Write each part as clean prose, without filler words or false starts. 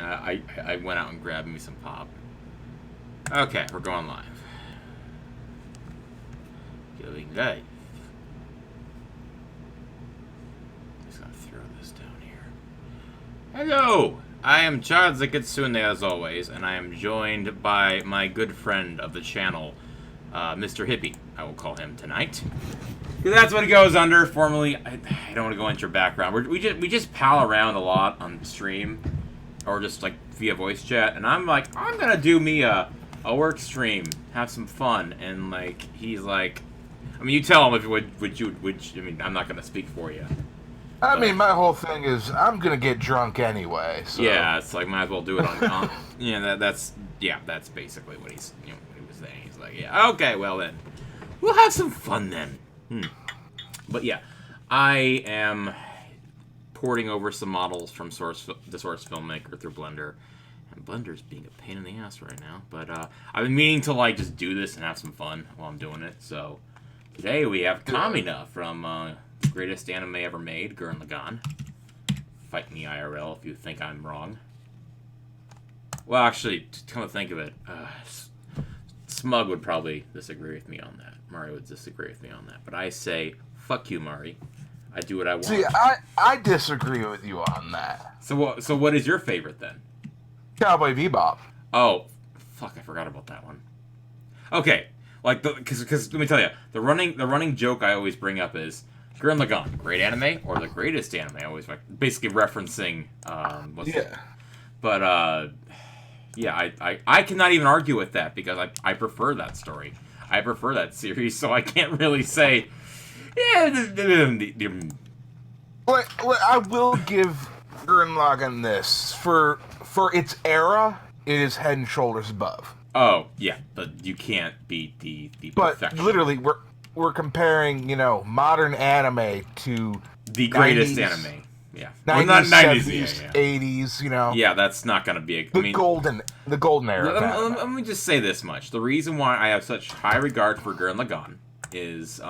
I went out and grabbed me some pop. Okay, we're going live. Going live. Just gotta throw this down here. Hello! I am Chad Zikitsune as always, and I am joined by my good friend of the channel, Mr. Hippie. I will call him tonight. Because that's what he goes under. Formerly, I don't want to go into your background. We just pal around a lot on stream, or just like via voice chat. And I'm like, I'm gonna do me a work stream, have some fun, and like he's like, I mean, you tell him if I mean, I'm not gonna speak for you. I mean, my whole thing is I'm gonna get drunk anyway. So. Yeah, it's like might as well do it on. That's basically what he's what he was saying. He's like, yeah, okay, well then, we'll have some fun then. But yeah, I am porting over some models from the Source Filmmaker through Blender, and Blender's being a pain in the ass right now. But I've been meaning to like just do this and have some fun while I'm doing it. So today we have Kamina from Greatest Anime Ever Made, Gurren Lagann. Fight me IRL if you think I'm wrong. Well, actually, to come to think of it, Smug would probably disagree with me on that. Mari would disagree with me on that. But I say, fuck you, Mari. I do what I want. See, I disagree with you on that. So what is your favorite then? Cowboy Bebop. Oh, fuck! I forgot about that one. Okay, like because let me tell you, the running joke I always bring up is Gurren Lagann, great anime or the greatest anime. I always basically referencing But yeah, I cannot even argue with that because I prefer that story. I prefer that series, so I can't really say. Yeah. Well, I will give Gurren Lagann this for its era. It is head and shoulders above. Oh yeah, but you can't beat the perfection. But literally, we're comparing modern anime to the greatest anime. Yeah, 90s, well, not 90s, 70s, 80s. Yeah, that's not gonna be the golden era. Let me just say this much: the reason why I have such high regard for Gurren Lagann is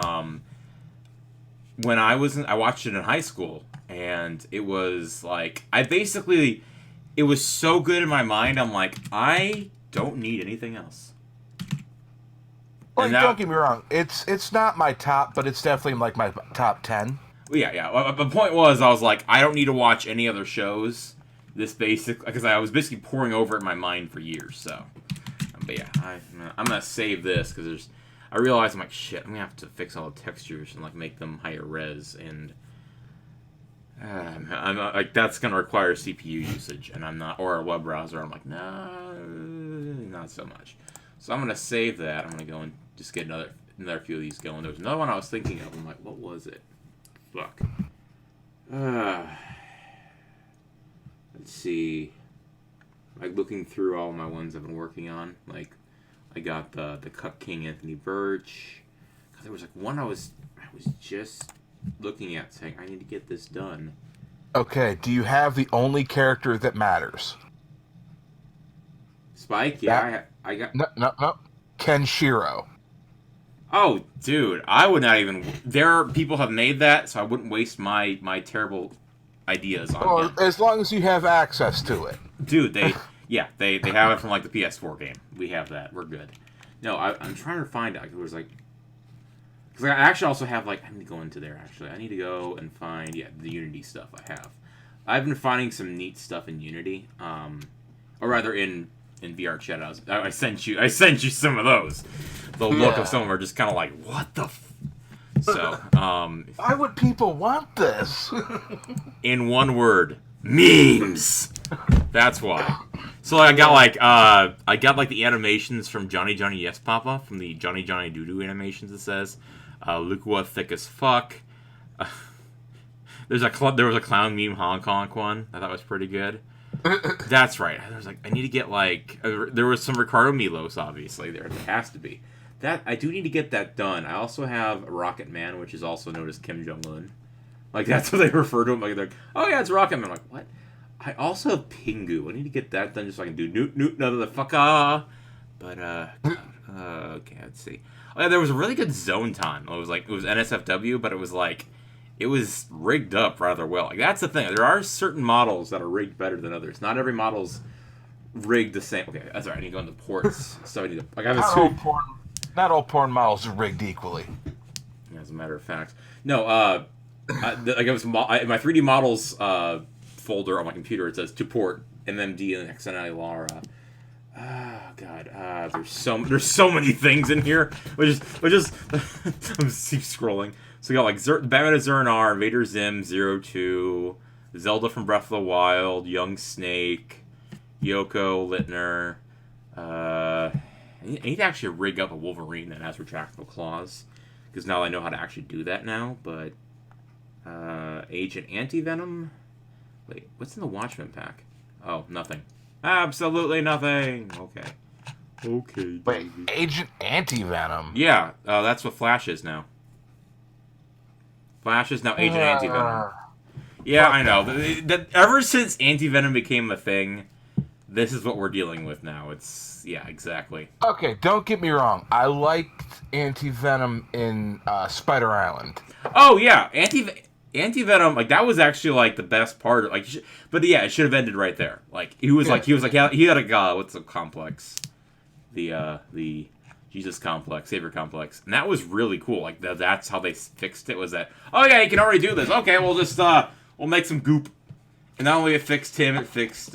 when I watched it in high school, and it was like it was so good in my mind. I'm like, I don't need anything else. Well, don't get me wrong; it's not my top, but it's definitely like my top 10. Well, yeah. Well, the point was, I was like, I don't need to watch any other shows. Because I was basically pouring over it in my mind for years. So, but yeah, I'm gonna save this because I realized I'm like, shit, I'm gonna have to fix all the textures and like make them higher res, and I'm like that's gonna require CPU usage, and I'm not, or a web browser. I'm like, no, not so much. So I'm gonna save that. I'm gonna go and just get another few of these going. There was another one I was thinking of. I'm like, what was it? Fuck. Let's see. Like looking through all my ones I've been working on. Like I got the Cup King Anthony Birch. God, there was like one I was just looking at saying I need to get this done. Okay, do you have the only character that matters? Spike? Yeah, I got. No. Kenshiro. Oh, dude, I would not even. People have made that, so I wouldn't waste my terrible ideas on him. As long as you have access to it. Dude, they have it from like the PS4 game. We have that. We're good. No, I'm trying to find it. It was like, because I actually also have like I need to go into there. Actually, I need to go and find the Unity stuff I have. I've been finding some neat stuff in Unity, or rather in VR chat. I sent you some of those. The look of some of them are just kind of like, what the So, why would people want this? In one word, memes. That's why. So I got like the animations from Johnny Johnny Yes Papa from the Johnny Johnny Doo Doo animations. It says, Lukua thick as fuck. There was a clown meme Hong Kong one I thought was pretty good. That's right. I was like, I need to get like there was some Ricardo Milos obviously there. It has to be. That I do need to get that done. I also have Rocket Man, which is also known as Kim Jong Un. Like that's what they refer to him. Like they're like, oh yeah, it's Rocket Man. I'm like, what? I also have Pingu. I need to get that done just so I can do Newt none of the fucker. But okay, let's see. Oh yeah, there was a really good Zone Time. It was NSFW, but it was like it was rigged up rather well. Like that's the thing. There are certain models that are rigged better than others. Not every model's rigged the same. Okay, that's right. I need to go into ports. So I need to. Like I have a suit. Not all porn models are rigged equally. As a matter of fact, no. Like I was in my 3D models folder on my computer. It says to port MMD and XNI Lara. Oh God, there's so many things in here. We just I'm just keep scrolling. So we got like Batman of Zernar, Vader Zim, 02, Zelda from Breath of the Wild, Young Snake, Yoko Littner. I need to actually rig up a Wolverine that has retractable claws, because now I know how to actually do that now. But Agent Anti-Venom. Wait, what's in the Watchmen pack? Oh, nothing. Absolutely nothing. Okay. Okay. Wait, Agent Anti-Venom? Yeah, that's what Flash is now. Flash is now Agent Anti-Venom. Yeah, I know. Ever since Anti-Venom became a thing, this is what we're dealing with now. It's, yeah, exactly. Okay, don't get me wrong. I liked Anti-Venom in Spider Island. Oh, yeah. Anti-Venom, like, that was actually, like, the best part. Like, but yeah, it should have ended right there. Like, he had a, what's the complex? The Jesus complex, Savior complex. And that was really cool. Like, that's how they fixed it, was that, oh yeah, you can already do this. Okay, we'll just, we'll make some goop. And not only it fixed him, it fixed,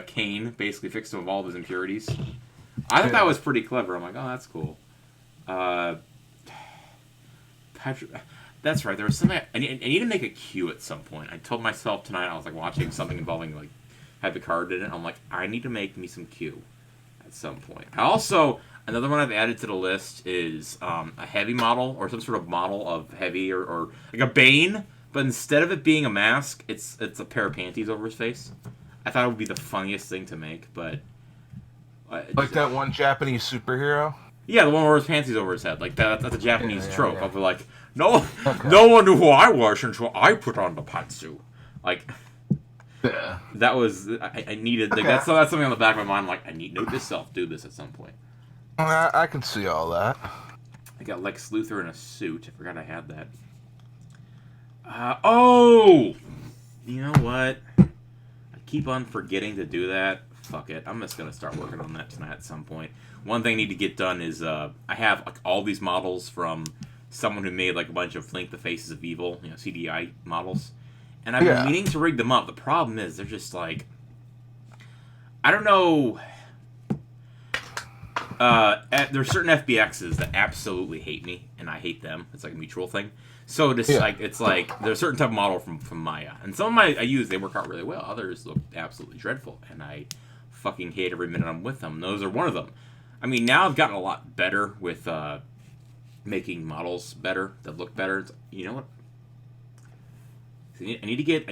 Kane. Basically fixed him of all of his impurities. I thought that was pretty clever. I'm like, oh, that's cool. That's right. There was something I need to make a queue at some point. I told myself tonight, I was like watching something involving like had the card in it. I'm like, I need to make me some queue at some point. Also, another one I've added to the list is a heavy model or some sort of model of heavy or like a Bane, but instead of it being a mask, it's a pair of panties over his face. I thought it would be the funniest thing to make, but like that one Japanese superhero. Yeah, the one where his panties over his head. Like that's a Japanese trope of like, no one knew who I was until I put on the pantsuit. Like, that was I needed. Like, that's something on the back of my mind. Like, I need note to self do this at some point. I can see all that. I got Lex Luthor in a suit. I forgot I had that. Oh, you know what? I keep on forgetting to do that. Fuck it. I'm just gonna start working on that tonight at some point. One thing I need to get done is I have like all these models from someone who made like a bunch of Link the Faces of Evil, CDI models, and I've been meaning to rig them up. The problem is they're just like, I don't know. There's certain FBXs that absolutely hate me, and I hate them. It's like a mutual thing. So it's like there's a certain type of model from Maya, and some of my I use they work out really well. Others look absolutely dreadful, and I fucking hate every minute I'm with them. Those are one of them. I mean, now I've gotten a lot better with making models better that look better. You know what? I need to get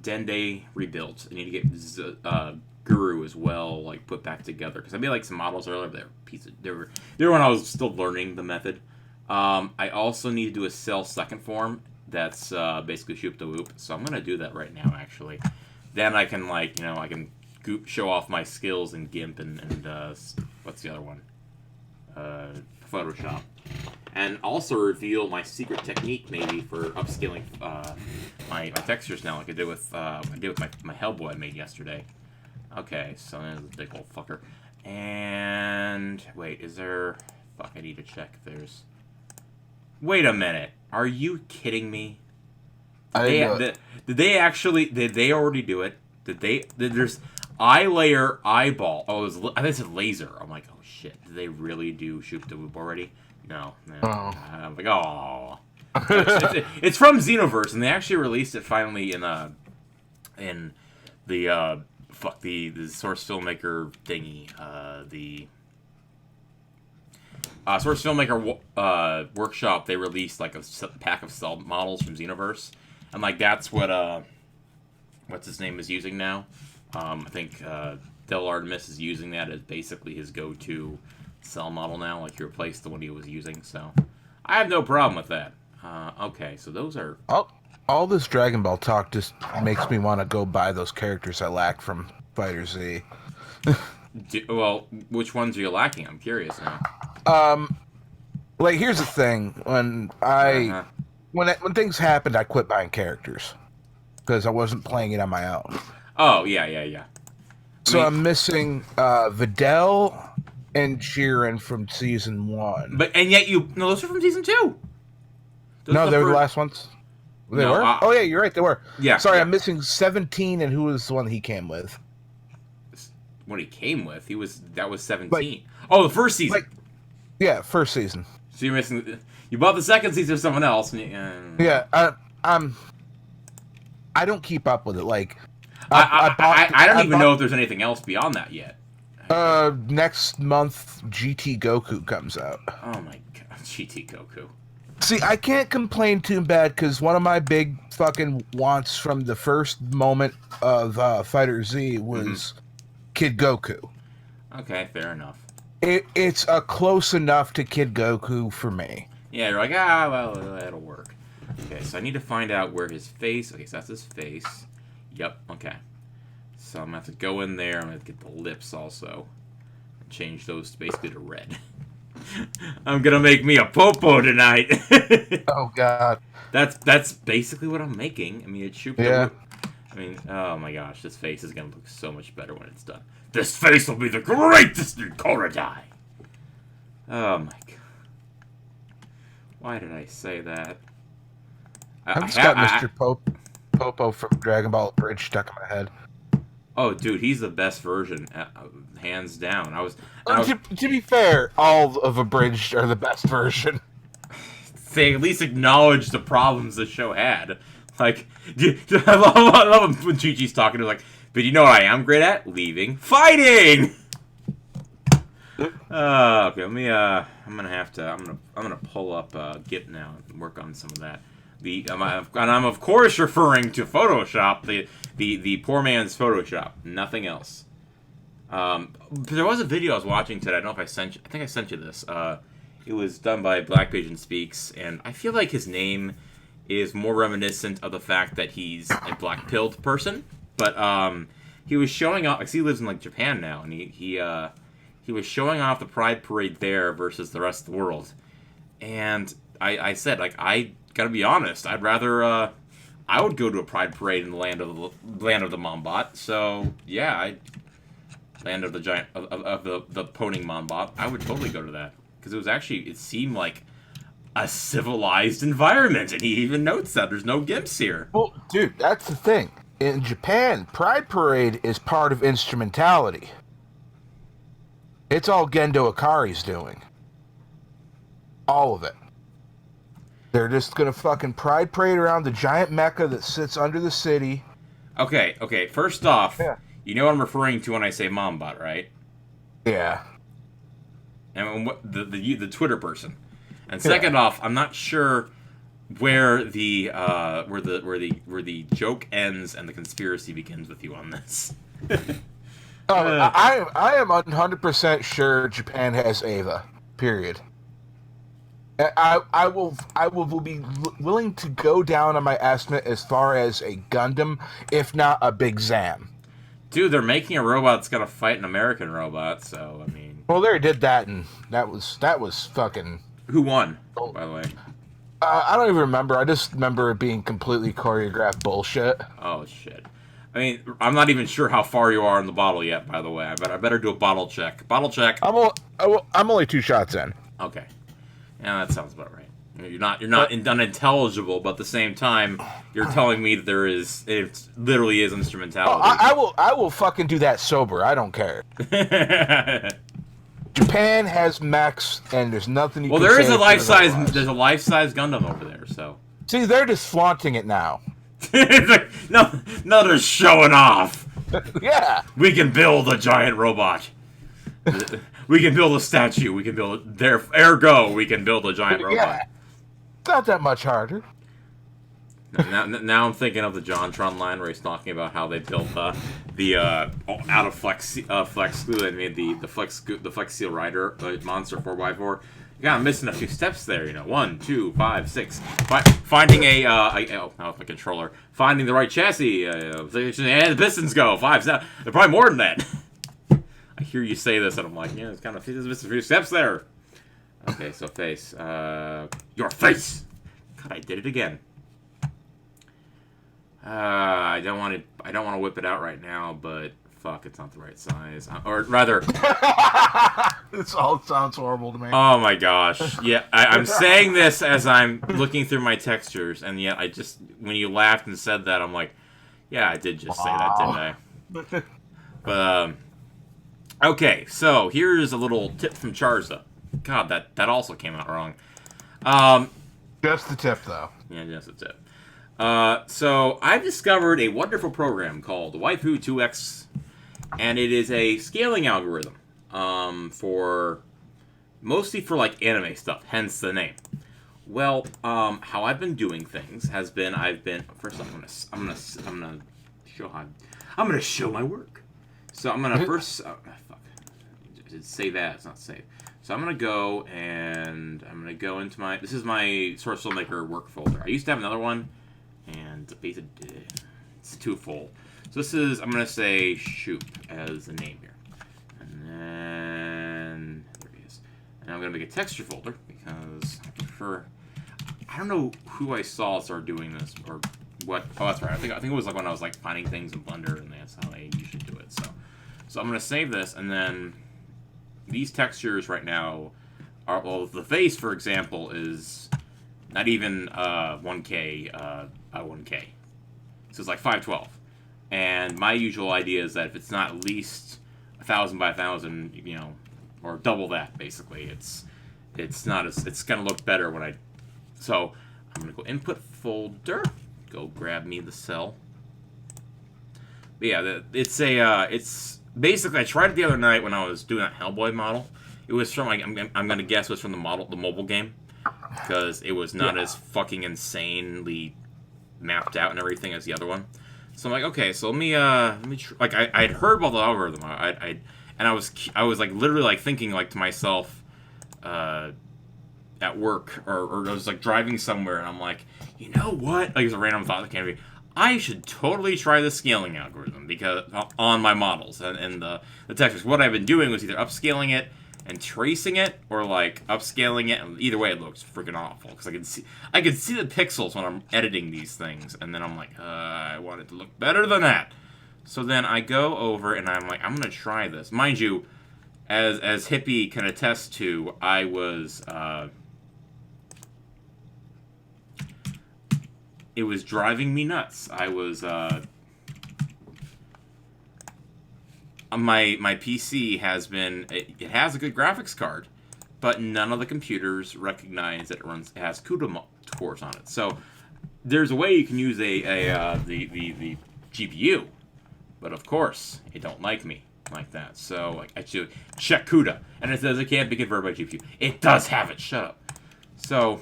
Dende rebuilt. I need to get Guru as well, like put back together. Because I made like some models earlier. They were when I was still learning the method. I also need to do a Cell second form. That's basically Shoop the Whoop. So I'm gonna do that right now. Actually, then I can I can show off my skills in GIMP and what's the other one? Photoshop. And also reveal my secret technique maybe for upscaling my textures now, like I did with my Hellboy I made yesterday. Okay, so there's a big old fucker. And wait, is there? Fuck, I need to check if there's. Wait a minute, are you kidding me? Did they already do it? There's eye layer eyeball. Oh, I think it said laser. I'm like, oh shit, did they really do Shoop the Whoop already? No. I'm like, oh. It's from Xenoverse, and they actually released it finally in the Source Filmmaker thingy. The Source Filmmaker Workshop. They released like a pack of cell models from Xenoverse, and like that's what what's his name is using now. I think Del Artemis is using that as basically his go-to cell model now. Like he replaced the one he was using, so I have no problem with that. Okay, so those are all this Dragon Ball talk just makes me want to go buy those characters I lacked from Fighter Z. Well, which ones are you lacking? I'm curious now. Like here's the thing: when I when things happened, I quit buying characters because I wasn't playing it on my own. Oh, yeah. So I'm missing Videl and Jiren from season 1. And yet no, those are from season 2. No, they were the last ones. They were? Oh, yeah, you're right, they were. Yeah. Sorry, yeah. I'm missing 17, and who was the one he came with? What he came with? That was 17. The first season. Yeah, first season. So you're missing. You bought the second season of someone else. Yeah, I don't keep up with it. Like, I don't even know if there's anything else beyond that yet. Next month, GT Goku comes out. Oh my god, GT Goku. See, I can't complain too bad because one of my big fucking wants from the first moment of Fighter Z was Kid Goku. Okay, fair enough. It's a close enough to Kid Goku for me. Yeah, you're like, well, that'll work. Okay, so I need to find out where his face... Okay, so that's his face. Yep, okay. So I'm going to have to go in there. I'm going to get the lips also. And change those basically to red. I'm going to make me a popo tonight. Oh, God. That's basically what I'm making. I mean, it should be... Yeah. I mean, oh my gosh, this face is going to look so much better when it's done. This face will be the greatest in Korodai! Oh my god. Why did I say that? I've just got Mr. Popo from Dragon Ball Bridge stuck in my head. Oh, dude, he's the best version, hands down. To be fair, all of Abridged are the best version. They at least acknowledge the problems the show had. Like, I love when Chi-Chi's talking to like, but you know what I am great at? Leaving. Fighting! Okay, let me, I'm gonna pull up, Git now and work on some of that. And I'm of course referring to Photoshop, the poor man's Photoshop, nothing else. There was a video I was watching today, I don't know if I sent you, I think I sent you this, it was done by Black Pigeon Speaks, and I feel like his name is more reminiscent of the fact that he's a black-pilled person, but, he was showing off, because he lives in, like, Japan now, and he was showing off the Pride Parade there versus the rest of the world, and I said, like, I gotta be honest, I'd rather, I would go to a Pride Parade in the land of the Mombot, so, yeah, land of the giant, of the Poning Mombot, I would totally go to that, because it seemed like a civilized environment, and he even notes that there's no gimps here. Well, dude, that's the thing. In Japan, Pride Parade is part of instrumentality. It's all Gendo Akari's doing. All of it. They're just gonna fucking Pride Parade around the giant mecha that sits under the city. Okay, first off, You know what I'm referring to when I say Mombot, right? Yeah. And what the Twitter person. And second off, I'm not sure where the joke ends and the conspiracy begins with you on this. I am 100% sure Japan has Eva. Period. I will be willing to go down on my estimate as far as a Gundam, if not a Big Zam. Dude, they're making a robot that's gonna fight an American robot, so I mean. Well, they already did that, and that was fucking. Who won, by the way? I don't even remember. I just remember it being completely choreographed bullshit. Oh shit. I mean, I'm not even sure how far you are in the bottle yet, by the way. I better do a bottle check. Bottle check. I'm only 2 shots in. Okay. Yeah, that sounds about right. You're not unintelligible, but at the same time, you're telling me that it literally is instrumentality. I will fucking do that sober. I don't care. Japan has mechs, and there's nothing you can say. Well, there's a life-size Gundam over there, so. See, they're just flaunting it now. It's like, no, they're showing off. Yeah. We can build a giant robot. We can build a statue. We can build ergo, we can build a giant robot. Yeah. Not that much harder. Now I'm thinking of the JonTron line where he's talking about how they built the out of Flex Glue. They made the Flex Seal Rider monster 4x4. Yeah, I'm missing a few steps there. 1, 2, 5, 6. Finding my controller. Finding the right chassis. And the pistons go 5, 7. They're probably more than that. I hear you say this, and I'm like, it's missing a few steps there. Okay, so face. Your face. God, I did it again. I don't want to whip it out right now, but fuck, it's not the right size. Or rather, This all sounds horrible to me. oh my gosh. Yeah, I'm saying this as I'm looking through my textures, and yet when you laughed and said that, I'm like, yeah, I did just say that, didn't I? But, okay, so here's a little tip from Charza. God, that also came out wrong. Just the tip, though. Yeah, just a tip. So I've discovered a wonderful program called Waifu 2X, and it is a scaling algorithm mostly for like anime stuff, hence the name. Well, how I've been doing things has been first I'm gonna show my work. So I'm gonna first save as, it's not save. So I'm gonna go into this is my Source Filmmaker work folder. I used to have another one, and it's too full. So I'm gonna say Shoop as the name here, and then there he is. And I'm gonna make a texture folder because I don't know who I saw start doing this or what. Oh, that's right. I think it was like when I was like finding things in Blender, and that's how I usually do it. So I'm gonna save this, and then these textures right now are, well, the face, for example, is not even 1K, 1K. So it's like 512. And my usual idea is that if it's not at least 1,000 by 1,000, you know, or double that, basically, it's gonna look better when I. So I'm gonna go input folder, go grab me the cell. But yeah, it's basically, I tried it the other night when I was doing that Hellboy model. It was from, like, I'm gonna guess it was from the mobile game, because it was not as fucking insanely mapped out and everything as the other one. So I'm like, okay, so let me like, I'd heard about the algorithm, and I was like literally like thinking like to myself, at work or I was like driving somewhere, and I'm like, you know what? Like, it was a random thought that came to me. I should totally try the scaling algorithm because on my models and the textures. What I've been doing was either upscaling it and tracing it, or like upscaling it, and either way it looks freaking awful because I could see the pixels when I'm editing these things, and then I'm like, I want it to look better than that. So then I go over and I'm like, I'm gonna try this. Mind you, as Hippie can attest to, I was it was driving me nuts. I was my PC has it has a good graphics card, but none of the computers recognize that it has CUDA cores on it. So there's a way you can use the GPU, but of course it don't like me like that. So like, I should check CUDA, and it says it can't be converted by GPU. It does have it. Shut up. So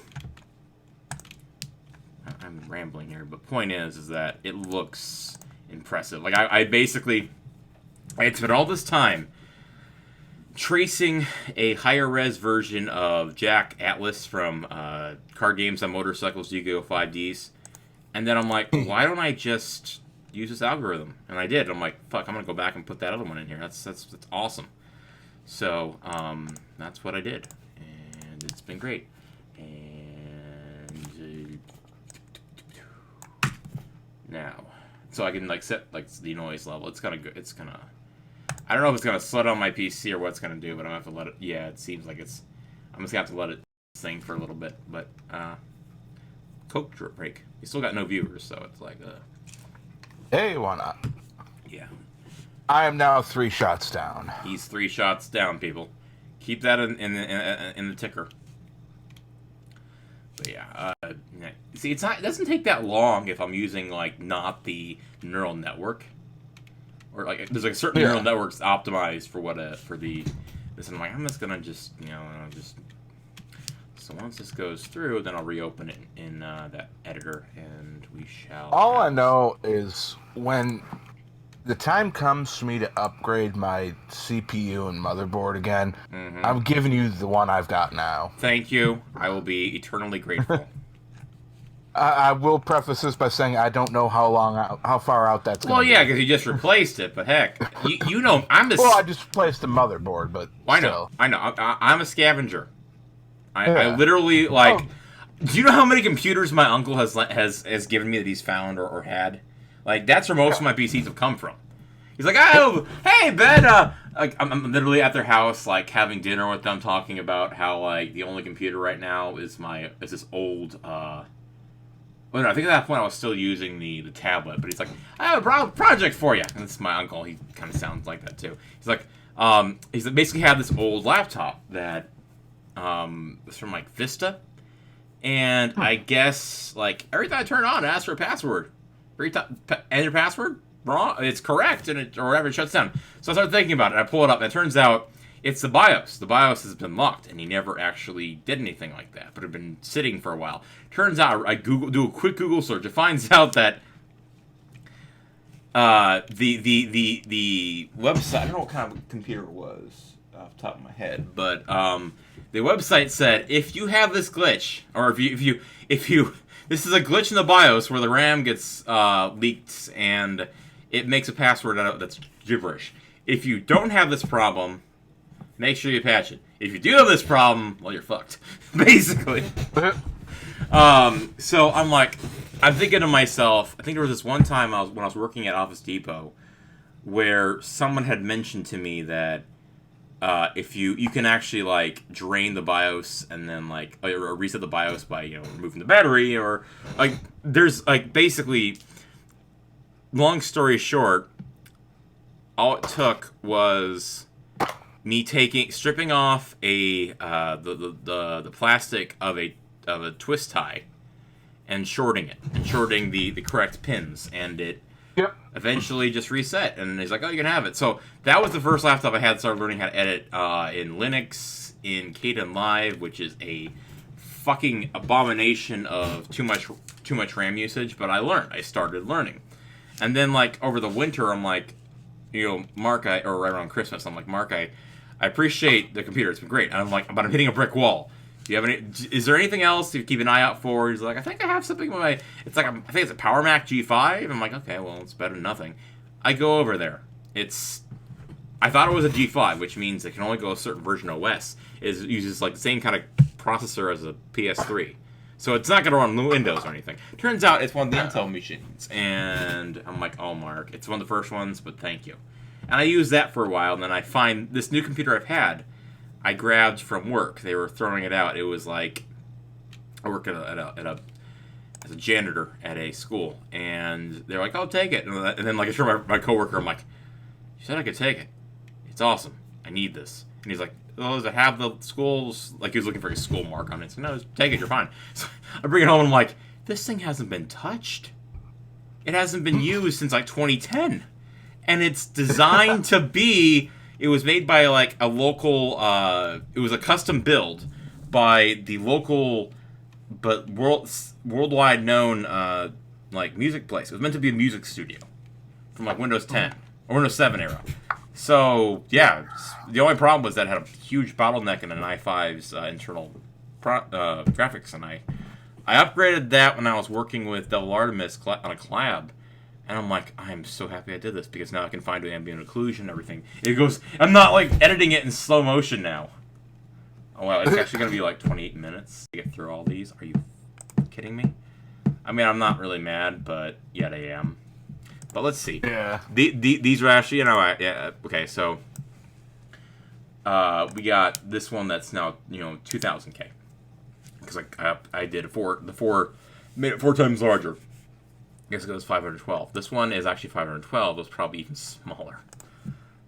I'm rambling here, but point is that it looks impressive. Like, I basically, I spent all this time tracing a higher res version of Jack Atlas from Card Games on Motorcycles Yu-Gi-Oh! 5Ds, and then I'm like, why don't I just use this algorithm? And I did. I'm like, fuck, I'm gonna go back and put that other one in here. That's awesome. So that's what I did, and it's been great. Now, so I can like set like the noise level. It's gonna go. It's gonna. I don't know if it's gonna slow down my PC or what it's gonna do, but I'm gonna have to let it. Yeah, it seems like it's. I'm just gonna have to let it sing for a little bit. But Coke drip break. You still got no viewers, so it's like Hey, why not? Yeah. I am now 3 shots down. He's 3 shots down, people. Keep that in the ticker. But yeah, see, it doesn't take that long if I'm using like not the neural network, or like there's like certain neural networks optimized for this. And I'm like, I'm just gonna just so once this goes through, then I'll reopen it in that editor, and we shall. All I know is when the time comes for me to upgrade my CPU and motherboard again, I'm giving you the one I've got now. Thank you. I will be eternally grateful. I will preface this by saying I don't know how far out that's going to be. Well, yeah, because you just replaced it, but heck, you know, Well, I just replaced the motherboard, but I know. I'm a scavenger. I literally, like, Do you know how many computers my uncle has given me that he's found or had? Like, that's where most of my PCs have come from. He's like, oh, hey, Ben, like, I'm literally at their house, like, having dinner with them, talking about how, like, the only computer right now is this old, well, no, I think at that point I was still using the tablet, but he's like, I have a project for you. And this is my uncle, he kind of sounds like that, too. He's like, he's basically had this old laptop that, was from, like, Vista, and I guess, like, every time I turn it on, it asks for a password. Every time, enter password? Wrong, it's correct, and or whatever, it shuts down. So I started thinking about it. I pull it up, and it turns out it's the BIOS. The BIOS has been locked, and he never actually did anything like that, but it had been sitting for a while. Turns out, I do a quick Google search. It finds out that the website. I don't know what kind of computer it was off the top of my head, but the website said if you have this glitch, or if you this is a glitch in the BIOS where the RAM gets leaked and it makes a password that's gibberish. If you don't have this problem, make sure you patch it. If you do have this problem, well, you're fucked, basically. So I'm thinking to myself, I think there was this one time when I was working at Office Depot where someone had mentioned to me that if you can actually, like, drain the BIOS and then, like, or reset the BIOS by, removing the battery, or, like, there's, like, basically, long story short, all it took was me stripping off the plastic of a twist tie and shorting the correct pins, and it eventually just reset, and he's like, oh, you can have it. So that was the first laptop I had started learning how to edit in Linux, in Kdenlive, which is a fucking abomination of too much RAM usage, but I started learning. And then, like, over the winter, I'm like, Mark, or right around Christmas, I'm like, Mark, I appreciate the computer, it's been great. And I'm like, but I'm hitting a brick wall. Is there anything else to keep an eye out for? He's like, I think I have something with I think it's a Power Mac G5. I'm like, okay, well, it's better than nothing. I go over there. I thought it was a G5, which means it can only go a certain version of OS. It uses, like, the same kind of processor as a PS3. So it's not going to run Windows or anything. Turns out it's one of the Intel machines. And I'm like, oh, Mark, it's one of the first ones, but thank you. And I use that for a while, and then I find this new computer I've had, I grabbed from work. They were throwing it out. It was like, I work as a janitor at a school, and they're like, "Oh, take it." And then, like, I show my coworker, I'm like, "You said I could take it. It's awesome. I need this." And he's like, "Oh, does it have the schools?" Like, he was looking for a school mark on it. So, no, just take it. You're fine. So I bring it home, and I'm like, "This thing hasn't been touched. It hasn't been used since, like, 2010, and it's designed to be." It was made by, like, a local, it was a custom build by the local, but worldwide known, like, music place. It was meant to be a music studio from, like, Windows 10, or Windows 7 era. So, yeah, the only problem was that it had a huge bottleneck in an i5's internal graphics, and I upgraded that when I was working with Devil Artemis on a collab. And I'm like, I'm so happy I did this, because now I can find ambient occlusion and everything. It goes, I'm not, like, editing it in slow motion now. Oh, wow, it's actually going to be, like, 28 minutes to get through all these. Are you kidding me? I mean, I'm not really mad, but yet I am. But let's see. Yeah. These are actually, yeah, okay, so we got this one that's now, 2000K. Because I did made it 4 times larger. I guess it goes 512. This one is actually 512. It was probably even smaller.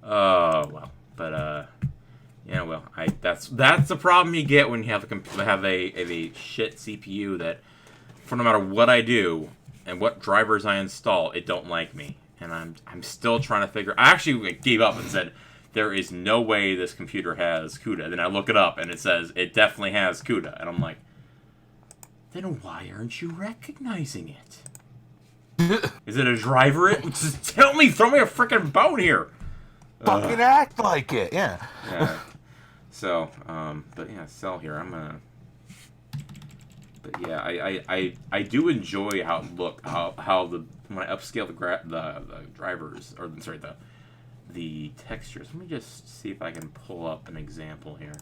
Well, but yeah, well, that's the problem you get when you have a shit CPU that, for no matter what I do and what drivers I install, it don't like me, and I'm still trying to figure. I actually gave up and said, there is no way this computer has CUDA. Then I look it up and it says it definitely has CUDA, and I'm like, then why aren't you recognizing it? Is it a driver? Just tell me, throw me a freaking bone here. Fucking act like it, yeah. Yeah. So, but yeah, sell here. I'm gonna. But yeah, I do enjoy how when I upscale the drivers, or sorry, the textures. Let me just see if I can pull up an example here.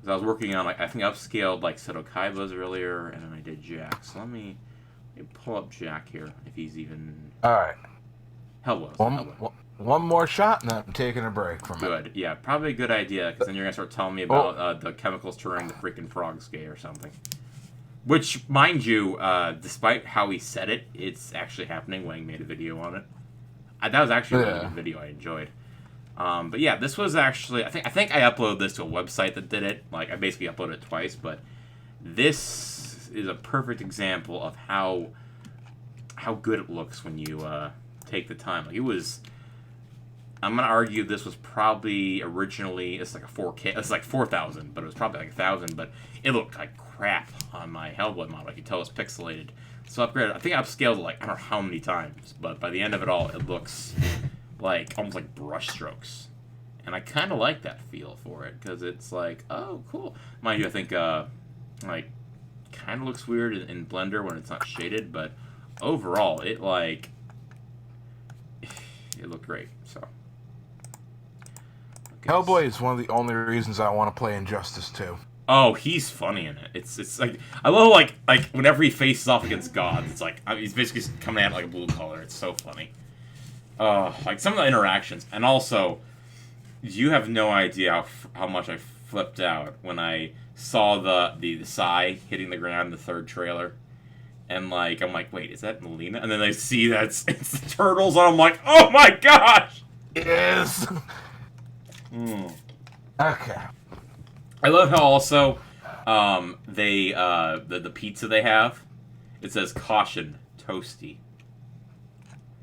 Because I was working on, like, I think I upscaled, like, Seto Kaiba's earlier, and then I did Jack. So let me pull up Jack here, if he's even... Alright. Hellbo's. One more shot, and then I'm taking a break from it. Good. Yeah, probably a good idea, because then you're going to start telling me about the chemicals turning the freaking frogs gay or something. Which, mind you, despite how he said it, it's actually happening. Wang made a video on it. That was actually a really good video. I enjoyed. But yeah, this was actually... I think I uploaded this to a website that did it. Like, I basically uploaded it twice, but this is a perfect example of how good it looks when you take the time. Like, it was... I'm gonna argue this was probably originally... It's like a 4K... It's like 4,000, but it was probably like 1,000, but it looked like crap on my Hellboy model. I could tell it's pixelated. So upgraded. I think I upscaled it like, I don't know how many times, but by the end of it all, it looks like almost like brush strokes. And I kind of like that feel for it, because it's like, oh, cool. Mind you, I think, like, kind of looks weird in Blender when it's not shaded, but overall, it, like, it looked great, so. Hellboy is one of the only reasons I want to play Injustice 2. Oh, he's funny in it. It's like, I love, like whenever he faces off against gods, it's like, he's basically coming at like a blue color. It's so funny. Like, some of the interactions. And also, you have no idea how much I flipped out when I saw the Psy hitting the ground in the third trailer. And, like, I'm like, wait, is that Melina? And then I see that it's the Turtles, and I'm like, oh my gosh! Yes! Mm. Okay. I love how also, they, the pizza they have, it says, caution, toasty.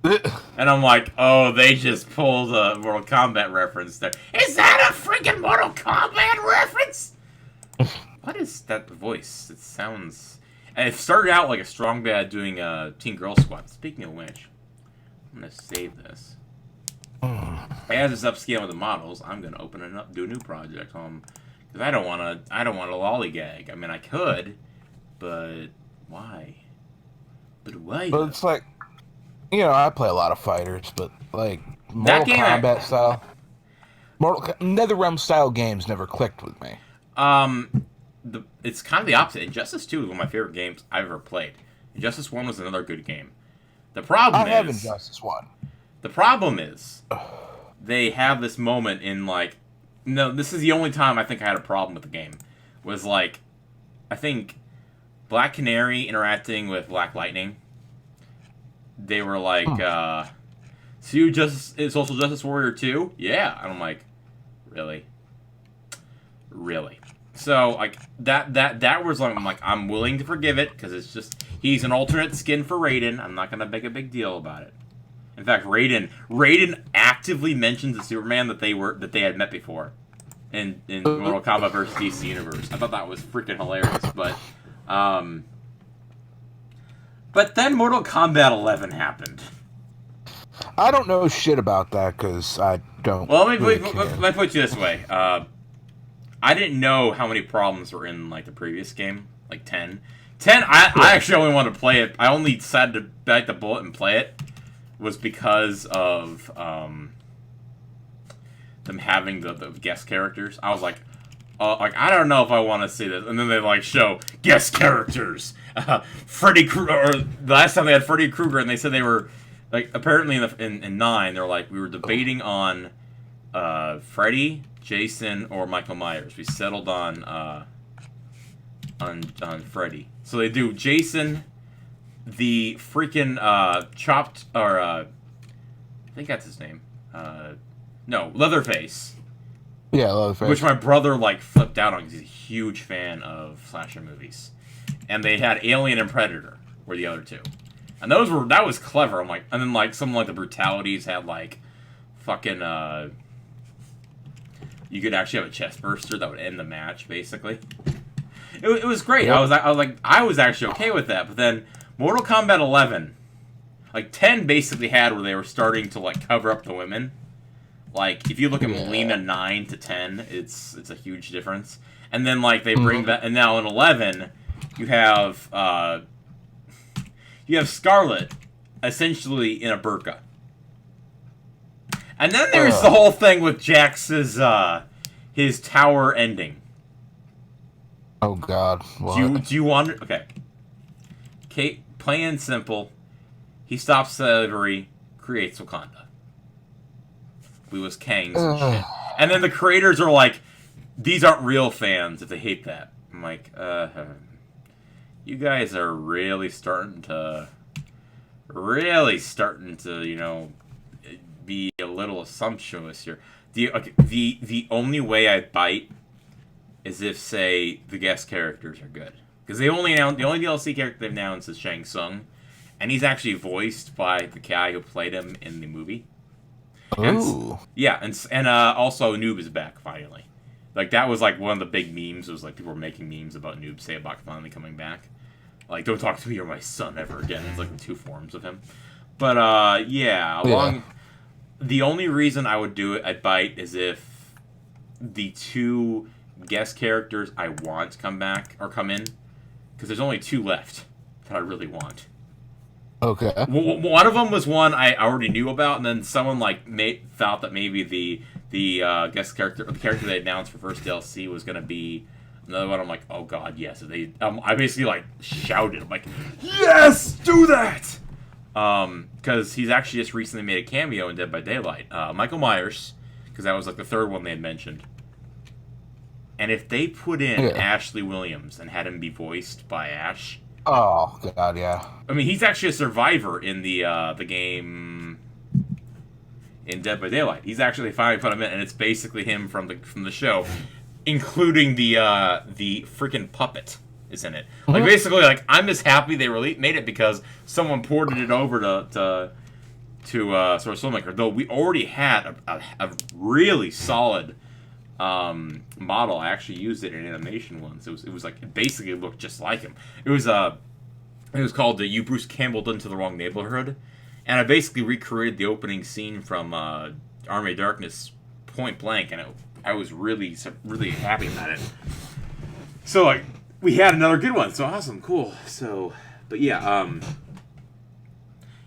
And I'm like, oh, they just pulled a Mortal Kombat reference there. Is that a freaking Mortal Kombat reference? What is that voice? It sounds... And it started out like a strong bad doing a Teen Girl Squad. Speaking of which, I'm going to save this. As it's upscaling with the models, I'm going to open it up, do a new project. Because I don't want to lollygag. I mean, I could, but why? But why? But it's like, you know, I play a lot of fighters, but like Mortal Kombat style, NetherRealm style games never clicked with me. It's kind of the opposite. Injustice 2 is one of my favorite games I've ever played. Injustice 1 was another good game. The problem I have Injustice 1. The problem is, they have this moment in, like... No, this is the only time I think I had a problem with the game. Was, like, I think Black Canary interacting with Black Lightning. They were like, so you Social Justice Warrior 2? Yeah. And I'm like, really? Really? So, like, that was like, I'm like, I'm willing to forgive it, because it's just, he's an alternate skin for Raiden. I'm not going to make a big deal about it. In fact, Raiden actively mentions the Superman that they had met before in Mortal Kombat vs. DC Universe. I thought that was freaking hilarious, but then Mortal Kombat 11 happened. I don't know shit about that because I don't. Well, let me put you this way. I didn't know how many problems were in like the previous game, like 10. 10, I actually only wanted to play it. I only decided to bite the bullet and play it was because of them having the guest characters. I was like I don't know if I want to see this. And then they like show guest characters. Freddy Krueger. Or the last time they had Freddy Krueger, and they said they were like apparently in 9 they're like we were debating on Freddy, Jason, or Michael Myers. We settled on Freddy. So they do Jason, the freaking chopped or I think that's his name. No, Leatherface. Yeah, Leatherface. Which my brother like flipped out on because he's a huge fan of slasher movies. And they had Alien and Predator were the other two. And that was clever. I'm like, and then like some like the brutalities had like fucking you could actually have a chest burster that would end the match basically. It was great. Yep. I was actually okay with that. But then Mortal Kombat 11, like 10 basically had where they were starting to like cover up the women. Like if you look at Melina 9 to 10, it's a huge difference. And then like they bring that, and now in 11 you have Scarlet essentially in a burqa. And then there's the whole thing with Jax's his tower ending. Oh God. What? Do you want? Okay. Kate, plain and simple. He stops slavery, creates Wakanda. We was Kangs and shit. And then the creators are like, these aren't real fans if they hate that. I'm like, you guys are really starting to, you know, be a little assumptuous here. The only way I bite is if, say, the guest characters are good. Because the only DLC character they've announced is Shang Tsung, and he's actually voiced by the guy who played him in the movie. Ooh. And also Noob is back finally. Like that was like one of the big memes. It was like people were making memes about Noob Saibok finally coming back. Like, don't talk to me or my son ever again. It's like the two forms of him. But yeah. The only reason I would do it at Bite is if the two guest characters I want come back or come in, because there's only two left that I really want. Okay. One of them was one I already knew about, and then someone like thought that maybe the guest character, or the character they announced for first DLC was gonna be another one. I'm like, oh god, yes. So I basically like shouted, I'm like, yes, do that. Because he's actually just recently made a cameo in Dead by Daylight. Michael Myers, because that was like the third one they had mentioned. And if they put in Ashley Williams and had him be voiced by Ash. Oh god, yeah. I mean, he's actually a survivor in the game in Dead by Daylight. He's actually finally put him in, and it's basically him from the show, including the freaking puppet is in it. Like basically, like I'm just happy they made it because someone ported it over to Source Filmmaker. Though we already had a really solid model. I actually used it in animation once. It was like it basically looked just like him. It was called the "You Bruce Campbell Done to the Wrong Neighborhood," and I basically recreated the opening scene from Army of Darkness point blank, and I was really happy about it. So like we had another good one. So awesome, cool. So, but yeah,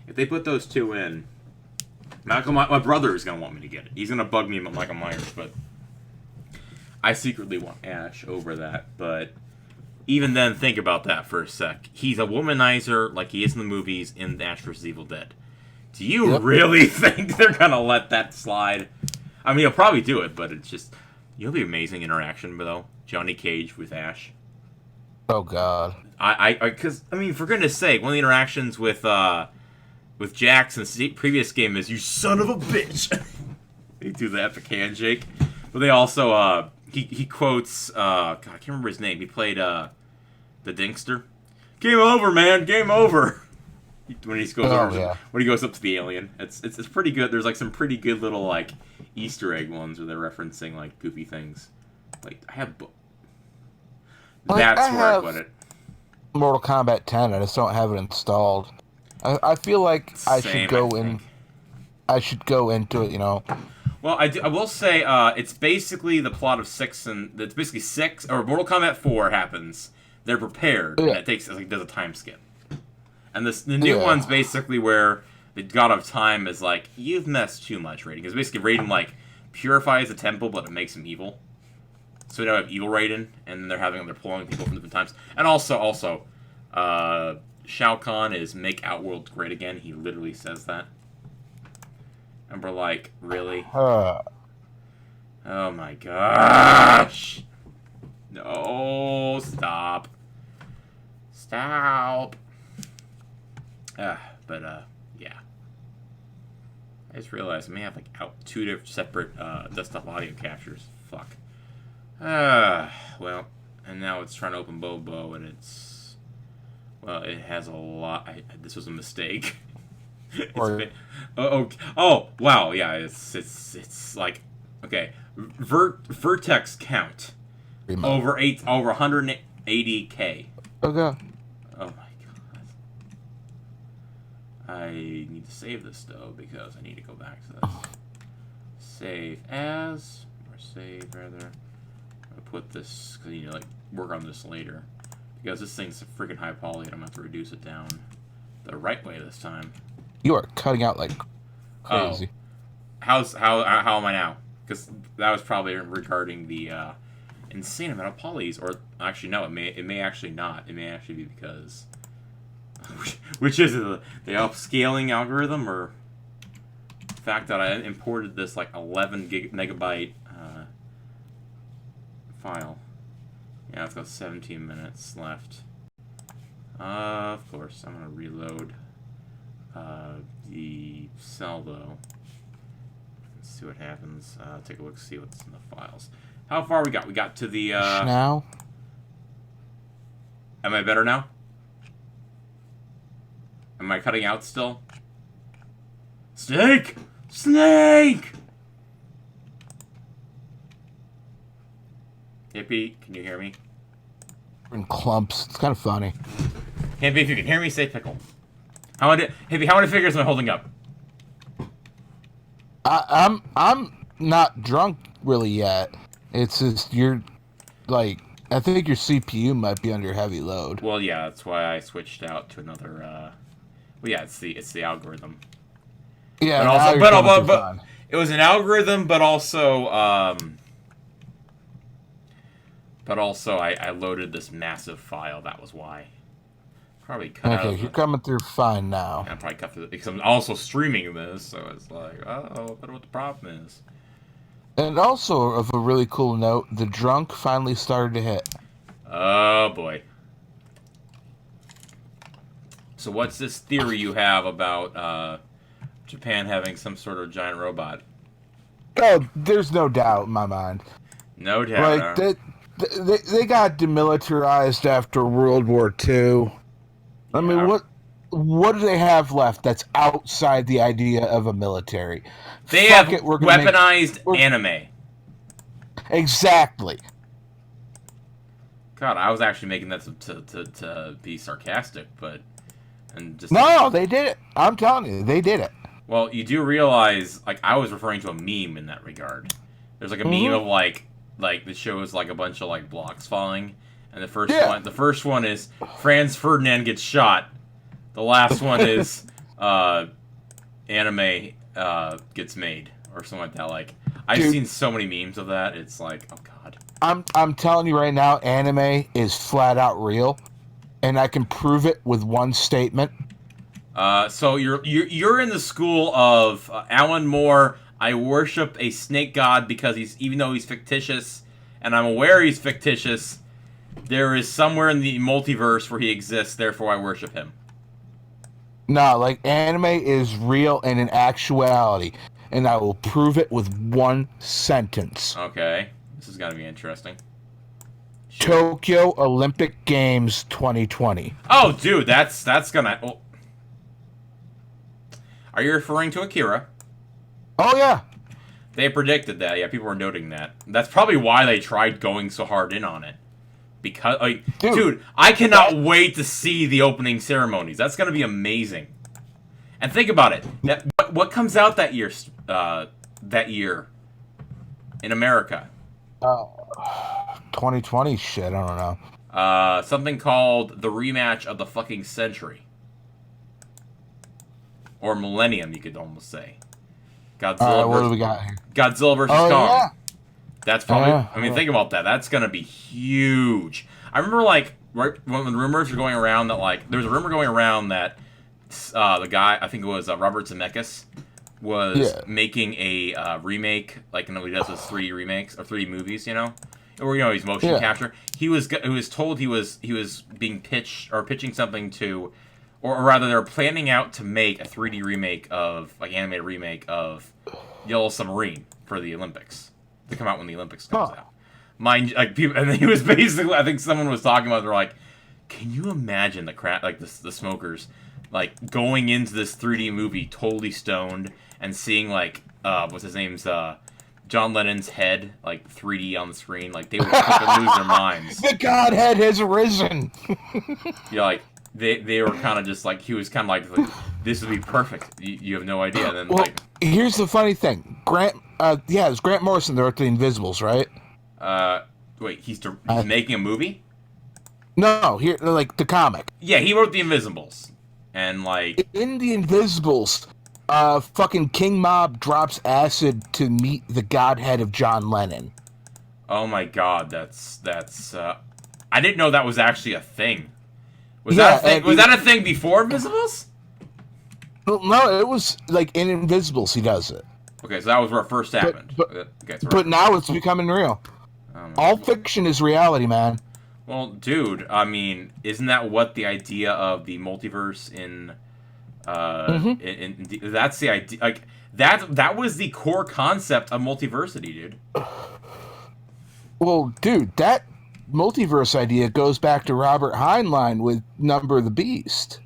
if they put those two in, my brother is gonna want me to get it. He's gonna bug me about Michael Myers, but I secretly want Ash over that. But even then, think about that for a sec. He's a womanizer like he is in the movies in Ash vs. Evil Dead. Do you really think they're gonna let that slide? I mean, he'll probably do it, but it's just it'll be amazing interaction though. Johnny Cage with Ash. Oh god. Because I mean, for goodness sake, one of the interactions with Jax in the previous game is "You son of a bitch." They do the epic handshake, but they also he quotes God, I can't remember his name. He played the Dinkster. Game over, man. Game over. When he goes up to the alien, it's pretty good. There's like some pretty good little like Easter egg ones where they're referencing like goofy things. Like I have. That's where I put it. Mortal Kombat 10. I just don't have it installed. I feel like I should go into it, you know. Well, I will say it's basically the plot of 6, and it's basically 6 or Mortal Kombat 4 happens. They're prepared, and it does a time skip. And the new one's basically where the God of Time is like, you've messed too much, Raiden. Because basically Raiden like purifies the temple, but it makes him evil. So we don't have evil Raiden, and they're pulling people from different times. And also, Shao Kahn is make Outworld great again. He literally says that. And we're like, really? Oh my gosh! No, stop. Stop. Yeah. I just realized I may have like two different separate desktop audio captures. Fuck. Well, and now it's trying to open Bobo, and it has a lot. This was a mistake. Oh, wow, yeah, it's like, okay, vertex count over 180K. Okay. Oh my god. I need to save this though because I need to go back to this. Save as or save rather. Put this because you need to like work on this later because this thing's a freaking high poly and I'm gonna have to reduce it down the right way this time. You are cutting out like crazy. How am I now? Because that was probably regarding the insane amount of polys. Or actually, no, it may actually not. It may actually be because which is it, the upscaling algorithm or the fact that I imported this like 11 megabyte file. Yeah, it's got 17 minutes left. Of course, I'm gonna reload the cell though. Let's see what happens. Take a look, see what's in the files. How far we got? We got to the now. Am I better now? Am I cutting out still? Snake! Snake! Hippie, can you hear me? In clumps. It's kind of funny. Hippie, if you can hear me, say pickle. Hippie, how many fingers am I holding up? I'm not drunk really yet. It's just you're like I think your CPU might be under heavy load. Well, yeah, that's why I switched out to another. Well, yeah, it's the algorithm. Yeah, but it was an algorithm, but also I loaded this massive file. That was why. Probably cut out. Okay, you're coming through fine now. I probably cut through because I'm also streaming this, so it's like, oh, I wonder what the problem is. And also, of a really cool note, the drunk finally started to hit. Oh boy. So what's this theory you have about Japan having some sort of giant robot? Oh, there's no doubt in my mind. No doubt. Like they got demilitarized after World War II. I mean, what do they have left that's outside the idea of a military? They have weaponized anime. Exactly. God, I was actually making that to be sarcastic, but no, they did it. I'm telling you, they did it. Well, you do realize, like, I was referring to a meme in that regard. There's like a meme of like the shows like a bunch of like blocks falling, and the first one is Franz Ferdinand gets shot. The last one is anime gets made or something like that. Like I've seen so many memes of that. It's like, oh god. I'm telling you right now, anime is flat out real, and I can prove it with one statement. So you're in the school of Alan Moore. I worship a snake god because even though he's fictitious, and I'm aware he's fictitious, there is somewhere in the multiverse where he exists. Therefore, I worship him. No, like anime is real and in actuality, and I will prove it with one sentence. Okay, this is gonna be interesting. Tokyo Olympic Games 2020. Oh, dude, that's gonna. Oh. Are you referring to Akira? Oh yeah. They predicted that. Yeah, people were noting that. That's probably why they tried going so hard in on it. Because, like, dude, I cannot wait to see the opening ceremonies. That's gonna be amazing. And think about it. What comes out that year? In America. 2020 shit. I don't know. Something called the rematch of the fucking century, or millennium, you could almost say. Godzilla. What do we got here? Godzilla versus Kong. Yeah. That's probably. I mean, think about that. That's gonna be huge. I remember, like, right when the rumors were going around that, like, there was a rumor going around that the guy, I think it was Robert Zemeckis, was making a remake, like, you know, he does those 3D remakes or 3D movies, you know, or he's motion capture. He was told he was being pitching something to. Or rather, they're planning out to make a 3D remake of, like, animated remake of Yellow Submarine for the Olympics. To come out when the Olympics comes out. Mind, like, people, and he was basically, I think someone was talking about, they're like, can you imagine the smokers, like, going into this 3D movie totally stoned and seeing, like, what's his name's, John Lennon's head, like, 3D on the screen, like, they would fucking lose their minds. The Godhead has risen! Yeah, like, They were kind of just like, he was kind of like, this would be perfect. You have no idea. And then, well, like, here's the funny thing. It was Grant Morrison that wrote The Invisibles, right? Wait, he's making a movie? No, here, like, the comic. Yeah, he wrote The Invisibles. And, like, in The Invisibles, fucking King Mob drops acid to meet the Godhead of John Lennon. Oh my god, that's I didn't know that was actually a thing. Was Yeah, that a thing? Was that a thing before Invisibles? Well, no, it was like in Invisibles he does it. Okay, so that was where it first happened. But now it's becoming real. All fiction is reality, man. Well, dude, I mean, isn't that what the idea of the multiverse in that's the idea, like that was the core concept of multiversity, dude. Well, dude, that multiverse idea goes back to Robert Heinlein with Number of the Beast.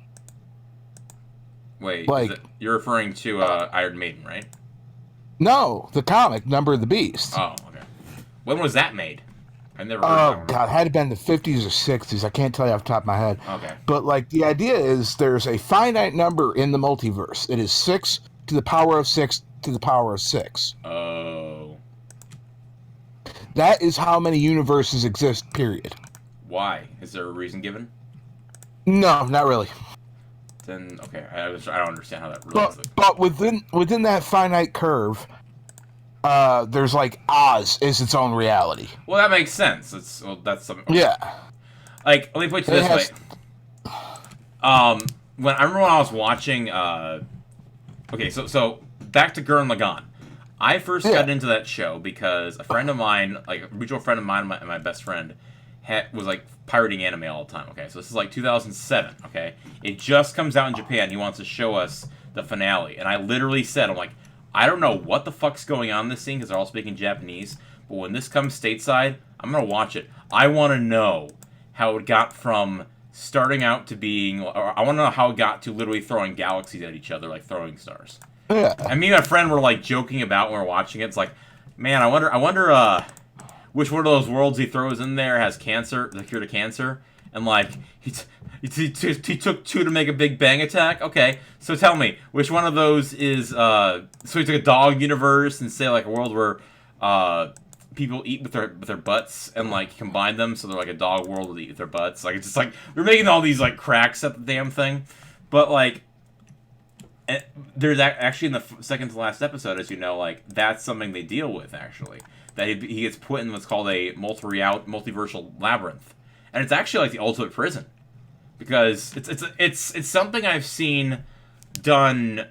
Wait, like you're referring to Iron Maiden, right? No, the comic Number of the Beast. Oh, okay. When was that made? I never. Oh god, it had to been the 50s or 60s. I can't tell you off the top of my head. Okay. But like the idea is there's a finite number in the multiverse. It is 6 to the power of 6 to the power of 6. Oh. That is how many universes exist, period. Why? Is there a reason given? No, not really. Then okay, I don't understand how that relates. But within that finite curve, there's like Oz is its own reality. Well, that makes sense. That's something. Yeah. Like, let me put it this way. When I remember when I was watching, okay, so back to Gurren Lagann. I first got into that show because a friend of mine, like a mutual friend of mine, and my best friend, was like pirating anime all the time. Okay, so this is like 2007. Okay, it just comes out in Japan. He wants to show us the finale, and I literally said, I'm like, I don't know what the fuck's going on in this scene because they're all speaking Japanese, but when this comes stateside, I'm gonna watch it. I want to know how it got from starting out to being, or I want to know how it got to literally throwing galaxies at each other like throwing stars. Yeah. And me and my friend were like joking about when we were watching it. It's like, man, I wonder, which one of those worlds he throws in there has cancer, the cure to cancer, and like he took 2 to make a Big Bang attack. Okay, so tell me, which one of those is so he took a dog universe and say like a world where people eat with their butts and like combine them so they're like a dog world with eat with their butts. Like it's just like we're making all these like cracks at the damn thing, but like. And there's actually in the second to last episode, as you know, like that's something they deal with actually. That he gets put in what's called a multiversal labyrinth, and it's actually like the ultimate prison, because it's something I've seen done,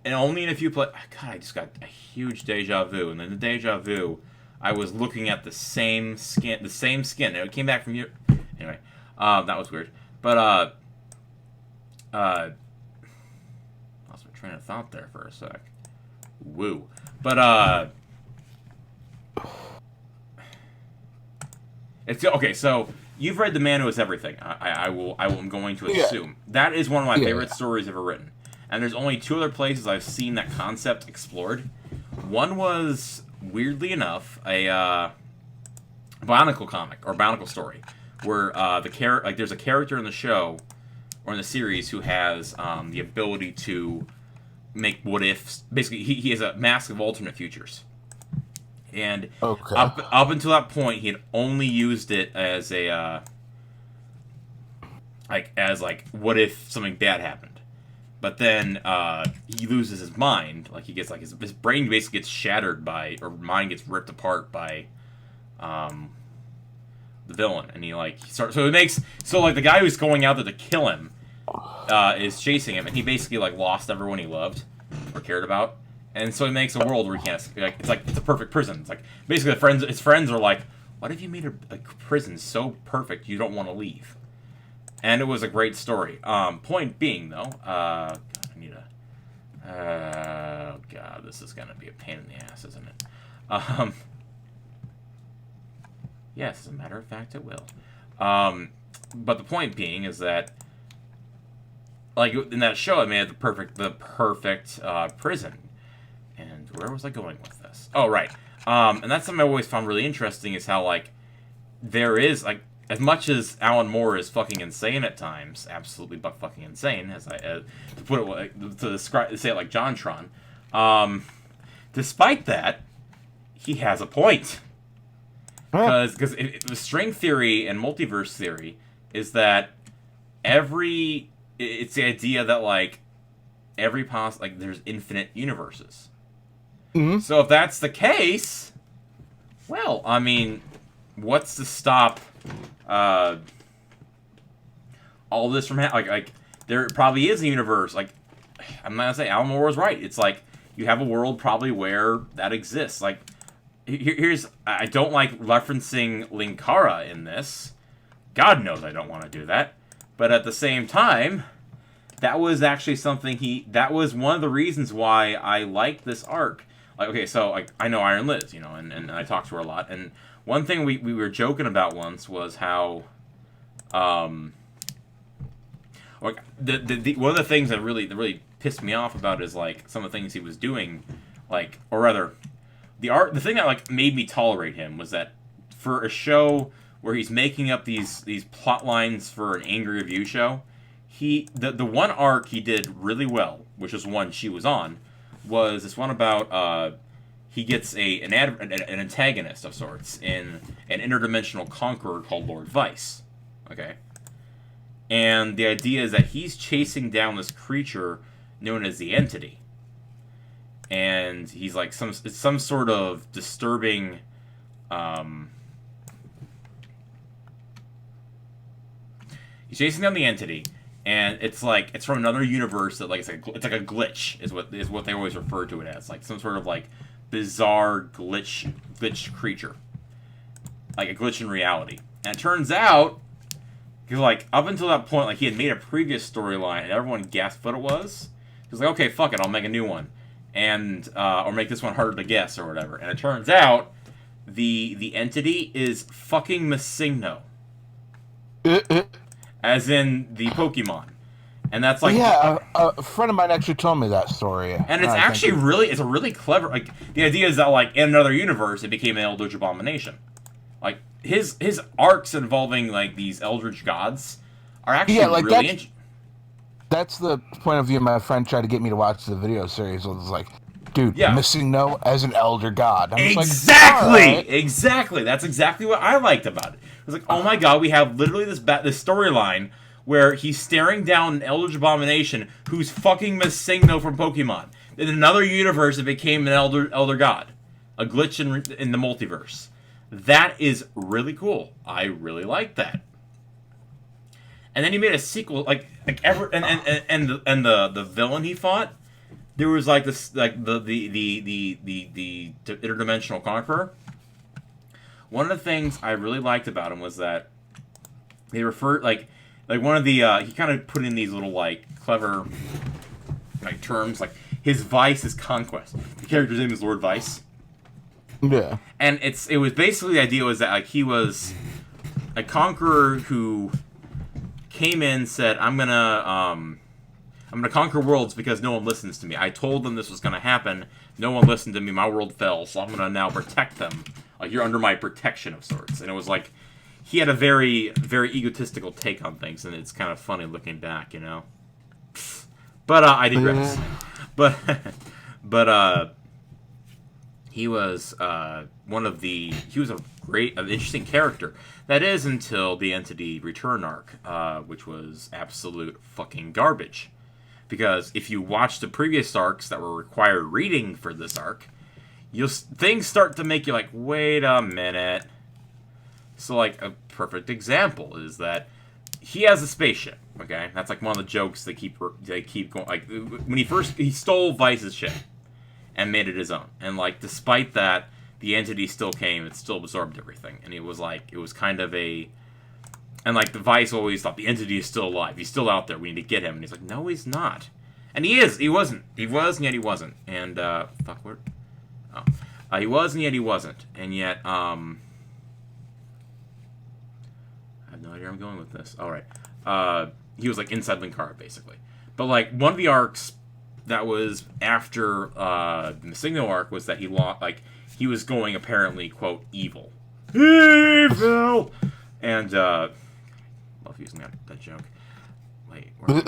and only in a few places. God, I just got a huge deja vu, and then the deja vu, I was looking at the same skin, and it came back from you. Anyway, that was weird, but train of thought there for a sec. Woo. But it's okay, so you've read The Man Who Is Everything. I'm going to assume. That is one of my favorite stories ever written. And there's only 2 other places I've seen that concept explored. One was, weirdly enough, a Bionicle comic or Bionicle story where there's a character in the show or in the series who has the ability to make what ifs. Basically, he has a mask of alternate futures, and up until that point, he had only used it as a like what if something bad happened. But then he loses his mind, like he gets like his brain basically gets shattered by, or mind gets ripped apart by the villain, and he starts. So it makes like the guy who's going out there to kill him is chasing him, and he basically like lost everyone he loved or cared about, and so he makes a world where he can't. It's a perfect prison. It's like basically his friends are like, "What if you made a prison so perfect you don't want to leave?" And it was a great story. Point being though, God, I need a. Oh God, this is gonna be a pain in the ass, isn't it? Yes, as a matter of fact, it will. But the point being is that. Like in that show, it made the perfect prison. And where was I going with this? Oh, right. And that's something I always found really interesting is how like there is like as much as Alan Moore is fucking insane at times, absolutely fucking insane, as to put it to say it like JonTron. Despite that, he has a point. Because the string theory and multiverse theory is that it's the idea that like there's infinite universes. Mm-hmm. So if that's the case, well, I mean, what's to stop all this from happening? Like there probably is a universe. Like I'm not gonna say Alan Moore was right. It's like you have a world probably where that exists. Like here's I don't like referencing Linkara in this. God knows I don't want to do that. But at the same time, that was actually something that was one of the reasons why I liked this arc. Like, okay, so I know Iron Liz, you know, and I talk to her a lot. And one thing we were joking about once was how, like the one of the things that really pissed me off about is like some of the things he was doing, like, or rather, the thing that like made me tolerate him was that for a show where he's making up these plot lines for an angry review show, the one arc he did really well, which is one she was on, was this one about he gets an antagonist of sorts in an interdimensional conqueror called Lord Vice. Okay? And the idea is that he's chasing down this creature known as the Entity. And he's like some sort of disturbing he's chasing down the Entity, and it's from another universe that like it's like a glitch is what they always refer to it as, like some sort of like bizarre glitch creature, like a glitch in reality. And it turns out, because like up until that point, like he had made a previous storyline and everyone guessed what it was. He was like, okay, fuck it, I'll make a new one, and or make this one harder to guess or whatever. And it turns out the Entity is fucking Masigno. As in the Pokemon. And that's like... Yeah, a friend of mine actually told me that story. And it's actually it's a really clever... Like, the idea is that, like, in another universe, it became an Eldritch Abomination. Like, his arcs involving, like, these Eldritch gods are actually really... That's the point of view my friend tried to get me to watch the video series. It was like, dude, yeah. Masigno as an Elder God. Exactly! Like, exactly! That's exactly what I liked about it. It was like, oh my god, we have literally this storyline where he's staring down an Eldritch Abomination who's fucking Masigno from Pokemon. In another universe, it became an Elder God. A glitch in the multiverse. That is really cool. I really like that. And then he made a sequel, and the villain he fought, there was like this, like the interdimensional conqueror. One of the things I really liked about him was that they referred like one of the he kind of put in these little like clever like terms, like his vice is conquest. The character's name is Lord Vice. Yeah. And it was basically the idea was that like he was a conqueror who came in, said, I'm gonna conquer worlds because no one listens to me. I told them this was gonna happen. No one listened to me. My world fell, so I'm gonna now protect them. Like, you're under my protection of sorts. And it was like, he had a very, very egotistical take on things, and it's kind of funny looking back, you know? But, I digress. But he was, he was an interesting character. That is until the Entity Return arc, which was absolute fucking garbage. Because if you watch the previous arcs that were required reading for this arc, things start to make you like, wait a minute. So, like, a perfect example is that he has a spaceship, okay? That's, like, one of the jokes they keep going, like, when he stole Vice's ship and made it his own. And, like, despite that, the Entity still came, it still absorbed everything. And it was, like, it was kind of a... And, like, the Vice always thought, the Entity is still alive. He's still out there. We need to get him. And he's like, no, he's not. And he is. He wasn't. He was, and yet he wasn't. And, fuck, where... Oh. He was, and yet he wasn't. And yet, I have no idea where I'm going with this. Alright. He was, like, inside Linkara, basically. But, like, one of the arcs that was after, the Masigno arc was that he lost, like, he was going, apparently, quote, evil. Evil! And, love using that joke. Wait, where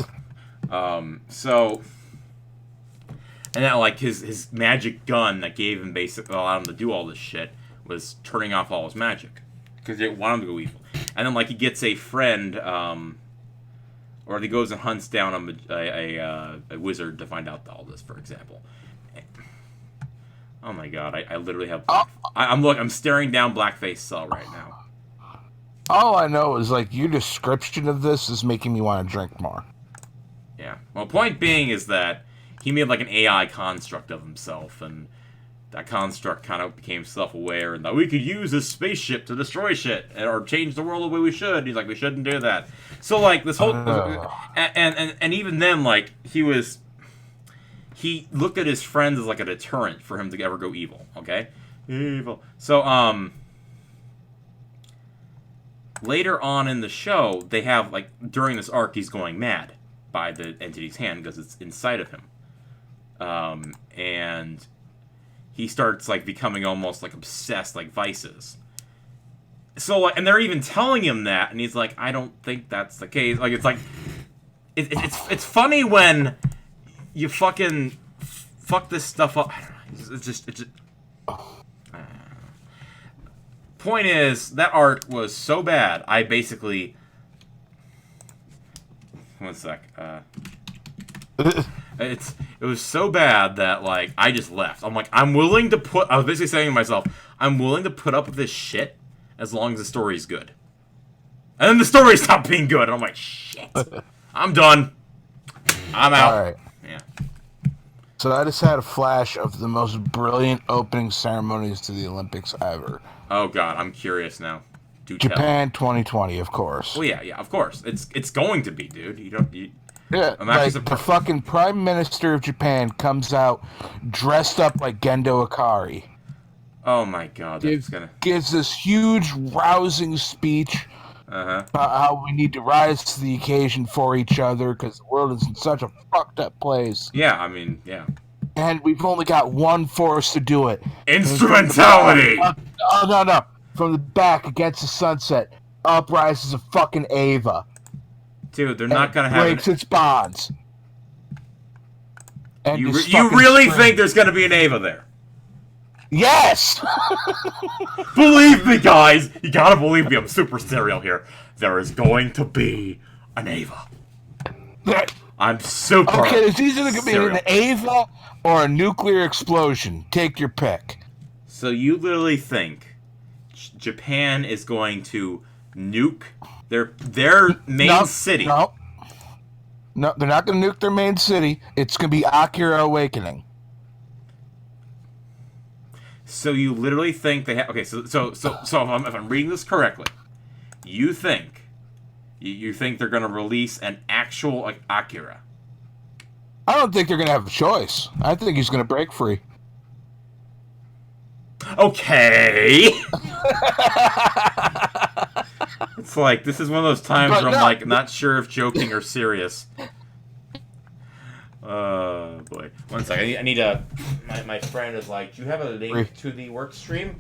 so... And that, like, his magic gun that gave him basically allowed him to do all this shit was turning off all his magic. Because they want him to go evil. And then, like, he gets a friend, or he goes and hunts down a wizard to find out all this, for example. Oh my god, I literally have... I'm staring down Blackface Cell right now. All I know is, like, your description of this is making me want to drink more. Yeah. Well, point being is that he made like an AI construct of himself, and that construct kind of became self-aware, and that we could use this spaceship to destroy shit or change the world the way we should. He's like, we shouldn't do that. So like this whole and even then, like he looked at his friends as like a deterrent for him to ever go evil. Okay, evil. So later on in the show, they have like during this arc, he's going mad by the entity's hand because it's inside of him, and he starts like becoming almost like obsessed, like Vices. So like, and they're even telling him that, and he's like, I don't think that's the case. Like it's like, it's funny when you fucking fuck this stuff up. I don't know. It's just. Point is, that art was so bad. I basically. One sec. It was so bad that like I just left. I'm like, I'm willing to put. I was basically saying to myself, I'm willing to put up with this shit as long as the story's good. And then the story stopped being good, and I'm like, shit. I'm done. I'm out. All right. Yeah. So I just had a flash of the most brilliant opening ceremonies to the Olympics ever. Oh god, I'm curious now. Do Japan 2020, of course. Well, yeah, of course. It's going to be, dude. Yeah, I'm like actually the fucking Prime Minister of Japan comes out dressed up like Gendo Ikari. Oh my god, that's gives this huge, rousing speech about how we need to rise to the occasion for each other because the world is in such a fucked up place. Yeah, I mean, yeah. And we've only got one force to do it. Instrumentality! Oh, no. From the back against the sunset, up rises a fucking Ava. Dude, they're not gonna have breaks its bonds. And you really think there's gonna be an Ava there? Yes! Believe me, guys! You gotta believe me, I'm super serial here. There is going to be an Ava. I'm super Okay, it's either going to be an Ava or a nuclear explosion. Take your pick. So you literally think Japan is going to nuke their main city? No, they're not going to nuke their main city. It's going to be Akira Awakening. So you literally think they have... Okay, so if I'm reading this correctly, you think they're going to release an actual like, Akira? I don't think they're going to have a choice. I think he's going to break free. Okay. It's like, this is one of those times where I'm like, not sure if joking or serious. Oh, boy. One second. I need a... My friend is like, do you have a link to the Workstream?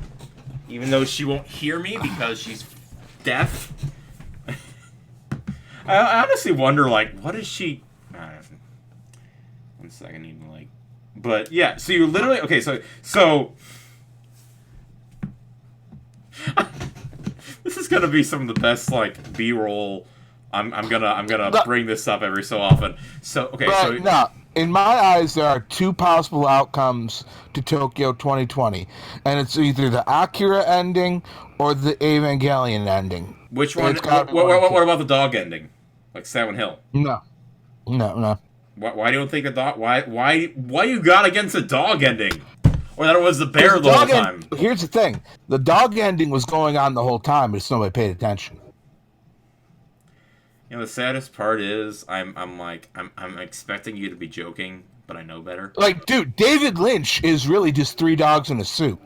Even though she won't hear me because she's deaf. I honestly wonder, like, what is she... One second, I need to, like... But, yeah, so you literally... Okay, so... This is gonna be some of the best, like, B-roll... I'm gonna bring this up every so often. So, okay, so... No, in my eyes, there are two possible outcomes to Tokyo 2020. And it's either the Akira ending or the Evangelion ending. Which one? What about the dog ending? Like Silent Hill? No. Why do you think the dog... Why you got against the dog ending? Or that it was the bear the whole time? Here's the thing. The dog ending was going on the whole time, but just nobody paid attention. You know, the saddest part is I'm expecting you to be joking, but I know better. Like, dude, David Lynch is really just three dogs in a suit.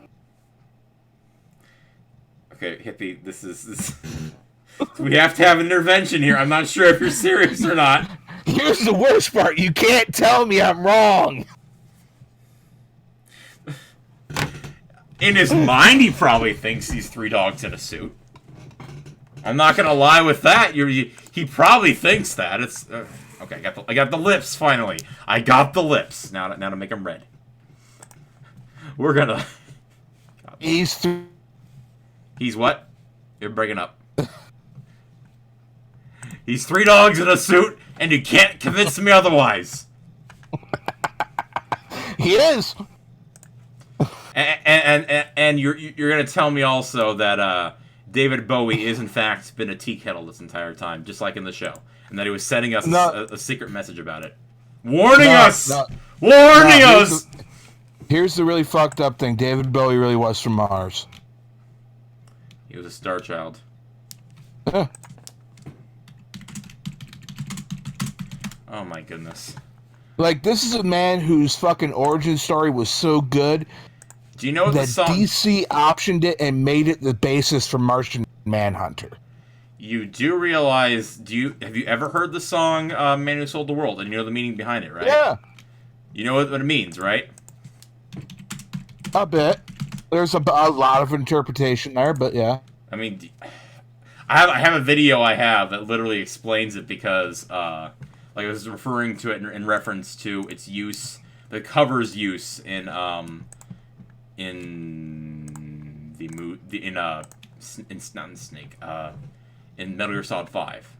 Okay, Hippie, this we have to have an intervention here. I'm not sure if you're serious or not. Here's the worst part. You can't tell me I'm wrong. In his mind, he probably thinks he's three dogs in a suit. I'm not gonna lie with that. He probably thinks that. It's okay. I got the lips finally. I got the lips now to make them red. We're gonna. He's what? You're breaking up. He's three dogs in a suit, and you can't convince me otherwise. He is. And you're gonna tell me also that David Bowie is in fact been a tea kettle this entire time, just like in the show, and that he was sending us a secret message about it, warning us, warning us. Here's the really fucked up thing: David Bowie really was from Mars. He was a star child. Oh my goodness! Like, this is a man whose fucking origin story was so good. Do you know what that the song? DC optioned it and made it the basis for Martian Manhunter. You do realize? Have you ever heard the song "Man Who Sold the World"? And you know the meaning behind it, right? Yeah. You know what it means, right? A bit. There's a lot of interpretation there, but yeah. I mean, I have a video that literally explains it because, like, I was referring to it in reference to its use, the cover's use in Metal Gear Solid 5.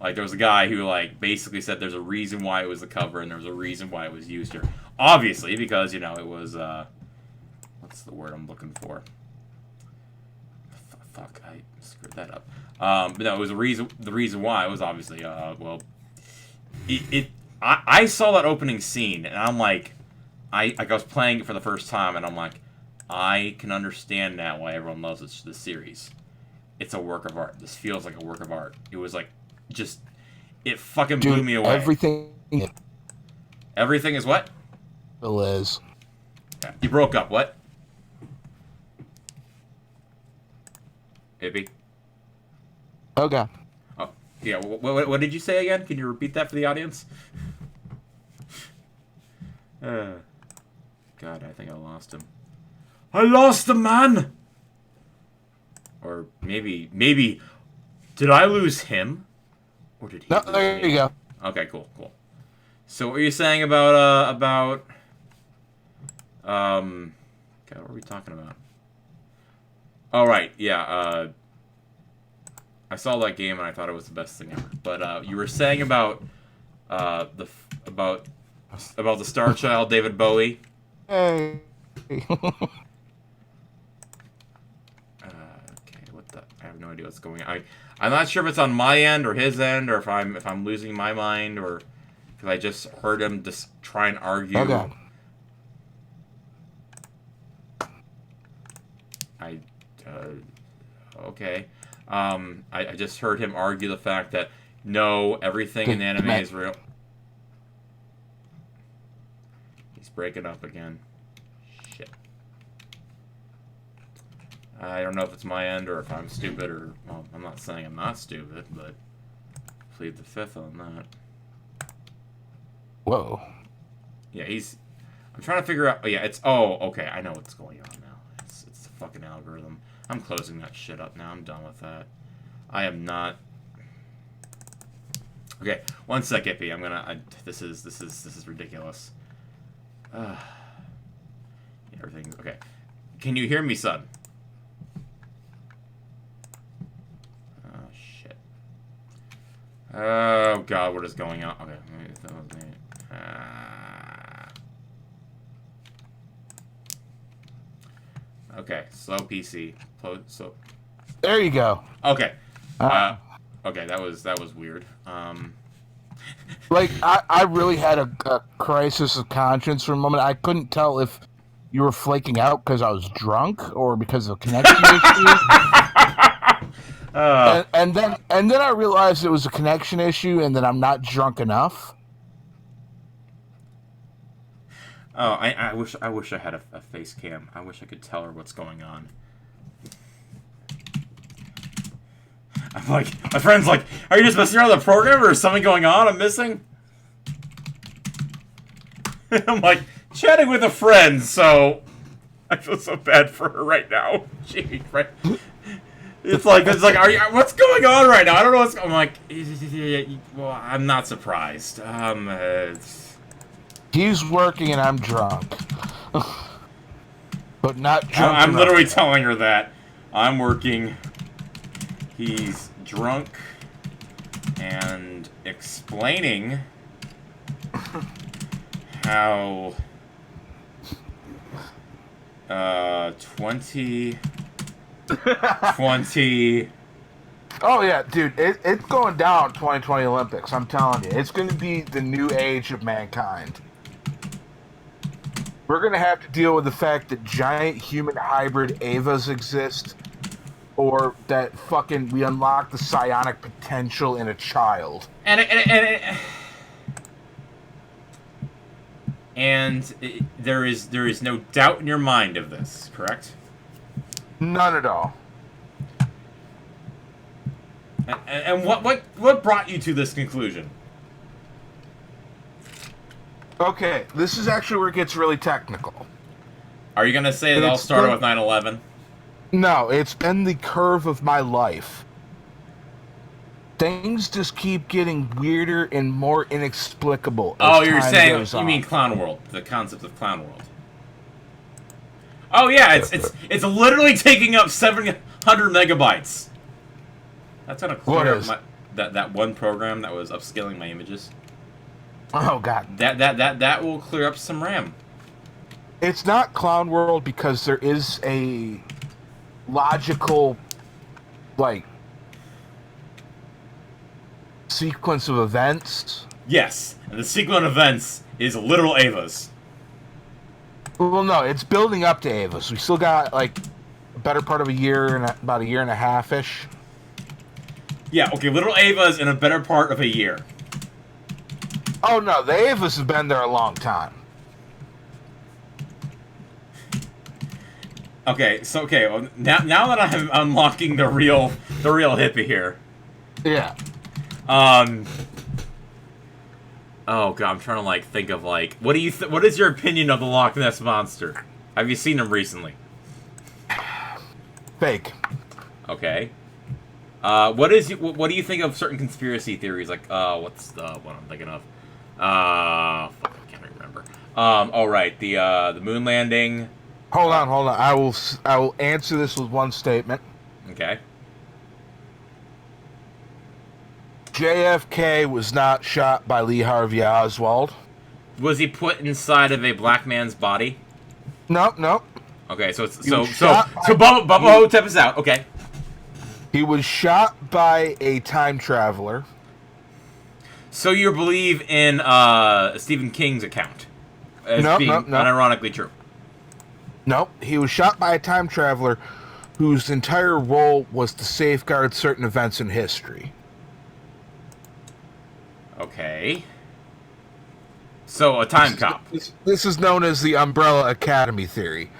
Like, there was a guy who, like, basically said there's a reason why it was the cover and there was a reason why it was used here. Obviously, because, you know, it was, what's the word I'm looking for? Fuck, I screwed that up. But no, it was the reason why it was obviously, well, I saw that opening scene and I'm like, I was playing it for the first time and I'm like, I can understand now why everyone loves this series. It's a work of art. This feels like a work of art. It was like, just, it fucking blew me away. Everything is what? Liz. Yeah. You broke up. What? Hippie? Okay. Oh, yeah. What did you say again? Can you repeat that for the audience? God, I think I lost him. I lost the man! Or maybe, did I lose him? Or did he lose there me? you go. Okay, cool. So what were you saying about, God, what were we talking about? Oh, right, yeah, I saw that game and I thought it was the best thing ever. But, you were saying about, about the Star Child, David Bowie. Hey. I have no idea what's going on. I'm not sure if it's on my end or his end, or if I'm losing my mind, or because I just heard him just try and argue. Okay. Okay. I just heard him argue the fact that no, everything in anime is real. He's breaking up again. Shit. I don't know if it's my end or if I'm stupid or... Well, I'm not saying I'm not stupid, but... Plead the fifth on that. Whoa. Yeah, I'm trying to figure out... Oh, yeah, it's... Oh, okay, I know what's going on now. It's the fucking algorithm. I'm closing that shit up now. I'm done with that. I am not... Okay, one sec, Ippy. I'm gonna... This is ridiculous. Everything's... Okay. Can you hear me, son? Oh god, what is going on? Okay, okay, slow PC. So. There you go. Okay. Okay, that was weird. Like, I really had a crisis of conscience for a moment. I couldn't tell if you were flaking out because I was drunk or because of connection issue. And then I realized it was a connection issue and that I'm not drunk enough. Oh, I wish I had a face cam. I wish I could tell her what's going on. I'm like, my friend's like, are you just messing around with the program or is something going on I'm missing? I'm like, chatting with a friend, so I feel so bad for her right now. Gee, right? It's like, what's going on right now? I don't know what's. I'm like, well, I'm not surprised. He's working and I'm drunk, but not drunk. I'm literally telling her that I'm working. He's drunk and explaining how 20 20. Oh yeah, dude, it's going down 2020 Olympics. I'm telling you, it's going to be the new age of mankind. We're going to have to deal with the fact that giant human hybrid Avas exist, or that fucking we unlock the psionic potential in a child. There is no doubt in your mind of this, correct? None at all. And what brought you to this conclusion? Okay, this is actually where it gets really technical. Are you gonna say it all started with 9/11? No, it's been the curve of my life. Things just keep getting weirder and more inexplicable. Oh, you're saying you mean Clown World, the concept of Clown World. Oh yeah, it's literally taking up 700 megabytes. That's gonna clear up that one program that was upscaling my images. Oh god. That will clear up some RAM. It's not Clown World because there is a logical, like, sequence of events. Yes, and the sequence of events is literal Avas. Well, no, it's building up to Avas. We still got like a better part of a year and about a year and a half-ish. Yeah, okay, literal Avas in a better part of a year. Oh no, the Avas have been there a long time. Okay, so well, now that I'm unlocking the real hippie here. Yeah. Oh god, I'm trying to like think of like what is your opinion of the Loch Ness monster? Have you seen him recently? Fake. Okay. What do you think of certain conspiracy theories? Like, what's the one I'm thinking of? Fuck, I can't remember. All right, the moon landing. Hold on. I will answer this with one statement. Okay. JFK was not shot by Lee Harvey Oswald. Was he put inside of a black man's body? Nope. Okay, so Bubba Hotep is out. Okay. He was shot by a time traveler. So you believe in Stephen King's account as being unironically true? Nope. He was shot by a time traveler whose entire role was to safeguard certain events in history. Okay. So a time cop. This is known as the Umbrella Academy theory.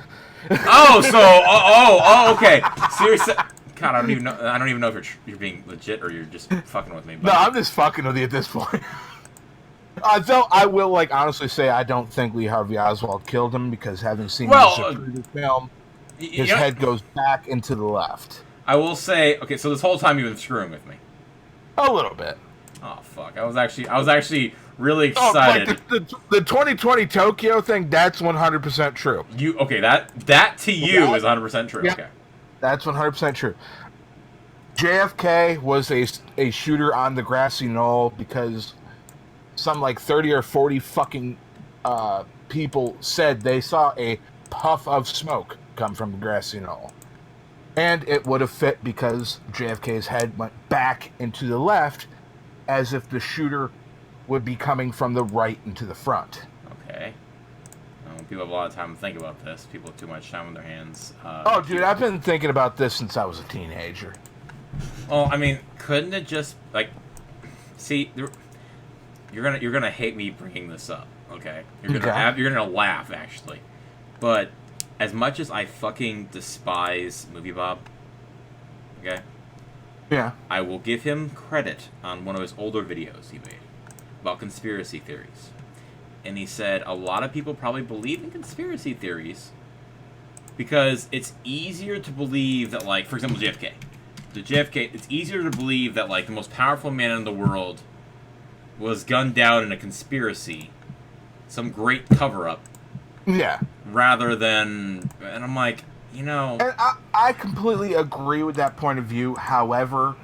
Okay. Seriously. God, I don't even know if you're being legit or you're just fucking with me. But... No, I'm just fucking with you at this point. Though I will, like, honestly say I don't think Lee Harvey Oswald killed him because having seen the film, his head goes back into the left. I will say, okay, so this whole time you've been screwing with me. A little bit. Oh fuck! I was actually really excited. Like the 2020 Tokyo thing, that's 100% true. That to you is 100% true. Yeah. Okay. That's 100% true. JFK was a shooter on the grassy knoll because some like 30 or 40 fucking people said they saw a puff of smoke come from the grassy knoll. And it would have fit because JFK's head went back into the left as if the shooter would be coming from the right into the front. Okay. People have a lot of time to think about this. People have too much time on their hands. Dude, I've been thinking about this since I was a teenager. Well, I mean, couldn't it just like, see, you're gonna hate me bringing this up, okay? You're gonna laugh actually, but as much as I fucking despise Movie Bob, okay? Yeah. I will give him credit on one of his older videos he made about conspiracy theories. And he said a lot of people probably believe in conspiracy theories because it's easier to believe that, like, for example, JFK. It's easier to believe that, like, the most powerful man in the world was gunned down in a conspiracy, some great cover-up. Yeah. Rather than... And I'm like, you know... And I completely agree with that point of view. However,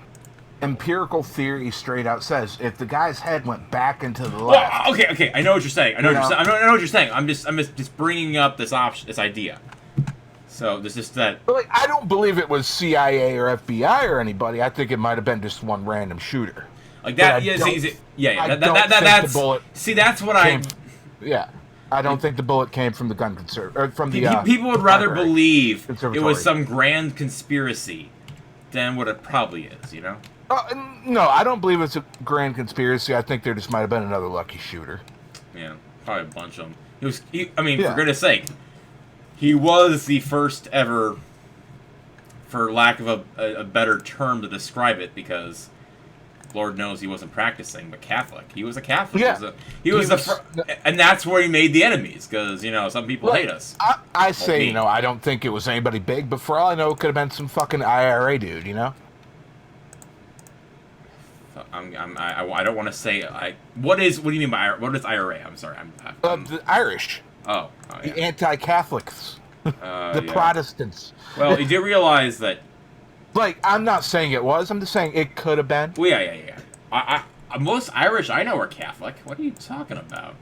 empirical theory straight out says if the guy's head went back into the left... Well, okay, I know what you're saying. I know what you're saying. I'm just bringing up this idea. So there's just that. But, like, I don't believe it was CIA or FBI or anybody. I think it might have been just one random shooter. Like that, that's the bullet. See, that's what Yeah, I don't think the bullet came from the gun or from the. People would rather believe it was some grand conspiracy than what it probably is. You know? No, I don't believe it's a grand conspiracy. I think there just might have been another lucky shooter. Yeah, probably a bunch of them. For goodness sake, he was the first ever, for lack of a better term to describe it, because Lord knows he wasn't practicing, but Catholic. He was a Catholic. Yeah. And that's where he made the enemies, because, some people hate us. I say, I don't think it was anybody big, but for all I know, it could have been some fucking IRA dude, I don't want to say. What do you mean by IRA? What is IRA? I'm sorry. The Irish. Oh, yeah. The anti-Catholics. The Protestants. Well, you do realize that. Like, I'm not saying it was. I'm just saying it could have been. Well, yeah. Most Irish I know are Catholic. What are you talking about?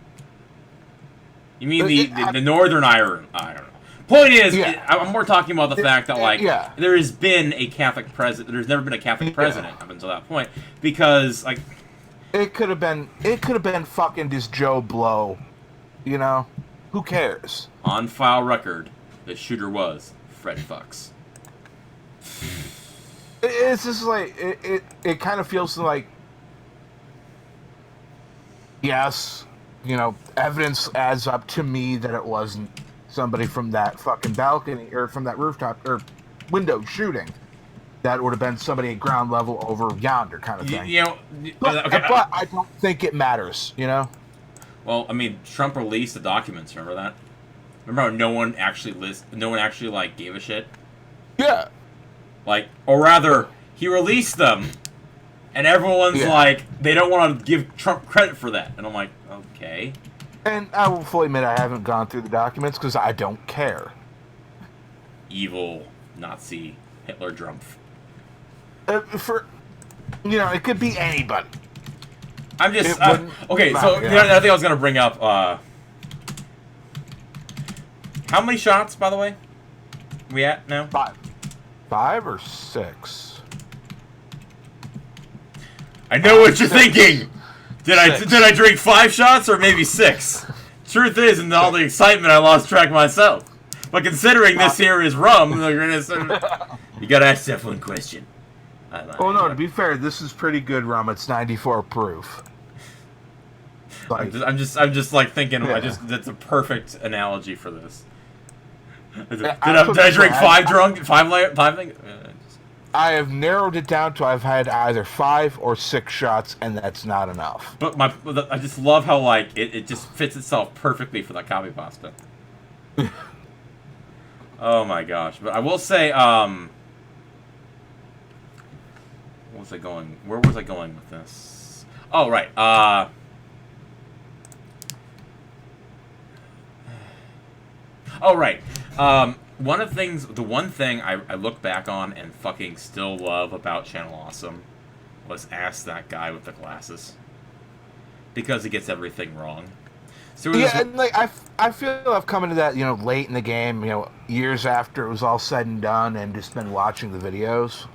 You mean the Northern Ireland? I don't know. Point is, I'm more talking about the fact that, there has been a Catholic president. There's never been a Catholic president up until that point, because, it could have been fucking just Joe Blow, Who cares? On file record, the shooter was Fred Fox. It's just like it kind of feels like, yes, evidence adds up to me that it wasn't somebody from that fucking balcony or from that rooftop or window shooting. That would have been somebody at ground level over yonder kind of thing. But I don't think it matters, Well, Trump released the documents. Remember that? Remember how no one actually gave a shit? Yeah. Or rather, he released them, and everyone's they don't want to give Trump credit for that. And I'm like, okay. And I will fully admit I haven't gone through the documents because I don't care. Evil Nazi Hitler Drumpf. It could be anybody. I'm just okay. So the other thing I was gonna bring up. How many shots, by the way, we at now? 5 or 6. I know what you're thinking. Did I drink 5 shots or maybe 6? Truth is, in all the excitement, I lost track myself. But considering this here is rum, you gotta ask that one question. No, to be fair, this is pretty good rum. It's 94 proof. I'm just thinking. That's a perfect analogy for this. Did I drink 5 things? I have narrowed it down to I've had either 5 or 6 shots, and that's not enough. But I just love how it just fits itself perfectly for that copy pasta. Oh my gosh! But I will say, where was I going with this? Oh right. Oh right. The one thing I look back on and fucking still love about Channel Awesome was Ask That Guy with the Glasses. Because he gets everything wrong. So and I feel I've come into that, late in the game, years after it was all said and done, and just been watching the videos.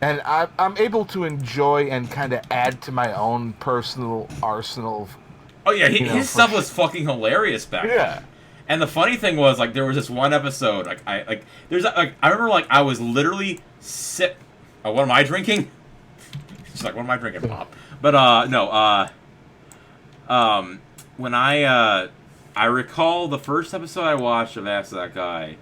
And I'm able to enjoy and kind of add to my own personal arsenal. Oh yeah, his stuff was fucking hilarious back then. And the funny thing was, there was this one episode, I remember, I was literally sick. Oh, what am I drinking? She's like, what am I drinking, Pop? But, when I recall the first episode I watched of Ask That Guy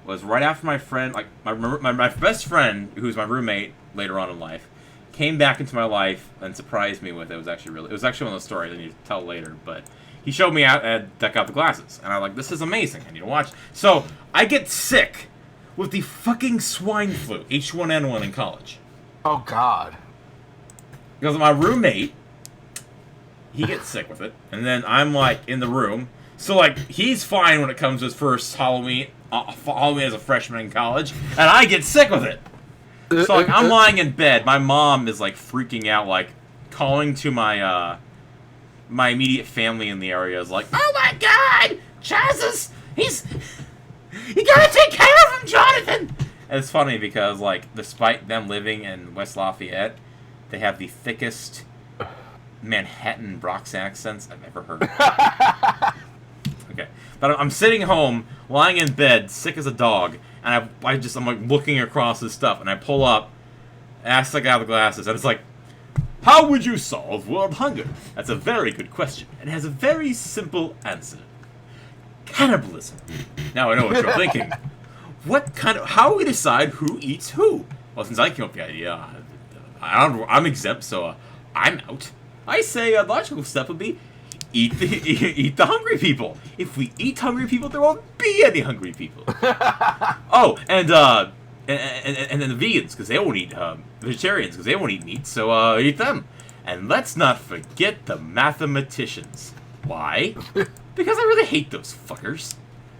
was right after my friend, my best friend, who's my roommate later on in life, came back into my life and surprised me with it. It was actually one of those stories I need to tell later, but he showed me out at Deck Out the Glasses, and I'm like, this is amazing, I need to watch. So, I get sick with the fucking swine flu, H1N1 in college. Oh, God. Because my roommate, he gets sick with it, and then I'm, in the room. So, he's fine when it comes to his first Halloween as a freshman in college, and I get sick with it. So, I'm lying in bed. My mom is, freaking out, calling to my immediate family in the area is like, oh my God, Jesus, You gotta take care of him, Jonathan! And it's funny because, like, despite them living in West Lafayette, they have the thickest Manhattan Bronx accents I've ever heard. Okay. But I'm sitting home, lying in bed, sick as a dog, and I'm like looking across this stuff, and I pull up, ask the guy with the glasses, and it's like, how would you solve world hunger? That's a very good question, and it has a very simple answer. Cannibalism. Now I know what you're thinking. How do we decide who eats who? Well, since I came up with the idea, I'm exempt, so I'm out. I say a logical step would be eat the hungry people. If we eat hungry people, there won't be any hungry people. Oh, and then the vegans, because they won't eat vegetarians, because they won't eat meat. So eat them. And let's not forget the mathematicians. Why? Because I really hate those fuckers.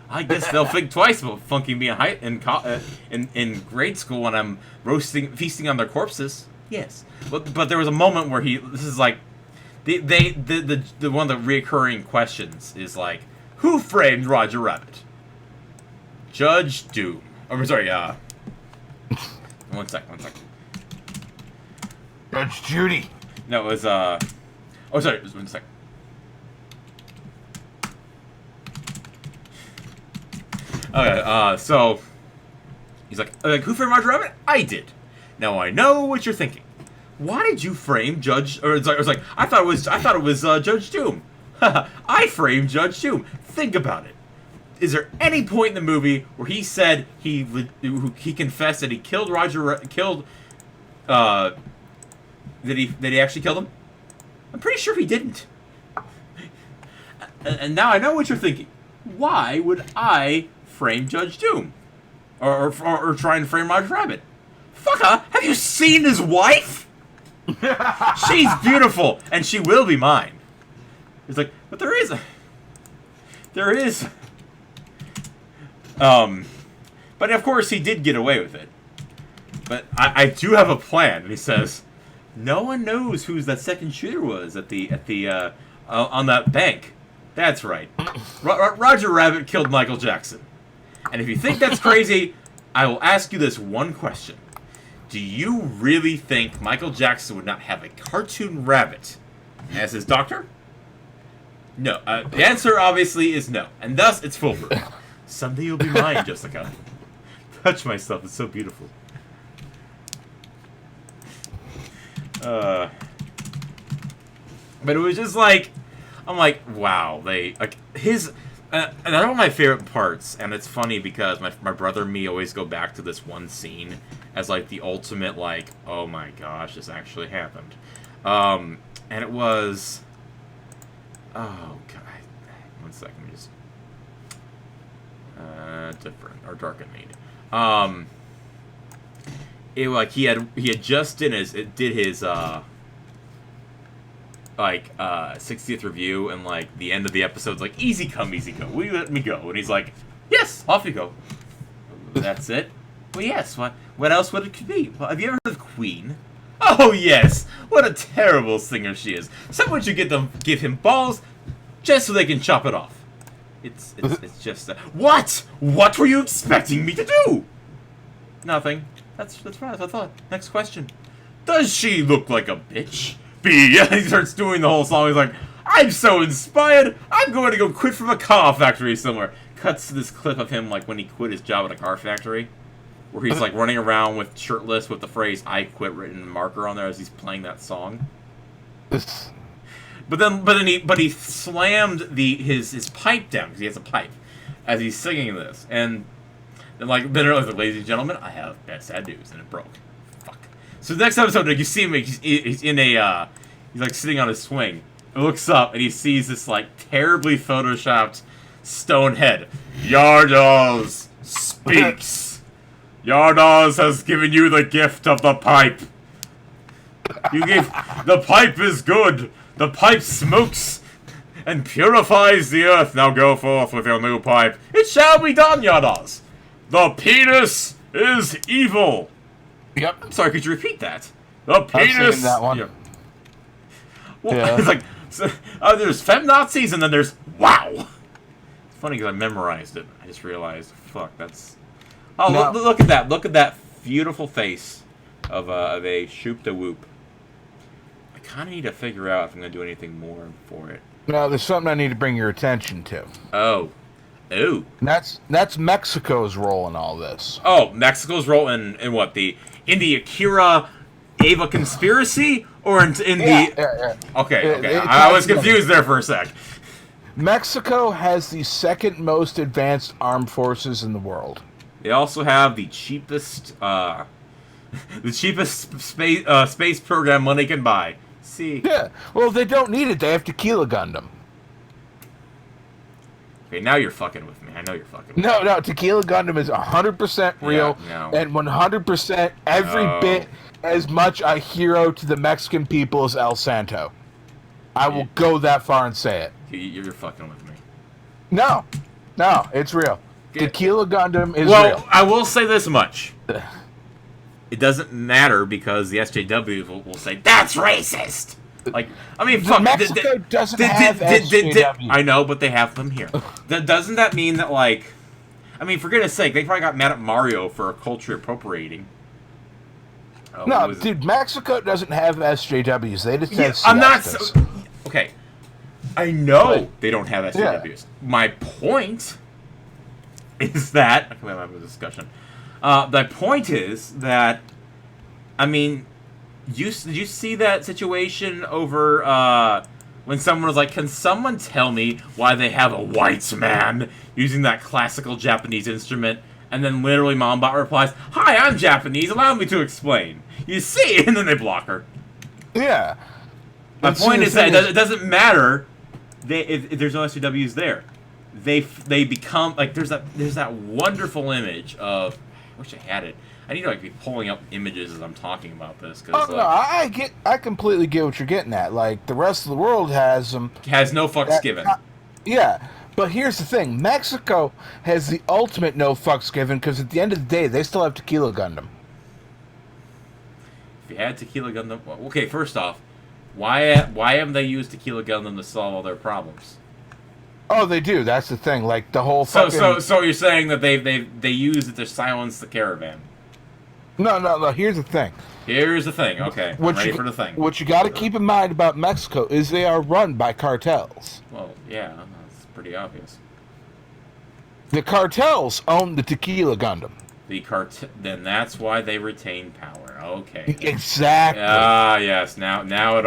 I guess they'll think twice about funking me in grade school when I'm feasting on their corpses. Yes, but there was a moment where this is like, the one of the recurring questions is like, who framed Roger Rabbit? Judge Doom. Oh, sorry. One sec. Judge Judy. No, it was oh, sorry. It was 1 sec. Okay, so he's like, who framed Roger Rabbit? I did. Now I know what you're thinking. Why did you frame Judge? Or it's like I thought it was Judge Doom. I framed Judge Doom. Think about it. Is there any point in the movie where he said he confessed that he killed that he actually killed him? I'm pretty sure he didn't. And now I know what you're thinking. Why would I frame Judge Doom? Or try and frame Roger Rabbit? Fucker, have you seen his wife? She's beautiful, and she will be mine. It's like, but there is... But of course he did get away with it. But I do have a plan. And he says, no one knows who that second shooter was on that bank. That's right. Roger Rabbit killed Michael Jackson. And if you think that's crazy, I will ask you this one question. Do you really think Michael Jackson would not have a cartoon rabbit as his doctor? No. The answer, obviously, is no. And thus, it's foolproof. Someday you'll be mine, Jessica. Touch myself. It's so beautiful. But it was just like... I'm like, wow. Another one of my favorite parts, and it's funny because my brother and me always go back to this one scene as like the ultimate, like, oh my gosh, this actually happened. And it was, oh god, 1 second, let me just different or darken need. It like he had just did his 60th review, and like the end of the episode's like, easy come, easy go. Will you let me go? And he's like, yes, off you go. That's it? Well, yes. What else would it could be? Well, have you ever heard of Queen? Oh yes. What a terrible singer she is. Someone should give him balls just so they can chop it off. It's just what? What were you expecting me to do? Nothing. That's right. I thought. Next question. Does she look like a bitch? B. He starts doing the whole song. He's like, I'm so inspired. I'm going to go quit from a car factory somewhere. Cuts to this clip of him like when he quit his job at a car factory, where he's like running around with shirtless with the phrase "I quit" written in marker on there as he's playing that song. But he slammed his pipe down because he has a pipe as he's singing this, and then like ladies and gentlemen, I have sad news, and it broke. So the next episode, like, you see him, he's in a, he's like sitting on his swing. He looks up and he sees this like terribly photoshopped stone head. Yardos speaks. Yardos has given you the gift of the pipe. The pipe is good. The pipe smokes and purifies the earth. Now go forth with your new pipe. It shall be done, Yardos. The penis is evil. Yep. I'm sorry, could you repeat that? The penis. I've seen that one. Yeah. Well, yeah. It's like there's feminazis and then there's wow. funny because I memorized it. I just realized, fuck, that's... Oh, No. look at that. Look at that beautiful face of a Shoop da Whoop. I kind of need to figure out if I'm going to do anything more for it. Now, there's something I need to bring your attention to. Oh. Ooh. That's Mexico's role in all this. Oh, Mexico's role in what? In the Akira Ava conspiracy? Or in the... Yeah. Okay. I was confused there for a sec. Mexico has the second most advanced armed forces in the world. They also have the cheapest space program money can buy. See? Yeah. Well, they don't need it. They have Tequila Gundam. Okay, now you're fucking with me. I know you're fucking with me. No. Tequila Gundam is 100% real and 100% every bit as much a hero to the Mexican people as El Santo. I will go that far and say it. You're fucking with me. No, it's real. Tequila Gundam is real. Well, I will say this much. It doesn't matter because the SJWs will say, that's racist! Like, I mean, fuck. Mexico doesn't have SJWs. I know, but they have them here. Doesn't that mean that, like... I mean, for goodness sake, they probably got mad at Mario for culture appropriating. Oh, no, dude, Mexico doesn't have SJWs. They just have I'm not... siestas. Okay. I know they don't have SJWs. Yeah. My point is that... I can have a discussion. The point is that... I mean... Did you see that situation over when someone was like, can someone tell me why they have a white man using that classical Japanese instrument? And then literally Mombot replies, hi, I'm Japanese, allow me to explain. You see? And then they block her. Yeah. My point is that it doesn't matter if there's no SJWs there. They become, like, there's that wonderful image of, I wish I had it. I need to be pulling up images as I'm talking about this. Cause, no, I completely get what you're getting at. Like, the rest of the world has them. Has no fucks given. Yeah, but here's the thing. Mexico has the ultimate no fucks given because at the end of the day, they still have Tequila Gundam. If you had Tequila Gundam... Okay, first off, why haven't they used Tequila Gundam to solve all their problems? Oh, they do. That's the thing. Like, the whole So you're saying that they use it to silence the caravan? No. Here's the thing. Okay, I'm ready for the thing. What you got to keep in mind about Mexico is they are run by cartels. Well, yeah, that's pretty obvious. The cartels own the Tequila Gundam. Then that's why they retain power. Okay. Exactly. Yes. Now it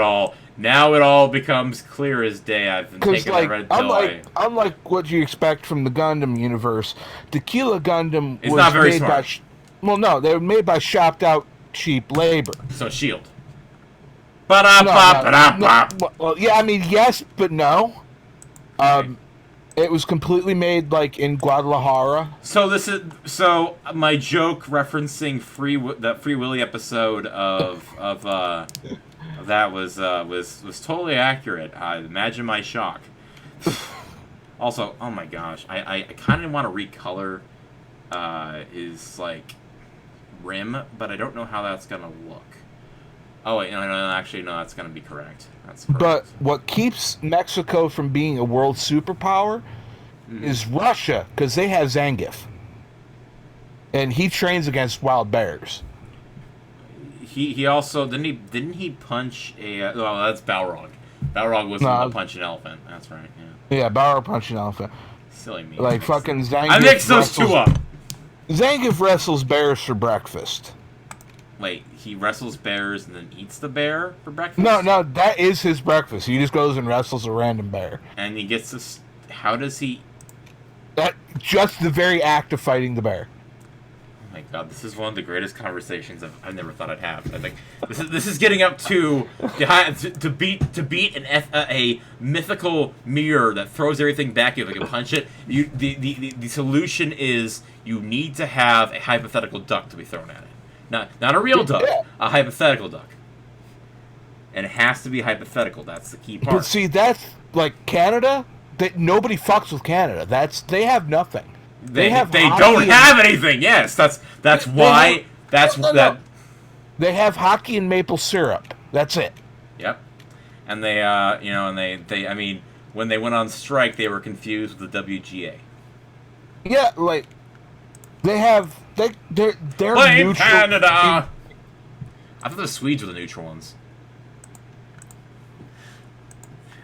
all becomes clear as day. I've been taking the red pill. Unlike what you expect from the Gundam universe, Tequila Gundam was not very smart. Well, no, they were made by shopped-out, cheap labor. So S.H.I.E.L.D. Well, yeah, I mean, yes, but no. It was completely made, like, in Guadalajara. So my joke referencing that Free Willy episode of that was totally accurate. Imagine my shock. Also, oh my gosh, I kind of want to recolor his, like, rim, but I don't know how that's gonna look. Oh wait, no, actually, no, that's gonna be correct. That's correct. But what keeps Mexico from being a world superpower is Russia, because they have Zangief, and he trains against wild bears. He also didn't he punch a? Oh, that's Balrog. Balrog was able to punch an elephant. That's right. Yeah, Balrog punched an elephant. Silly me. Like fucking Zangief. I mixed those two up. Zangief wrestles bears for breakfast. Wait, he wrestles bears and then eats the bear for breakfast? No, that is his breakfast. He just goes and wrestles a random bear. And he gets this... How does he... Just the very act of fighting the bear. Oh my god, this is one of the greatest conversations I've never thought I'd have. I think this is getting up to beat a mythical mirror that throws everything back if I can punch it. The solution is you need to have a hypothetical duck to be thrown at it. Not a real duck, a hypothetical duck. And it has to be hypothetical. That's the key part. But see, that's like Canada. Nobody fucks with Canada. They have nothing. They don't have anything. Yes, that's why. They have hockey and maple syrup. That's it. Yep. And they I mean, when they went on strike, they were confused with the WGA. Yeah, like they're Blame neutral. Canada. I thought the Swedes were the neutral ones.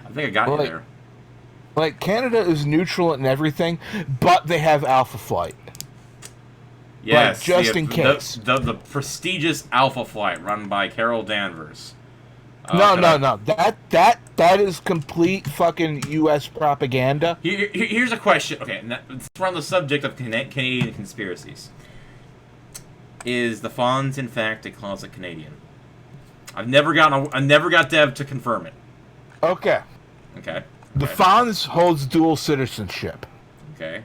I think I got you there. Like Canada is neutral in everything, but they have Alpha Flight. Yes, like, just in case. The prestigious Alpha Flight run by Carol Danvers. No. That is complete fucking U.S. propaganda. Here's a question. Okay, let's run the subject of Canadian conspiracies. Is the Fonz in fact a closet Canadian? I never got Dev to confirm it. Okay. Okay. The Fonz holds dual citizenship. Okay.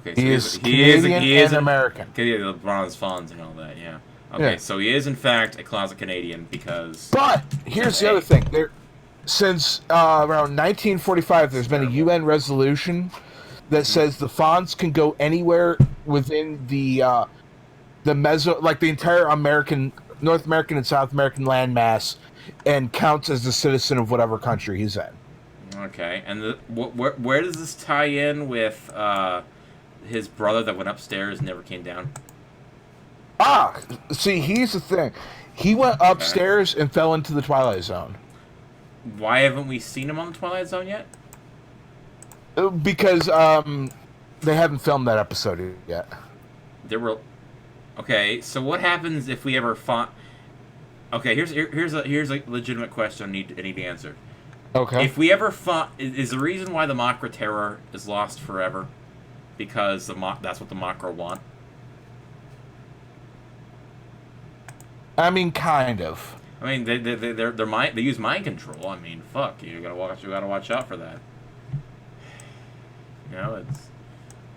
Okay. So he is Canadian and American. Okay, the bronze Fonz and all that. Yeah. Okay, yeah. So he is in fact a closet Canadian because. But here's the other thing. Since around 1945, there's been a UN resolution that says the Fonz can go anywhere within the the entire North American and South American landmass, and counts as a citizen of whatever country he's in. Okay, and where does this tie in with his brother that went upstairs and never came down? See, here's the thing. He went upstairs and fell into the Twilight Zone. Why haven't we seen him on the Twilight Zone yet? Because they haven't filmed that episode yet. Okay, so what happens if we ever find? Okay, here's a legitimate question I need to answer. Okay. If we ever find, is the reason why the Makra Terror is lost forever because that's what the Makra want? I mean, kind of. I mean, they use mind control. I mean, fuck, you gotta watch out for that. You know,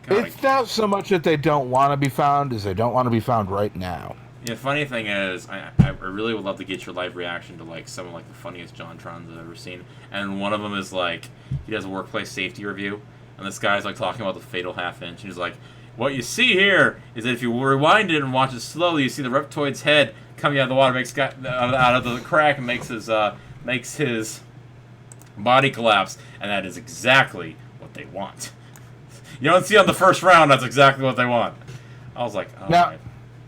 it's not so much that they don't want to be found as they don't want to be found right now. Yeah, the funny thing is, I really would love to get your live reaction to like some of like the funniest JonTrons I've ever seen. And one of them is like he does a workplace safety review, and this guy's like talking about the fatal half-inch, and he's like, "What you see here is that if you rewind it and watch it slowly, you see the Reptoid's head coming out of the water, out of the crack, and makes his body collapse, and that is exactly what they want. You don't see on the first round. That's exactly what they want." I was like, "Oh."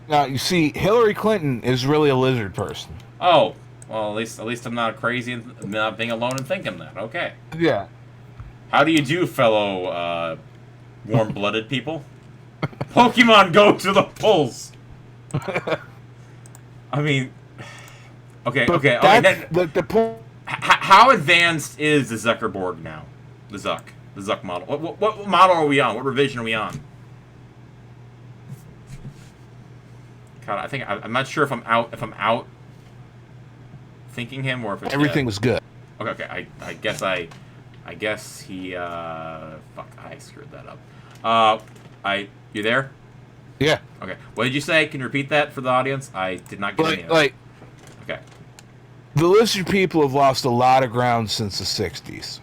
Now you see, Hillary Clinton is really a lizard person. Oh, well, at least I'm not crazy and not being alone and thinking that. Okay. Yeah. How do you do, fellow warm-blooded people? Pokemon go to the polls. I mean, okay. The point. How advanced is the Zuckerborg now? The Zuck model. What model are we on? What revision are we on? God, I'm not sure if I'm out thinking him or if it's everything was good. Okay. I guess he fuck, I screwed that up. You there? Yeah. Okay. What did you say? Can you repeat that for the audience? I did not get any of it. Okay. The lizard people have lost a lot of ground since the 60s.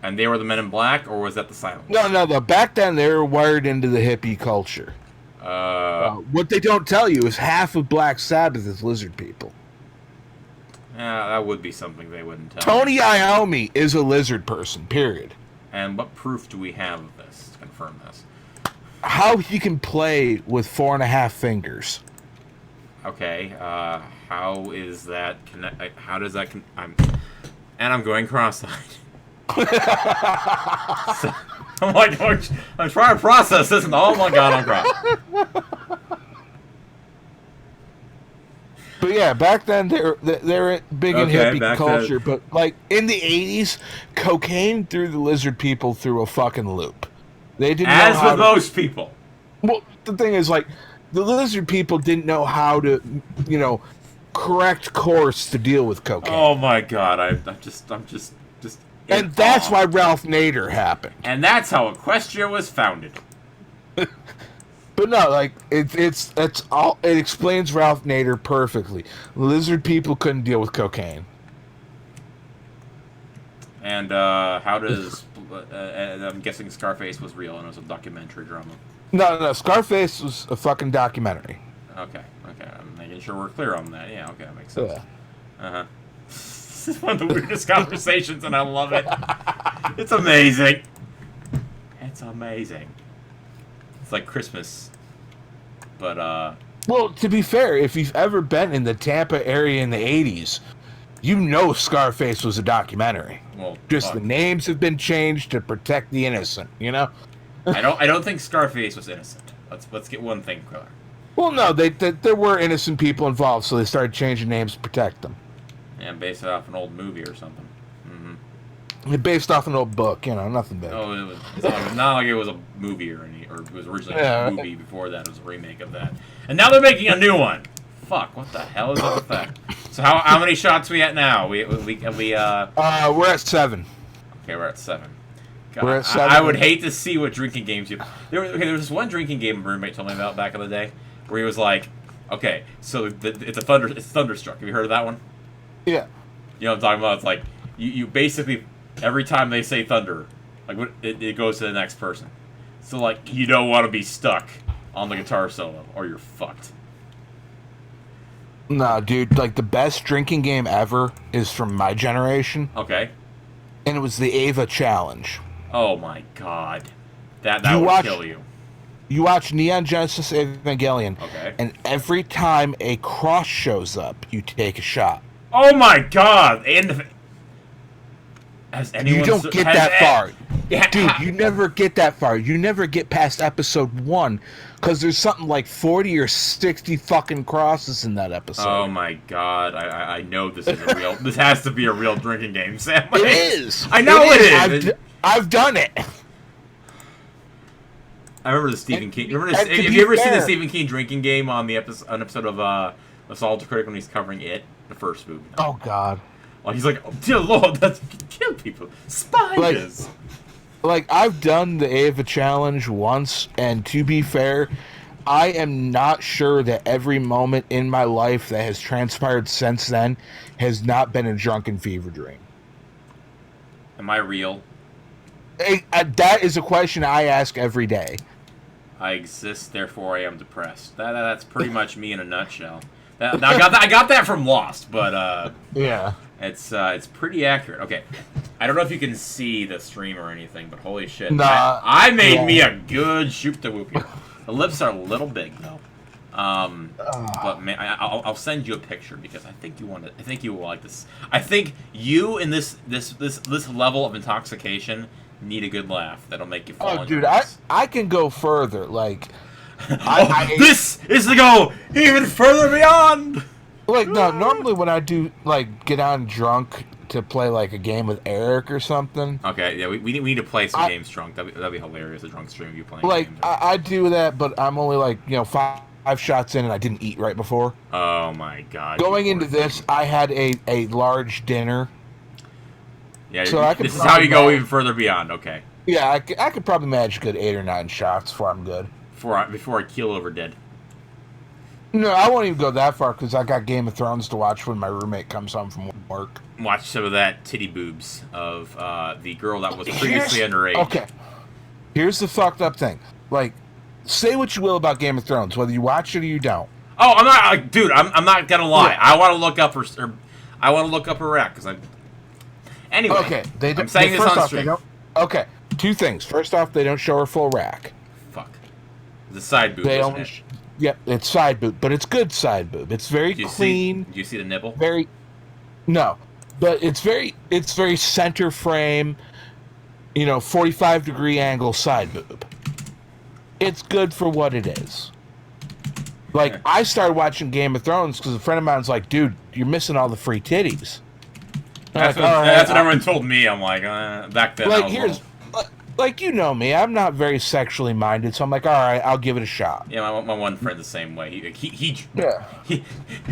And they were the Men in Black, or was that the Silence? No. Back then, they were wired into the hippie culture. What they don't tell you is half of Black Sabbath is lizard people. Yeah, that would be something they wouldn't tell. Tony Iommi is a lizard person, period. And what proof do we have of this to confirm this? How he can play with 4.5 fingers. Okay, how is that how does that I'm going cross-eyed. So, I'm like, I'm trying to process this, and oh my god, I'm cross. But yeah, back then they were big in hippie culture. But like in the 80s, cocaine threw the lizard people through a fucking loop. They didn't. As with most people. Well, the thing is, like, the lizard people didn't know how to, correct course to deal with cocaine. Oh my god, I'm just. And that's why Ralph Nader happened. And that's how Equestria was founded. But no, like it explains Ralph Nader perfectly. Lizard people couldn't deal with cocaine. And how does I'm guessing Scarface was real and it was a documentary drama. No, Scarface was a fucking documentary. Okay, I'm making sure we're clear on that. Yeah, okay, that makes sense. Yeah. is one of the weirdest conversations, and I love it. It's amazing. It's amazing. It's like Christmas, but Well, to be fair, if you've ever been in the Tampa area in the 80s, you know Scarface was a documentary. well, Just the names have been changed to protect the innocent, you know? I don't think Scarface was innocent. Let's get one thing clear. Well, no, there were innocent people involved, so they started changing names to protect them. And based it off an old movie or something. Based off an old book, you know, nothing big. Oh, it's not like it was a movie or it was originally a movie before that. It was a remake of that. And now they're making a new one. Fuck, what the hell is up with that? So how many shots we at now? We're at 7. Okay, we're at 7. God, We're at 7. I would hate to see what drinking games you... There was this one drinking game my roommate told me about back in the day, where he was like, okay, so it's Thunderstruck. Have you heard of that one? Yeah. You know what I'm talking about? It's like, you basically, every time they say thunder, like it goes to the next person. So, like, you don't want to be stuck on the guitar solo, or you're fucked. Nah, dude, like, the best drinking game ever is from my generation, Okay. and it was the Ava Challenge. Oh my god. That You would watch- kill you. You watch Neon Genesis Evangelion, Okay. and every time a cross shows up, you take a shot. Oh my god! And has anyone... You don't get that far. Yeah. Dude, you never get that far. You never get past episode 1, because there's something like 40 or 60 fucking crosses in that episode. Oh my god! I know this is a real. This has to be a real drinking game, Sam. It is. I know it is. I've done it. I remember the Stephen King. Remember and to have be you ever seen the fair- Stephen King drinking game on an episode of Assault Critic when he's covering it, the first movie? Oh God. Like he's like, oh, dear Lord, that's kill people, spiders. Like I've done the Ava Challenge once, and to be fair, I am not sure that every moment in my life that has transpired since then has not been a drunken fever dream. Am I real? That is a question I ask every day. I exist, therefore I am depressed. That's pretty much me in a nutshell. I got that from Lost, but Yeah. it's pretty accurate. Okay, I don't know if you can see the stream or anything, but holy shit, Nah, I made me a good shoot to whoop you. The lips are a little big though, but man, I'll send you a picture because I think you want to. I think you will like this. I think you in this level of intoxication need a good laugh that'll make you fall. Oh, dude, I can go further. Like, this is to go even further beyond. Like, no, normally when I do, like, get on drunk to play, like, a game with Eric or something. Okay, yeah, we need to play some games drunk. That'd be hilarious, a drunk stream of you playing Like, games. I do that, but I'm only, like, you know, five shots in and I didn't eat right before. Oh, my God. Going into this, I had a large dinner. Yeah, so this is how you go even further beyond, okay. Yeah, I could probably manage a good 8 or 9 shots before I'm good. Before I keel over dead. No, I won't even go that far because I got Game of Thrones to watch when my roommate comes home from work. Watch some of that titty boobs of the girl that was previously underage. Okay. Here's the fucked up thing. Like, say what you will about Game of Thrones, whether you watch it or you don't. Oh, I'm not, dude. I'm not gonna lie. Yeah. I want to look up her rack because I'm. Anyway, Okay, I'm saying this on stream. Okay, 2 things. First off, they don't show her full rack. Fuck. The side boob. They isn't only. it? Yep, it's side boob, but it's good side boob. It's very clean. Do you see the nipple? No, but it's very center frame. 45-degree angle side boob. It's good for what it is. Like, I started watching Game of Thrones because a friend of mine's like, dude, you're missing all the free titties. That's what everyone told me. I'm like, back then. Like, I was here's, like, you know me, I'm not very sexually minded, so I'm like, all right, I'll give it a shot. Yeah, my one friend the same way. Yeah.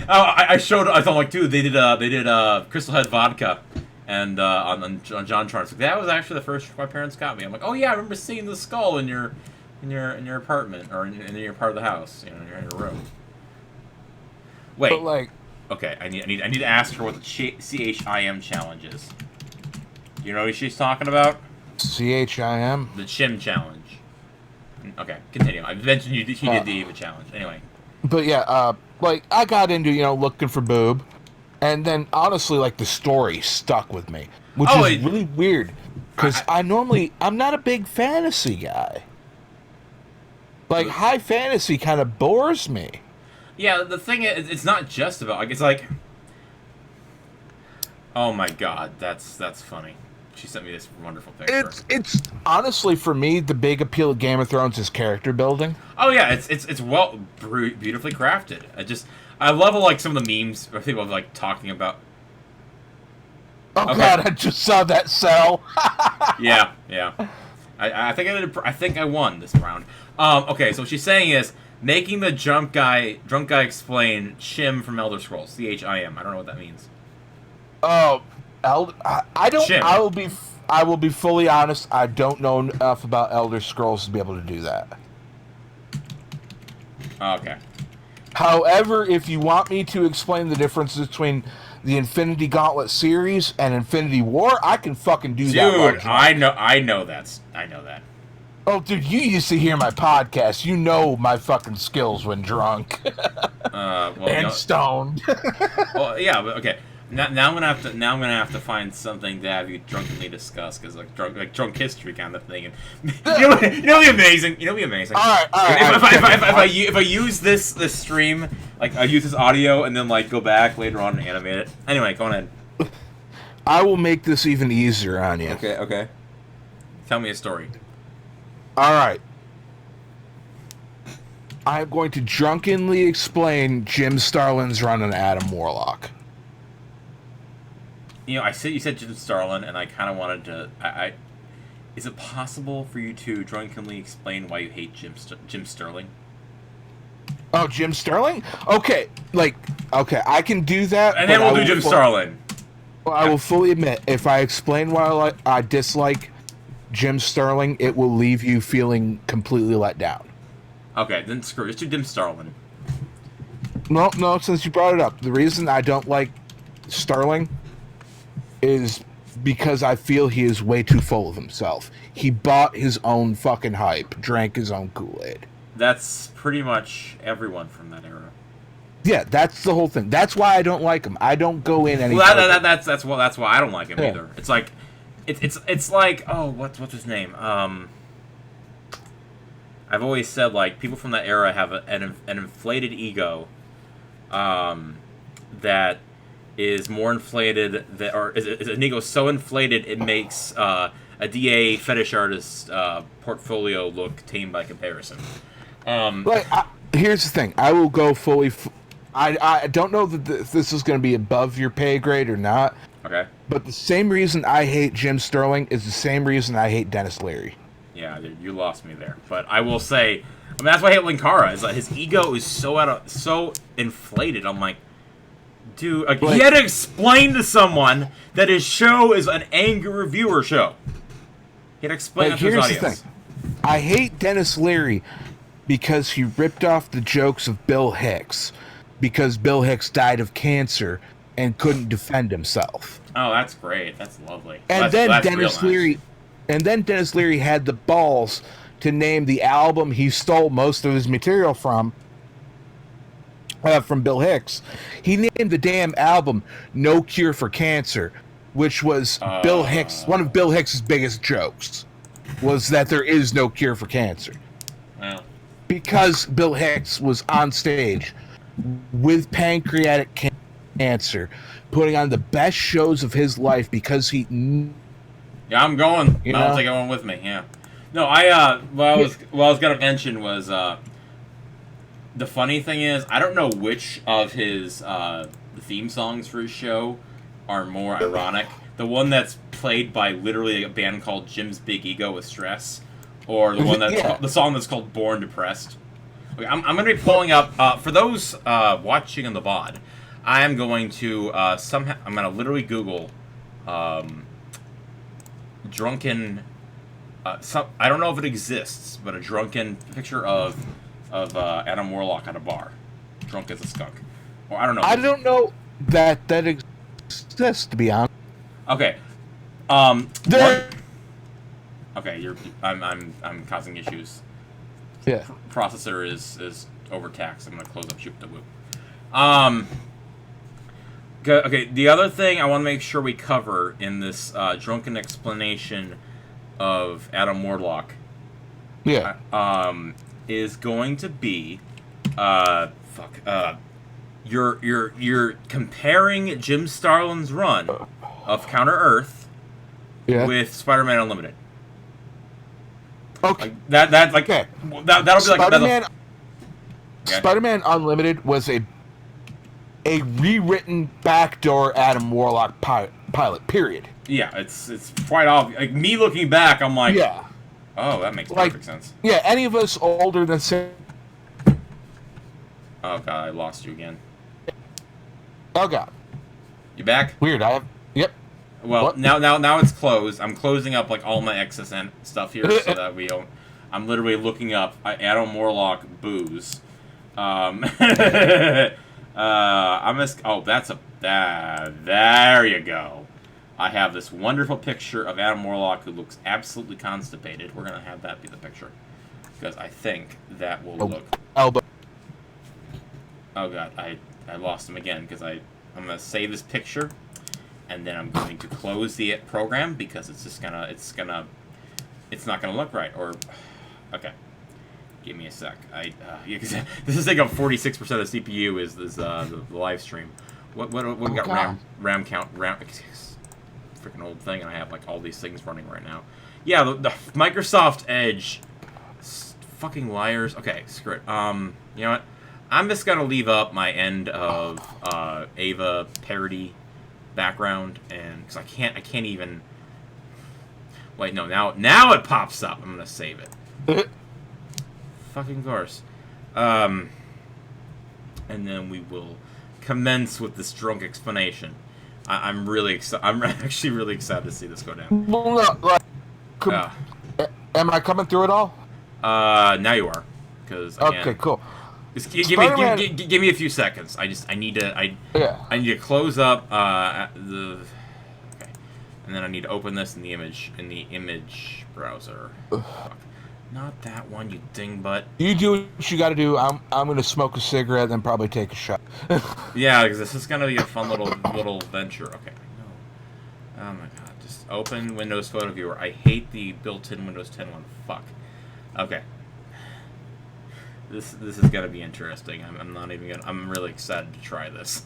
I showed. I thought like, dude, they did Crystal Head vodka, and on John Charles. Like, that was actually the first my parents got me. I'm like, oh yeah, I remember seeing the skull in your apartment or in your part of the house, in your room. Wait. But, like, okay, I need to ask her what the CHIM challenge is. Do you know what she's talking about? CHIM? The Chim challenge. Okay, continue. I mentioned he did the Eva challenge. Anyway. But yeah, like, I got into, looking for boob. And then, honestly, like, the story stuck with me, which Oh, is really weird, because I'm not a big fantasy guy. Like, high fantasy kind of bores me. yeah. The thing is, it's not just about like it's like. Oh my god, that's funny. She sent me this wonderful picture. It's honestly, for me, the big appeal of Game of Thrones is character building. Oh yeah, it's well beautifully crafted. I love like some of the memes where people are like talking about. Oh god, I just saw that cell. Yeah. I think I think I won this round. Okay, so what she's saying is making the drunk guy explain Chim from Elder Scrolls. CHIM. I don't know what that means. Oh, I don't. Chim. I will be fully honest. I don't know enough about Elder Scrolls to be able to do that. Okay. However, if you want me to explain the difference between the Infinity Gauntlet series and Infinity War, I can fucking do that. Dude, I know that. Oh, dude, you used to hear my podcast. You know my fucking skills when drunk and stoned. Well, yeah, but okay. Now I'm gonna have to find something to have you drunkenly discuss because like drunk history kind of thing. And you know what'd be amazing. All right. If I use this stream, like I use this audio and then like go back later on and animate it. Anyway, go ahead. I will make this even easier on you. Okay. Tell me a story. All right. I'm going to drunkenly explain Jim Starlin's run on Adam Warlock. You know, you said Jim Starlin, and I kind of wanted to. Is it possible for you to drunkenly explain why you hate Jim Sterling? Oh, Jim Sterling? Okay, I can do that. And then we'll do Jim Starlin. Well, I will fully admit, if I explain why I dislike Jim Sterling, it will leave you feeling completely let down. Okay, then screw it. Let's do Jim Starlin. No, since you brought it up, the reason I don't like Sterling is because I feel he is way too full of himself. He bought his own fucking hype, drank his own Kool-Aid. That's pretty much everyone from that era. Yeah, that's the whole thing. That's why I don't like him. I don't go in any. Well, that's why I don't like him either. It's like, it's like what's his name? I've always said like people from that era have an inflated ego, that is more inflated or is an ego so inflated it makes a DA fetish artist portfolio look tame by comparison. Here's the thing. I will go fully. I don't know that this is going to be above your pay grade or not. Okay. But the same reason I hate Jim Sterling is the same reason I hate Dennis Leary. Yeah, you lost me there. But I will say, that's why I hate Linkara. Is that his ego is so inflated. I'm like, dude, he had to explain to someone that his show is an angry reviewer show. He had to explain that to his audience. Here's the thing. I hate Dennis Leary because he ripped off the jokes of Bill Hicks because Bill Hicks died of cancer and couldn't defend himself. Oh, that's great. That's lovely. And then Dennis Leary had the balls to name the album he stole most of his material from Bill Hicks. He named the damn album No Cure for Cancer, which was Bill Hicks. One of Bill Hicks' biggest jokes was that there is no cure for cancer. Wow. Because Bill Hicks was on stage with pancreatic cancer, putting on the best shows of his life because he... Yeah, I'm going. I'll take everyone with me, yeah. No, what I was going to mention was... the funny thing is, I don't know which of his theme songs for his show are more ironic. The one that's played by literally a band called Jim's Big Ego with Stress, or the one that's the song that's called Born Depressed. Okay, I'm going to be pulling up for those watching on the VOD. I am going to I'm going to literally Google drunken. I don't know if it exists, but a drunken picture of Adam Warlock at a bar, drunk as a skunk. Or I don't know. I don't know that exists, to be honest. Okay. Okay, I'm causing issues. Yeah. Processor is overtaxed. I'm gonna close up Shoot the Whoop. Okay, the other thing I want to make sure we cover in this drunken explanation of Adam Warlock, Yeah. is going to be, you're comparing Jim Starlin's run of Counter Earth with Spider-Man Unlimited. Okay. Like, that'll be Spider-Man, like Spider-Man Unlimited was a rewritten backdoor Adam Warlock pilot. Period. Yeah, it's quite obvious. Like, me looking back, I'm like, Yeah. Oh, that makes perfect sense. Yeah, any of us older than Oh god, I lost you again. Oh god. You back? Weird. Yep. Well, what? now it's closed. I'm closing up like all my excess and stuff here so that we don't. I'm literally looking up Adam Warlock booze. I'm just. Oh, there you go. I have this wonderful picture of Adam Warlock who looks absolutely constipated. We're gonna have that be the picture because I think that will look. Elbow. Oh god, I lost him again because I'm gonna save this picture, and then I'm going to close the program because it's not gonna look right. Or okay, give me a sec. This is like a 46% of the CPU is the live stream. What we got? RAM count. Freaking old thing, and I have like all these things running right now. Yeah, the Microsoft Edge, fucking liars. Okay, screw it. You know what? I'm just gonna leave up my end of Ava parody background, and because I can't even. Wait, no. Now it pops up. I'm gonna save it. Fucking course. And then we will commence with this drunk explanation. I'm really excited. I'm actually really excited to see this go down. Well, no, am I coming through it all? Now you are, because okay, cool. Just give me a few seconds. I need to close up okay, and then I need to open this in the image browser. Fuck. Not that one, you dingbutt. You do what you got to do. I'm gonna smoke a cigarette, then probably take a shot. Yeah, because this is gonna be a fun little venture. Okay, I know. Oh my god, just open Windows Photo Viewer. I hate the built-in Windows 10 one. Fuck. Okay. This is gonna be interesting. I'm not even gonna. I'm really excited to try this.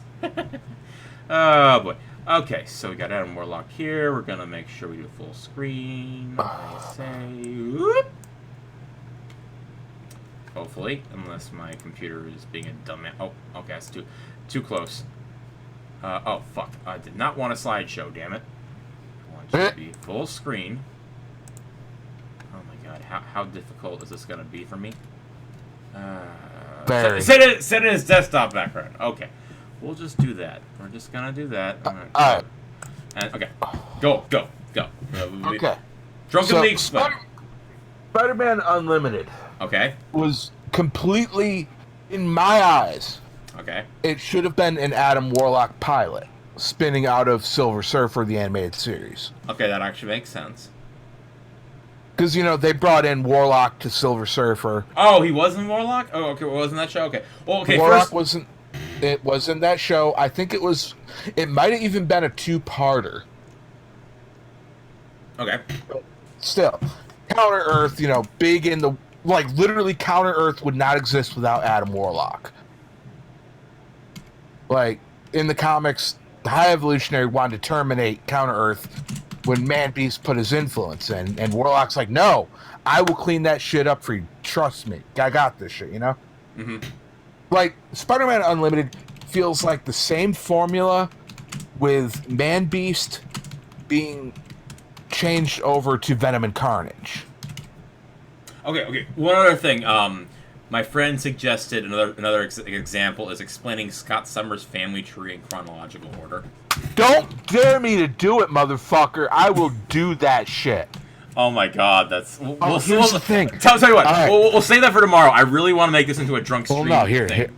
Oh boy. Okay, so we got Adam Warlock here. We're gonna make sure we do full screen. I say. Whoop. Hopefully, unless my computer is being a dumbass. Oh, okay, that's too close. Oh fuck! I did not want a slideshow. Damn it! I want it to be full screen. Oh my god, how difficult is this gonna be for me? Set it as desktop background. Okay, we'll just do that. We're just gonna do that. Alright. And okay, go. Okay. Drunkenly explain. Spider-Man Unlimited. Okay. Was completely, in my eyes, okay. It should have been an Adam Warlock pilot spinning out of Silver Surfer, the animated series. Okay, that actually makes sense. Because, they brought in Warlock to Silver Surfer. Oh, he was in Warlock? Oh, okay, well, wasn't that show? Okay. Well, okay, Warlock wasn't that show. I think it might have even been a two-parter. Okay. But still, Counter-Earth, big in the... Like, literally, Counter-Earth would not exist without Adam Warlock. Like, in the comics, the High Evolutionary wanted to terminate Counter-Earth when Man-Beast put his influence in, and Warlock's like, no, I will clean that shit up for you. Trust me. I got this shit, Mm-hmm. Like, Spider-Man Unlimited feels like the same formula with Man-Beast being changed over to Venom and Carnage. Okay. One other thing. My friend suggested another example is explaining Scott Summers' family tree in chronological order. Don't dare me to do it, motherfucker. I will do that shit. Oh my god, that's... Here's the thing. Tell you what, right. we'll save that for tomorrow. I really want to make this into a drunk stream thing.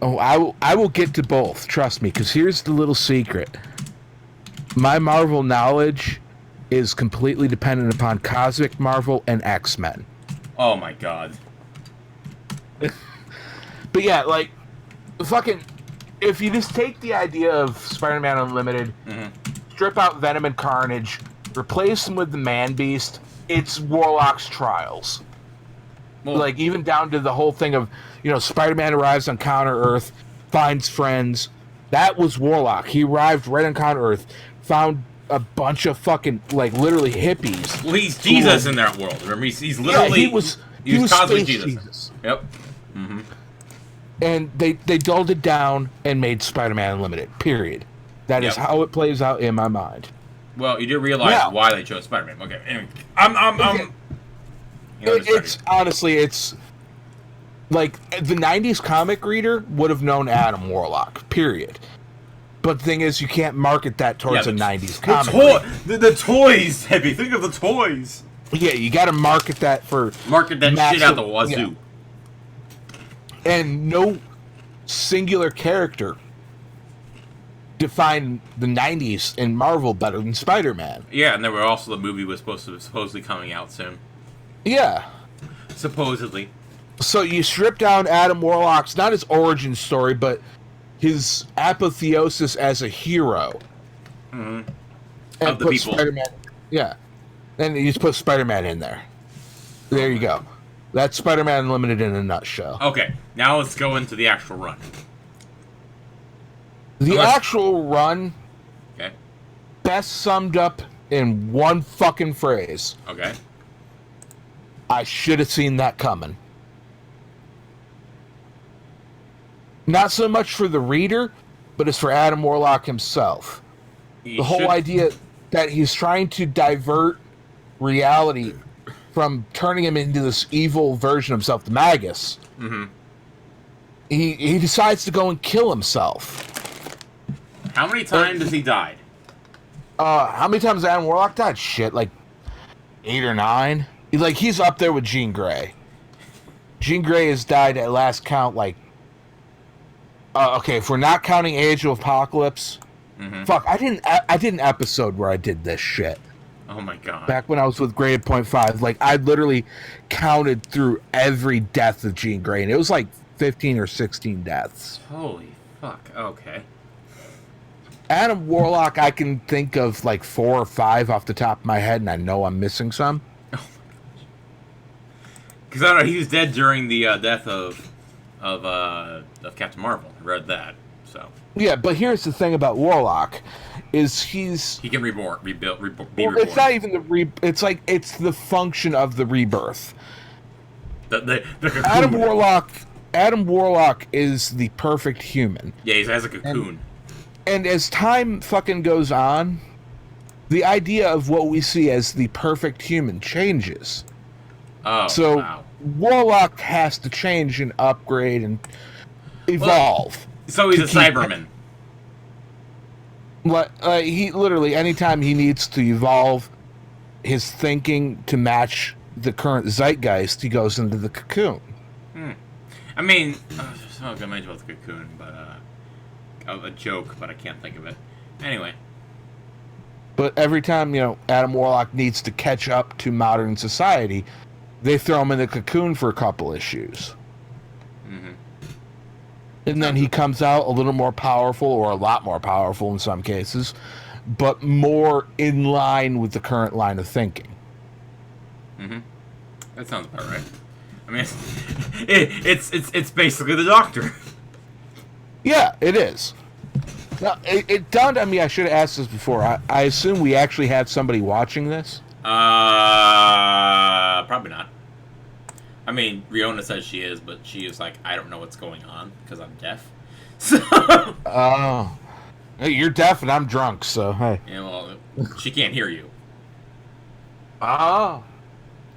Oh, I will get to both. Trust me, because here's the little secret. My Marvel knowledge is completely dependent upon Cosmic Marvel and X-Men. Oh my god. But yeah, like, fucking if you just take the idea of Spider-Man Unlimited, strip out Venom and Carnage, replace them with the Man-Beast, it's Warlock's trials. Well, like, even down to the whole thing of, Spider-Man arrives on Counter-Earth, finds friends. That was Warlock. He arrived right on Counter-Earth, found a bunch of fucking, like, literally hippies. Well, he's Jesus in that world. Remember, he's literally... he was cosmic Jesus. Yep. And they dulled it down and made Spider-Man Unlimited, period. That is how it plays out in my mind. Well, you did realize why they chose Spider-Man. Okay, anyway. I'm it's honestly, it's like the 90s comic reader would have known Adam Warlock, period. But the thing is, you can't market that towards a 90s comic reader. The toys, Heavy. Think of the toys. Yeah, you got to market that for... Market that massive, shit out the wazoo. Yeah. And no singular character defined the 90s in Marvel better than Spider-Man. Yeah, and there were also the movie was supposedly coming out soon. Yeah. Supposedly. So you strip down Adam Warlock's, not his origin story, but his apotheosis as a hero. And of the people. Spider-Man, yeah. And you just put Spider-Man in there. There you go. That's Spider-Man Unlimited in a nutshell. Okay, now let's go into the actual run. The actual run, okay, best summed up in one fucking phrase. Okay. I should have seen that coming. Not so much for the reader, but it's for Adam Warlock himself. The whole idea that he's trying to divert reality from turning him into this evil version of himself, the Magus. He decides to go and kill himself. How many times has he died? How many times has Adam Warlock died? Shit, like 8 or 9. He's up there with Jean Grey. Jean Grey has died at last count, like... okay, if we're not counting Age of Apocalypse... Fuck, I did an episode where I did this shit. Oh my god. Back when I was with Grade Point 5, like, I literally counted through every death of Jean Grey, and it was like 15 or 16 deaths. Holy fuck, okay. Adam Warlock, I can think of like 4 or 5 off the top of my head, and I know I'm missing some. Oh my gosh. Because I don't know, he was dead during the death of Captain Marvel. I read that, so. Yeah, but here's the thing about Warlock, is he can be reborn. It's not even it's the function of the rebirth. The Adam Warlock is the perfect human. Yeah, he has a cocoon. And as time fucking goes on, the idea of what we see as the perfect human changes. Oh, so wow. Warlock has to change and upgrade and evolve. Well, so he's a Cyberman. He literally, anytime he needs to evolve his thinking to match the current zeitgeist, he goes into the cocoon. I mean, I was gonna mention about the cocoon, but a joke, but I can't think of it. Anyway. But every time, Adam Warlock needs to catch up to modern society, they throw him in the cocoon for a couple issues. And then he comes out a little more powerful, or a lot more powerful in some cases, but more in line with the current line of thinking. That sounds about right. I mean, it's basically the Doctor. Yeah, it is. Now, it dawned on me, I should have asked this before. I assume we actually have somebody watching this? Probably not. I mean, Riona says she is, but she is like, I don't know what's going on, because I'm deaf. So... Oh. You're deaf and I'm drunk, so, hey. Yeah, well, she can't hear you. Oh.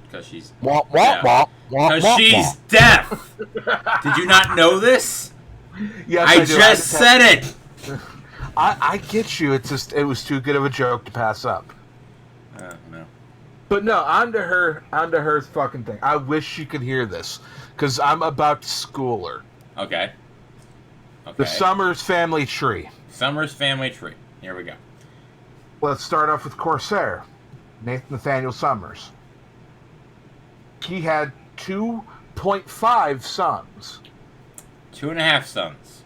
Because she's... Because she's deaf! Did you not know this? Yes, I just said it! I get you, it's just, it was too good of a joke to pass up. No. But no, on to her fucking thing. I wish she could hear this, because I'm about to school her. Okay. The Summers family tree. Summers family tree. Here we go. Let's start off with Corsair. Nathaniel Summers. He had 2.5 sons. 2.5 sons.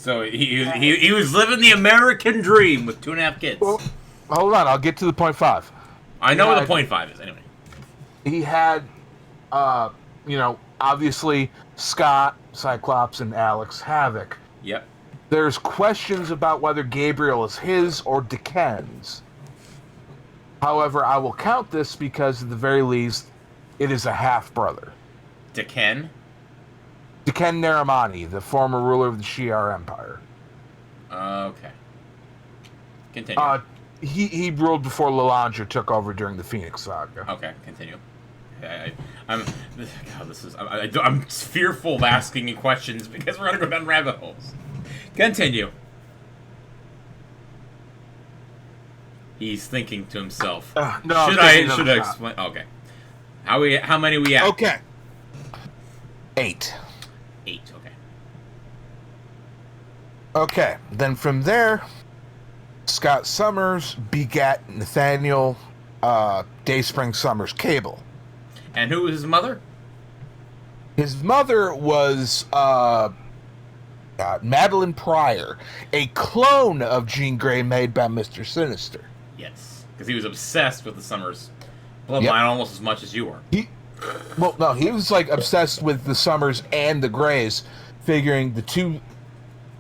So he was living the American dream with 2.5 kids. Well, hold on, I'll get to the .5. I know what the .5 is, anyway. He had, obviously Scott, Cyclops, and Alex Havoc. Yep. There's questions about whether Gabriel is his or Deken's. However, I will count this because, at the very least, it is a half-brother. Deken? Deken Naramani, the former ruler of the Shi'ar Empire. Okay. Continue. He ruled before Lilandra took over during the Phoenix Saga. Okay, continue. I'm fearful of asking you questions because we're gonna go down rabbit holes. Continue. He's thinking to himself. No, should I explain? Okay. How many we have? Okay. 8. 8. Okay. Okay. Then from there, Scott Summers begat Nathaniel Dayspring Summers Cable. And who was his mother? His mother was Madeline Pryor, a clone of Jean Grey made by Mr. Sinister. Yes, because he was obsessed with the Summers bloodline almost as much as you were. He was like obsessed with the Summers and the Greys, figuring the two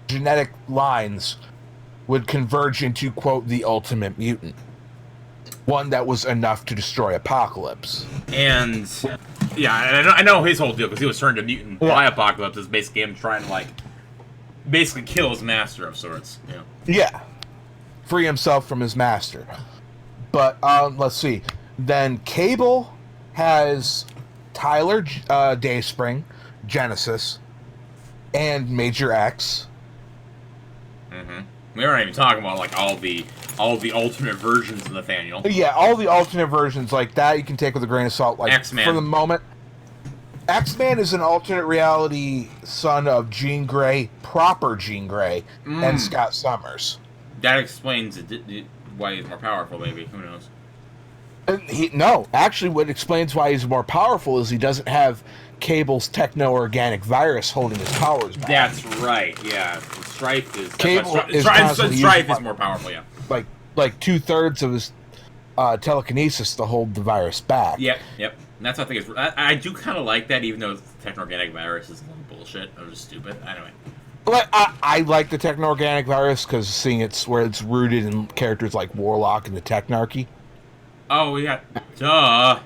genetic lines would converge into, quote, the ultimate mutant. One that was enough to destroy Apocalypse. And, yeah, and I know his whole deal, because he was turned to mutant by Apocalypse, is basically him trying to, basically kill his master of sorts. Yeah. Free himself from his master. But, let's see. Then Cable has Tyler Dayspring, Genesis, and Major X. Mm-hmm. We weren't even talking about all the alternate versions of Nathaniel. Yeah, all the alternate versions like that you can take with a grain of salt. X-Man. For the moment, X-Man is an alternate reality son of Jean Grey, proper Jean Grey, and Scott Summers. That explains why he's more powerful. Maybe, who knows? Actually, what explains why he's more powerful is he doesn't have Cable's techno-organic virus holding his powers back. That's right. Yeah, Strife is. Strife is more powerful. Yeah, like 2/3 of his telekinesis to hold the virus back. Yep. And that's what I think is. I do kind of like that, even though the techno-organic virus is a little bullshit. Or just stupid. Anyway. Well, I like the techno-organic virus because seeing it's where it's rooted in characters like Warlock and the Technarchy. Oh yeah, duh.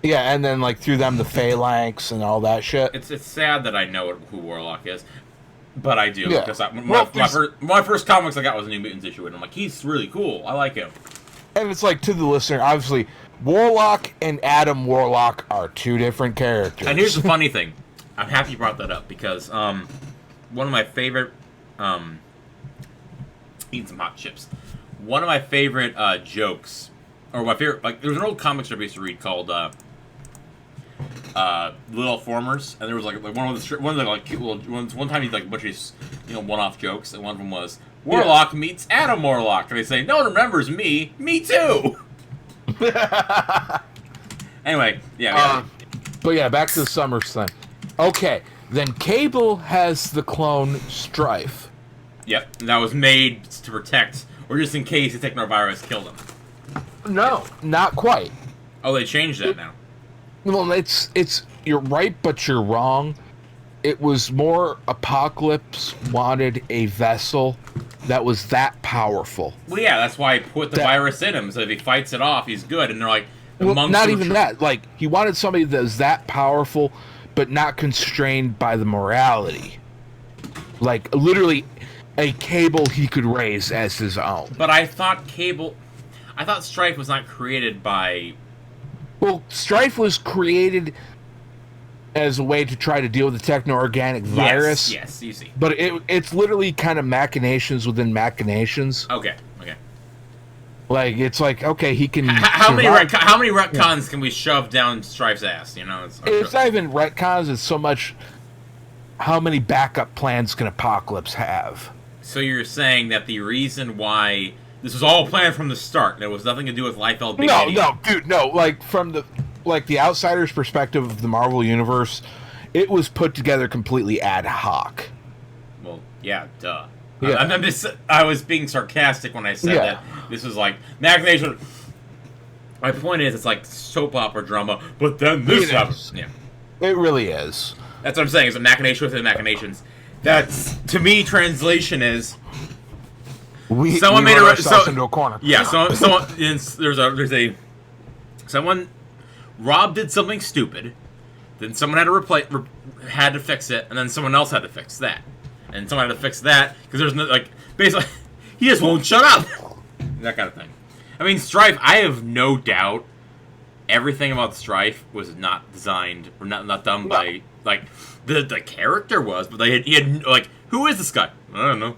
Yeah, and then through them the Phalanx and all that shit. It's sad that I know who Warlock is, but I do because my first comics I got was a New Mutants issue, and I'm like, he's really cool. I like him. And it's to the listener, obviously, Warlock and Adam Warlock are two different characters. And here's the funny thing, I'm happy you brought that up because one of my favorite eating some hot chips. One of my favorite jokes. Or my favorite, there was an old comic strip I used to read called Little Formers, and there was one time he a bunch of one-off jokes, and one of them was Warlock meets Adam Warlock, and they say no one remembers me too. Anyway, but yeah, back to the Summers thing. Okay, then Cable has the clone Strife. Yep, and that was made to protect, or just in case the technovirus killed him. No, not quite. Oh, they changed that now. Well, it's you're right, but you're wrong. It was more Apocalypse wanted a vessel that was that powerful. Well, yeah, that's why he put the virus in him, so if he fights it off, he's good. And they're like, not even that. He wanted somebody that was that powerful, but not constrained by the morality. Literally, a Cable he could raise as his own. But I thought Strife was not created by... Well, Strife was created as a way to try to deal with the techno-organic virus. Yes, you see. But it's literally kind of machinations within machinations. Okay. It's okay, he can... How many retcons can we shove down Strife's ass, It's not even retcons, it's so much... How many backup plans can Apocalypse have? So you're saying that the reason why... This was all planned from the start. There was nothing to do with Liefeld being No, dude, no. From the outsider's perspective of the Marvel Universe, it was put together completely ad hoc. Well, yeah, duh. Yeah. I was being sarcastic when I said that this was like machination. My point is, it's like soap opera drama, but then this happens. Yeah, it really is. That's what I'm saying. It's a machination within machinations. That's, to me, translation is someone made ourselves into a corner. Yeah, someone Rob did something stupid, then someone had to fix it, and then someone else had to fix that, and someone had to fix that because there's no basically he just won't shut up, that kind of thing. I mean, Strife. I have no doubt everything about Strife was not designed or not done by the character was, but he had who is this guy? I don't know.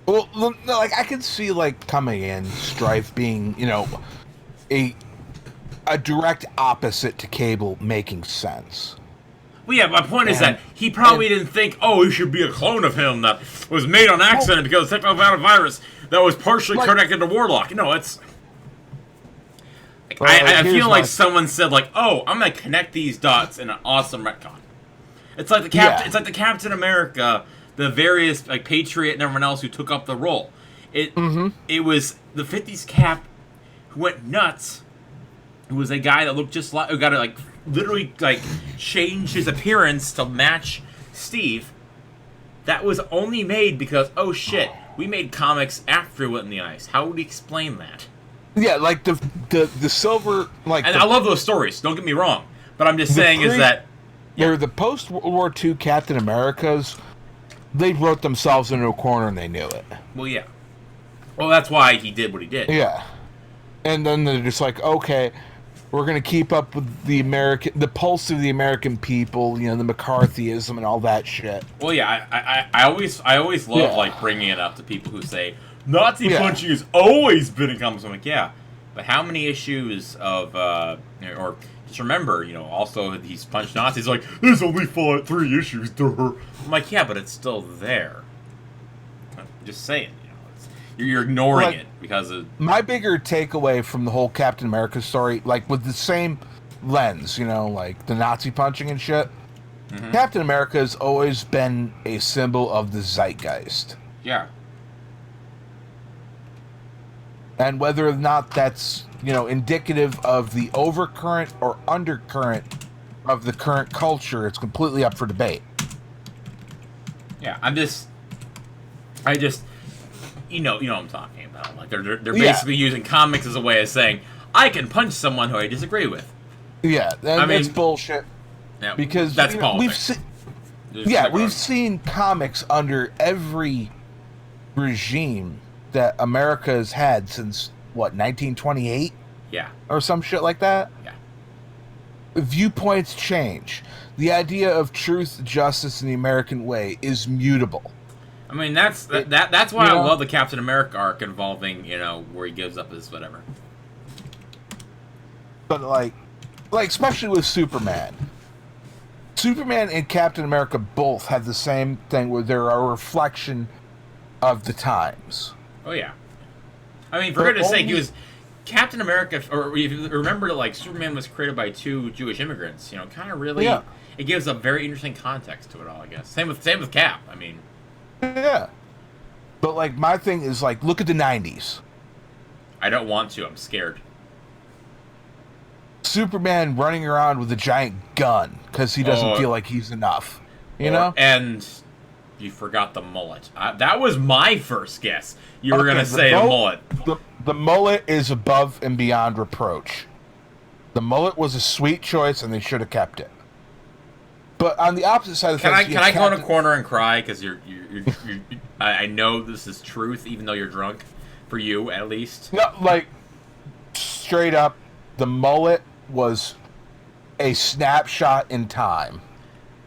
Well, I can see coming in Strife being a direct opposite to Cable making sense. Well, yeah, my point is that he probably didn't think, he should be a clone of him that was made on accident because of a virus that was partially connected to Warlock. No, it's... I feel like someone said, I'm going to connect these dots in an awesome retcon. It's like the the Captain America, the various, Patriot and everyone else who took up the role. It was the 50s Cap who went nuts, who was a guy that looked just like... who got to, literally change his appearance to match Steve. That was only made because we made comics after it went in the ice. How would we explain that? Yeah, the silver and I love those stories. Don't get me wrong, but I'm just saying is that they're the post World War II Captain Americas. They wrote themselves into a corner and they knew it. Well, yeah. Well, that's why he did what he did. Yeah, and then they're just okay. We're going to keep up with the pulse of the American people, the McCarthyism and all that shit. Well, yeah, I always love bringing it up to people who say Nazi punching has always been in comics. I'm like, yeah, but how many issues of or just remember, also he's punched Nazis. There's only 3 issues. I'm like, yeah, but it's still there. I'm just saying. You're ignoring it because of... My bigger takeaway from the whole Captain America story, with the same lens, the Nazi punching and shit, Captain America has always been a symbol of the zeitgeist. Yeah. And whether or not that's, indicative of the overcurrent or undercurrent of the current culture, it's completely up for debate. Yeah, You know what I'm talking about. They're basically using comics as a way of saying, I can punch someone who I disagree with. Yeah, that's bullshit. Yeah, because that's politics. We've seen comics under every regime that America has had since 1928? Yeah. Or some shit like that? Yeah. Viewpoints change. The idea of truth, justice, and the American way is mutable. I mean, that's why I love the Captain America arc involving, where he gives up his whatever. But, especially with Superman. Superman and Captain America both have the same thing where they're a reflection of the times. Oh, yeah. I mean, for goodness sake, he was... Captain America, or if you remember, Superman was created by 2 Jewish immigrants, kind of really... Yeah. It gives a very interesting context to it all, I guess. Same with Cap, I mean... Yeah. But, my thing is, look at the 90s. I don't want to. I'm scared. Superman running around with a giant gun because he doesn't feel like he's enough. You know? And you forgot the mullet. That was my first guess. You were going to say the mullet. The mullet is above and beyond reproach. The mullet was a sweet choice, and they should have kept it. But on the opposite side of things... Can I go in a corner and cry? Because I know this is truth, even though you're drunk. For you, at least. No, straight up, the mullet was a snapshot in time.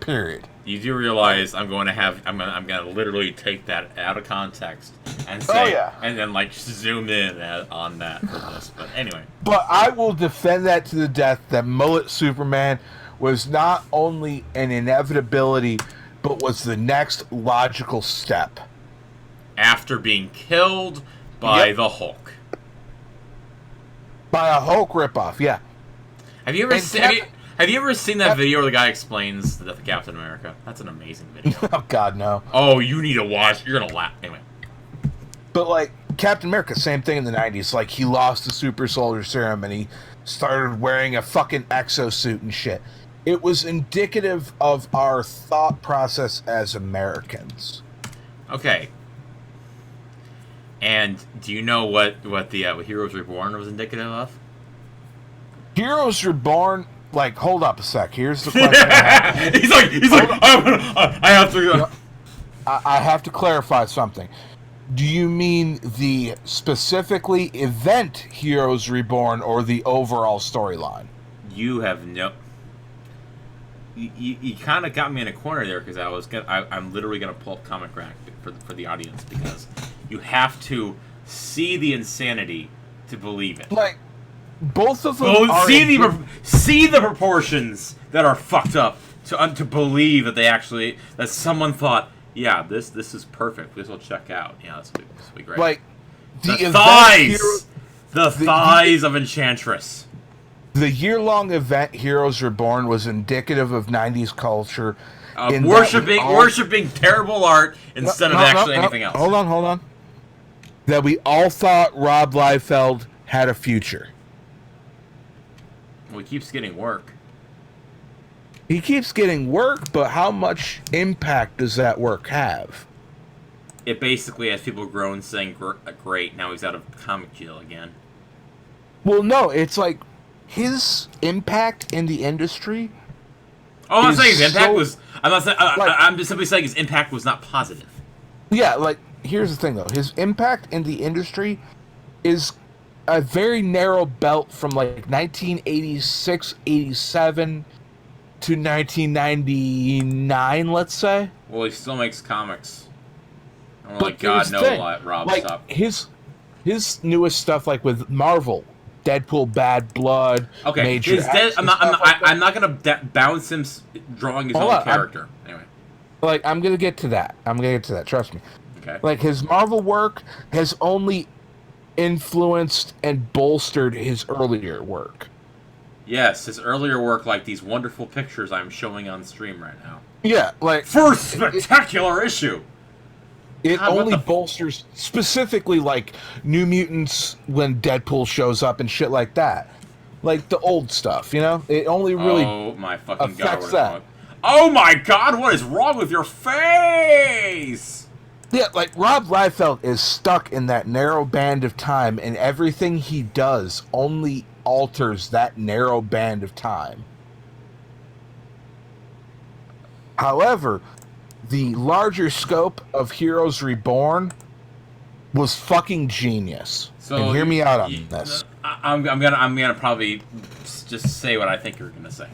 Period. You do realize I'm going to literally take that out of context and say, and then zoom in on that for this. But anyway. But I will defend that to the death that mullet Superman was not only an inevitability, but was the next logical step. After being killed by the Hulk. By a Hulk ripoff, yeah. Have you ever seen... Have you ever seen that video where the guy explains the death of Captain America? That's an amazing video. Oh God, no. Oh, you need to watch. You're gonna laugh. Anyway. But like Captain America, same thing in the 90s. Like he lost the super soldier serum and he started wearing a fucking exosuit and shit. It was indicative of our thought process as Americans. Okay. And do you know what Heroes Reborn was indicative of? Heroes Reborn, like, hold up a sec. Here's the question. he's like, I have to. I have to clarify something. Do you mean the specifically event Heroes Reborn or the overall storyline? You have no. You kind of got me in a corner there because I'm literally gonna pull up Comic Rack for the audience because you have to see the insanity to believe it. Like both of them. See the proportions that are fucked up to believe that someone thought, yeah, this is perfect. This will check out. Yeah, this will be great. Like the thighs of Enchantress. The year-long event Heroes Reborn was indicative of 90s culture. Worshipping terrible art instead of anything else. Hold on. That we all thought Rob Liefeld had a future. Well, he keeps getting work. He keeps getting work, but how much impact does that work have? It basically has people grown saying, great, now he's out of comic jail again. Well, no, it's like his impact in the industry. Oh, I'm not saying his impact was. I'm not saying. I'm just simply saying his impact was not positive. Yeah, like here's the thing though. His impact in the industry is a very narrow belt from like 1986, 87 to 1999, let's say. Well, he still makes comics. Oh my God, no, Rob, like, stop. His newest stuff, like with Marvel. Deadpool, Bad Blood. Okay, I'm not gonna bounce him drawing his own character. Anyway, like I'm gonna get to that. Trust me. Okay. Like his Marvel work has only influenced and bolstered his earlier work. Yes, his earlier work, like these wonderful pictures I'm showing on stream right now. Yeah, like first spectacular issue. It only bolsters specifically like New Mutants when Deadpool shows up and shit like that, like the old stuff. You know, it only really affects that. Oh my God! What is wrong with your face? Yeah, like Rob Liefeld is stuck in that narrow band of time, and everything he does only alters that narrow band of time. However, the larger scope of Heroes Reborn was fucking genius. So and hear me out on this. I'm gonna probably just say what I think you're gonna say.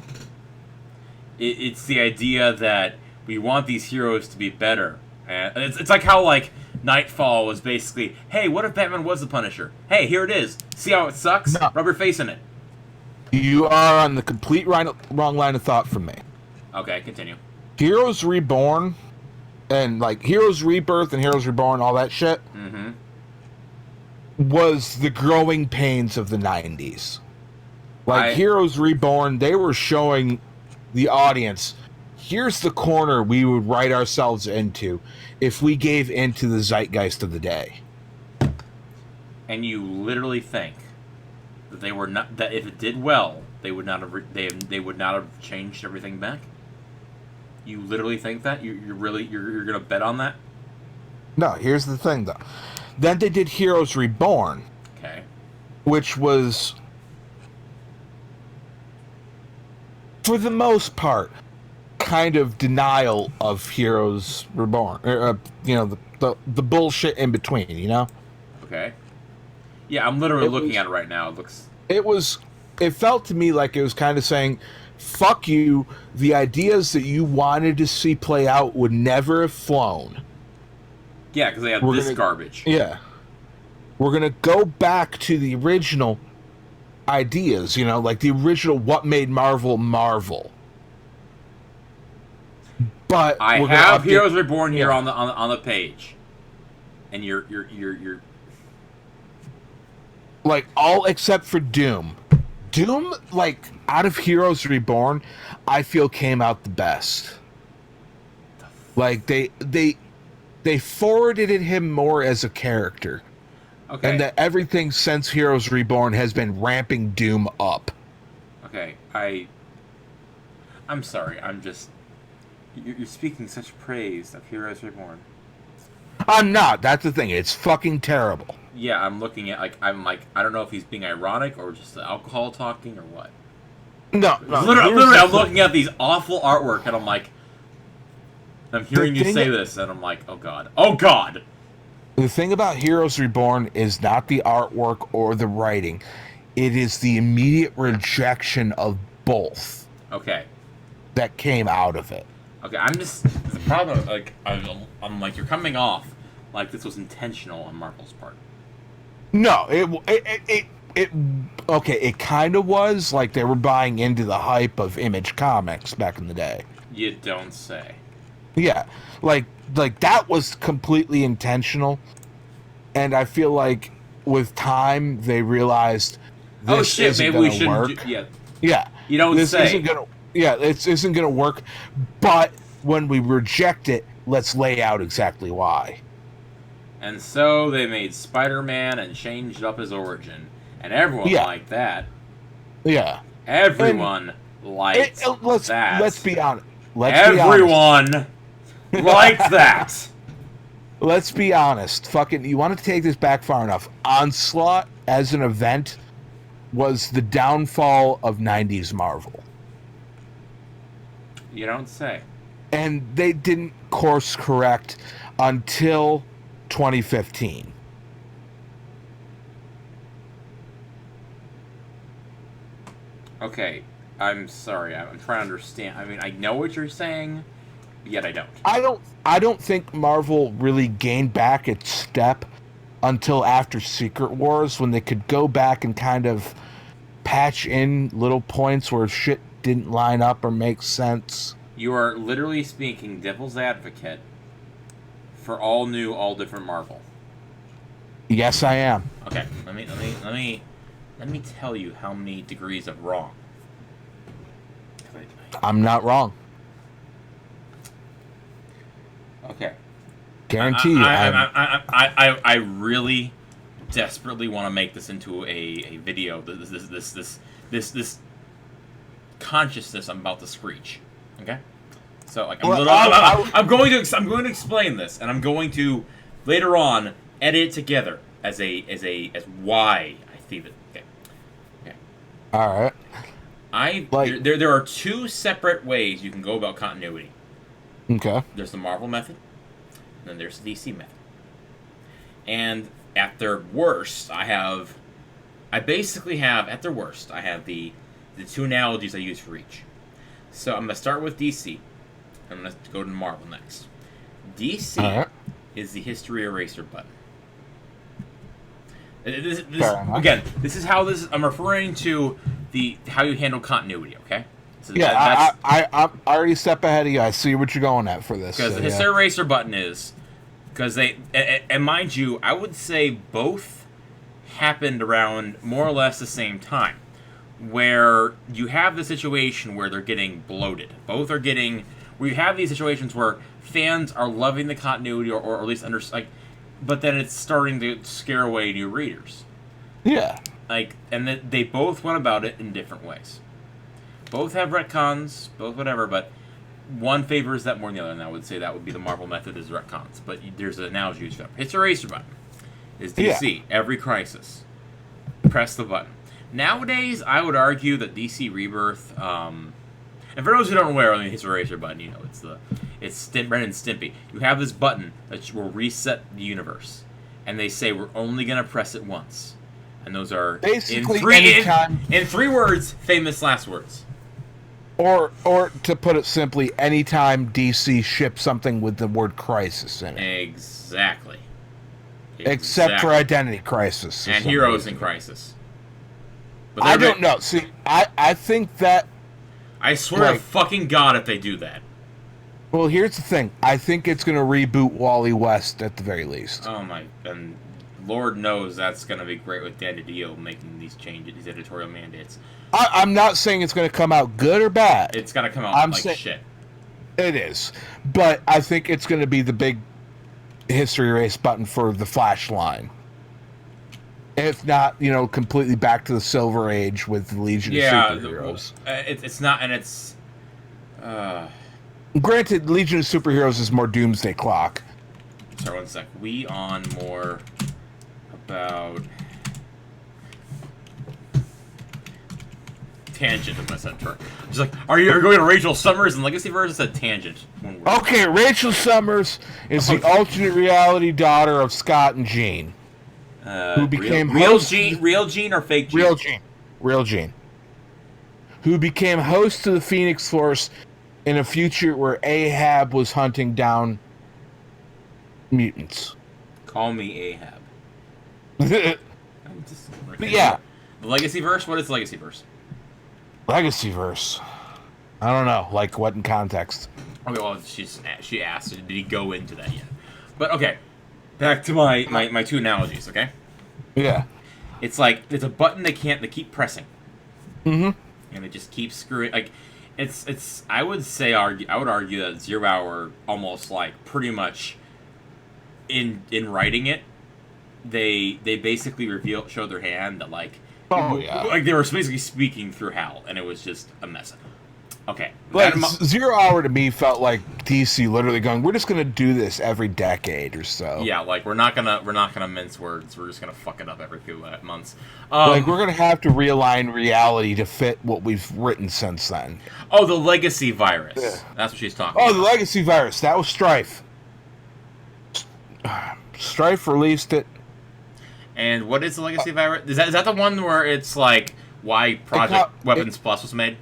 It's the idea that we want these heroes to be better, and it's like how like Nightfall was basically, hey, what if Batman was the Punisher? Hey, here it is. See how it sucks? No. Rub your face in it. You are on the complete wrong line of thought from me. Okay, continue. Heroes Reborn and like Heroes Rebirth and Heroes Reborn, all that shit, was the growing pains of the 90s. Like Heroes Reborn, they were showing the audience, here's the corner we would write ourselves into if we gave into the zeitgeist of the day. And you literally think that they were not, that if it did well, they would not have they would not have changed everything back? You literally think that? You're gonna bet on that? No, here's the thing though. Then they did Heroes Reborn. Okay. Which was, for the most part, kind of denial of Heroes Reborn. You know, the bullshit in between, you know? Okay. Yeah, I'm literally looking at it right now. It felt to me like it was kind of saying, fuck you, the ideas that you wanted to see play out would never have flown. Yeah, because they had garbage. Yeah. We're going to go back to the original ideas, you know, like the original what made Marvel Marvel. But I have Heroes Reborn here on the page. And you're like all except for Doom. Doom, like, out of Heroes Reborn, I feel came out the best. Like, they forwarded him more as a character. Okay. And that everything since Heroes Reborn has been ramping Doom up. Okay, I'm sorry, you're speaking such praise of Heroes Reborn. I'm not. That's the thing. It's fucking terrible. Yeah, I'm looking at, I don't know if he's being ironic or just the alcohol talking or what. No. Literally, I'm looking at these awful artwork and I'm like, I'm hearing you say this and I'm like, oh god. Oh god! The thing about Heroes Reborn is not the artwork or the writing. It is the immediate rejection of both. Okay. That came out of it. Okay, the problem, like, I'm like, you're coming off like this was intentional on Marvel's part. No, it kind of was. Like, they were buying into the hype of Image Comics back in the day. You don't say. Yeah, like that was completely intentional, and I feel like with time they realized this isn't maybe we gonna shouldn't work. Yeah. You don't this say. This isn't gonna work. But when we reject it, let's lay out exactly why. And so they made Spider-Man and changed up his origin, and everyone liked that. Yeah, everyone liked that. Let's be honest. Everyone liked that. Let's be honest. Fucking, you want to take this back far enough? Onslaught as an event was the downfall of 90s Marvel. You don't say. And they didn't course correct until 2015. Okay, I'm sorry. I'm trying to understand. I mean, I know what you're saying, yet I don't. I don't think Marvel really gained back its step until after Secret Wars, when they could go back and kind of patch in little points where shit didn't line up or make sense. You are literally speaking devil's advocate for all new, all different Marvel. Yes, I am. Okay, let me tell you how many degrees of wrong. I'm not wrong. Okay. Guarantee you. I really desperately want to make this into a video. This consciousness I'm about to screech. Okay. So like I'm going to explain this, and I'm going to later on edit it together as why I think it. Okay. All right. There are two separate ways you can go about continuity. Okay. There's the Marvel method, and then there's the DC method. And at their worst, I basically have at their worst, I have the two analogies I use for each. So I'm gonna start with DC. I'm gonna go to Marvel next. DC is the history eraser button. This is how I'm referring to how you handle continuity. Okay. So I'm already a step ahead of you. I see what you're going at for this. Because the history eraser button is because and mind you, I would say both happened around more or less the same time, where you have the situation where they're getting bloated. Both are getting. We have these situations where fans are loving the continuity, or at least but then it's starting to scare away new readers. Yeah. And they both went about it in different ways. Both have retcons, both whatever, but one favors that more than the other, and I would say that would be the Marvel method is retcons. But there's an analogy used for it. Hits eraser button is DC. Yeah. Every crisis, press the button. Nowadays, I would argue that DC Rebirth, and for those who don't know where, hits eraser button, you know, it's Ren and Stimpy. You have this button that will reset the universe, and they say we're only gonna press it once, and those are basically in 3 words, famous last words. Or to put it simply, anytime DC ships something with the word crisis in it. Exactly. Except for Identity Crisis. And Heroes in Crisis. But I don't know. See, I think that... I swear to fucking God if they do that. Well, here's the thing. I think it's going to reboot Wally West at the very least. Oh my... And Lord knows that's going to be great with Dan DiDio making these changes, these editorial mandates. I'm not saying it's going to come out good or bad. It's going to come out shit. It is. But I think it's going to be the big history erase button for the Flash line. If not, completely back to the Silver Age with the Legion of Superheroes. It's not, and it's... Granted, Legion of Superheroes is more Doomsday Clock. Sorry, one sec. We on more about... Tangent is my center. Just like, are you going to Rachel Summers and Legacyverse? It's a tangent. Okay, Rachel Summers is the alternate reality daughter of Scott and Jean. Who became real Jean or fake Jean? Real Jean. Who became host to the Phoenix Force in a future where Ahab was hunting down mutants. Call me Ahab. But yeah. The Legacyverse? What is Legacyverse? Legacyverse. I don't know. Like, what in context? Okay, well, she asked, did he go into that yet? But, okay. Back to my two analogies, okay? Yeah. It's like, it's a button they keep pressing. Mm-hmm. And they just keep screwing, like, I would argue that 0 Hour almost, like, pretty much, in writing it, they basically showed their hand that, like, like, they were basically speaking through Hal, and it was just a mess. Okay. Like, 0 Hour to me felt like DC literally going, we're just gonna do this every decade or so. Yeah, like, we're not gonna mince words. We're just gonna fuck it up every few months. Like, we're gonna have to realign reality to fit what we've written since then. Oh, the Legacy Virus. Yeah. That's what she's talking about. Oh, the Legacy Virus. That was Strife. Strife released it. And what is the Legacy Virus? Is that the one where it's like why Project Weapons Plus was made?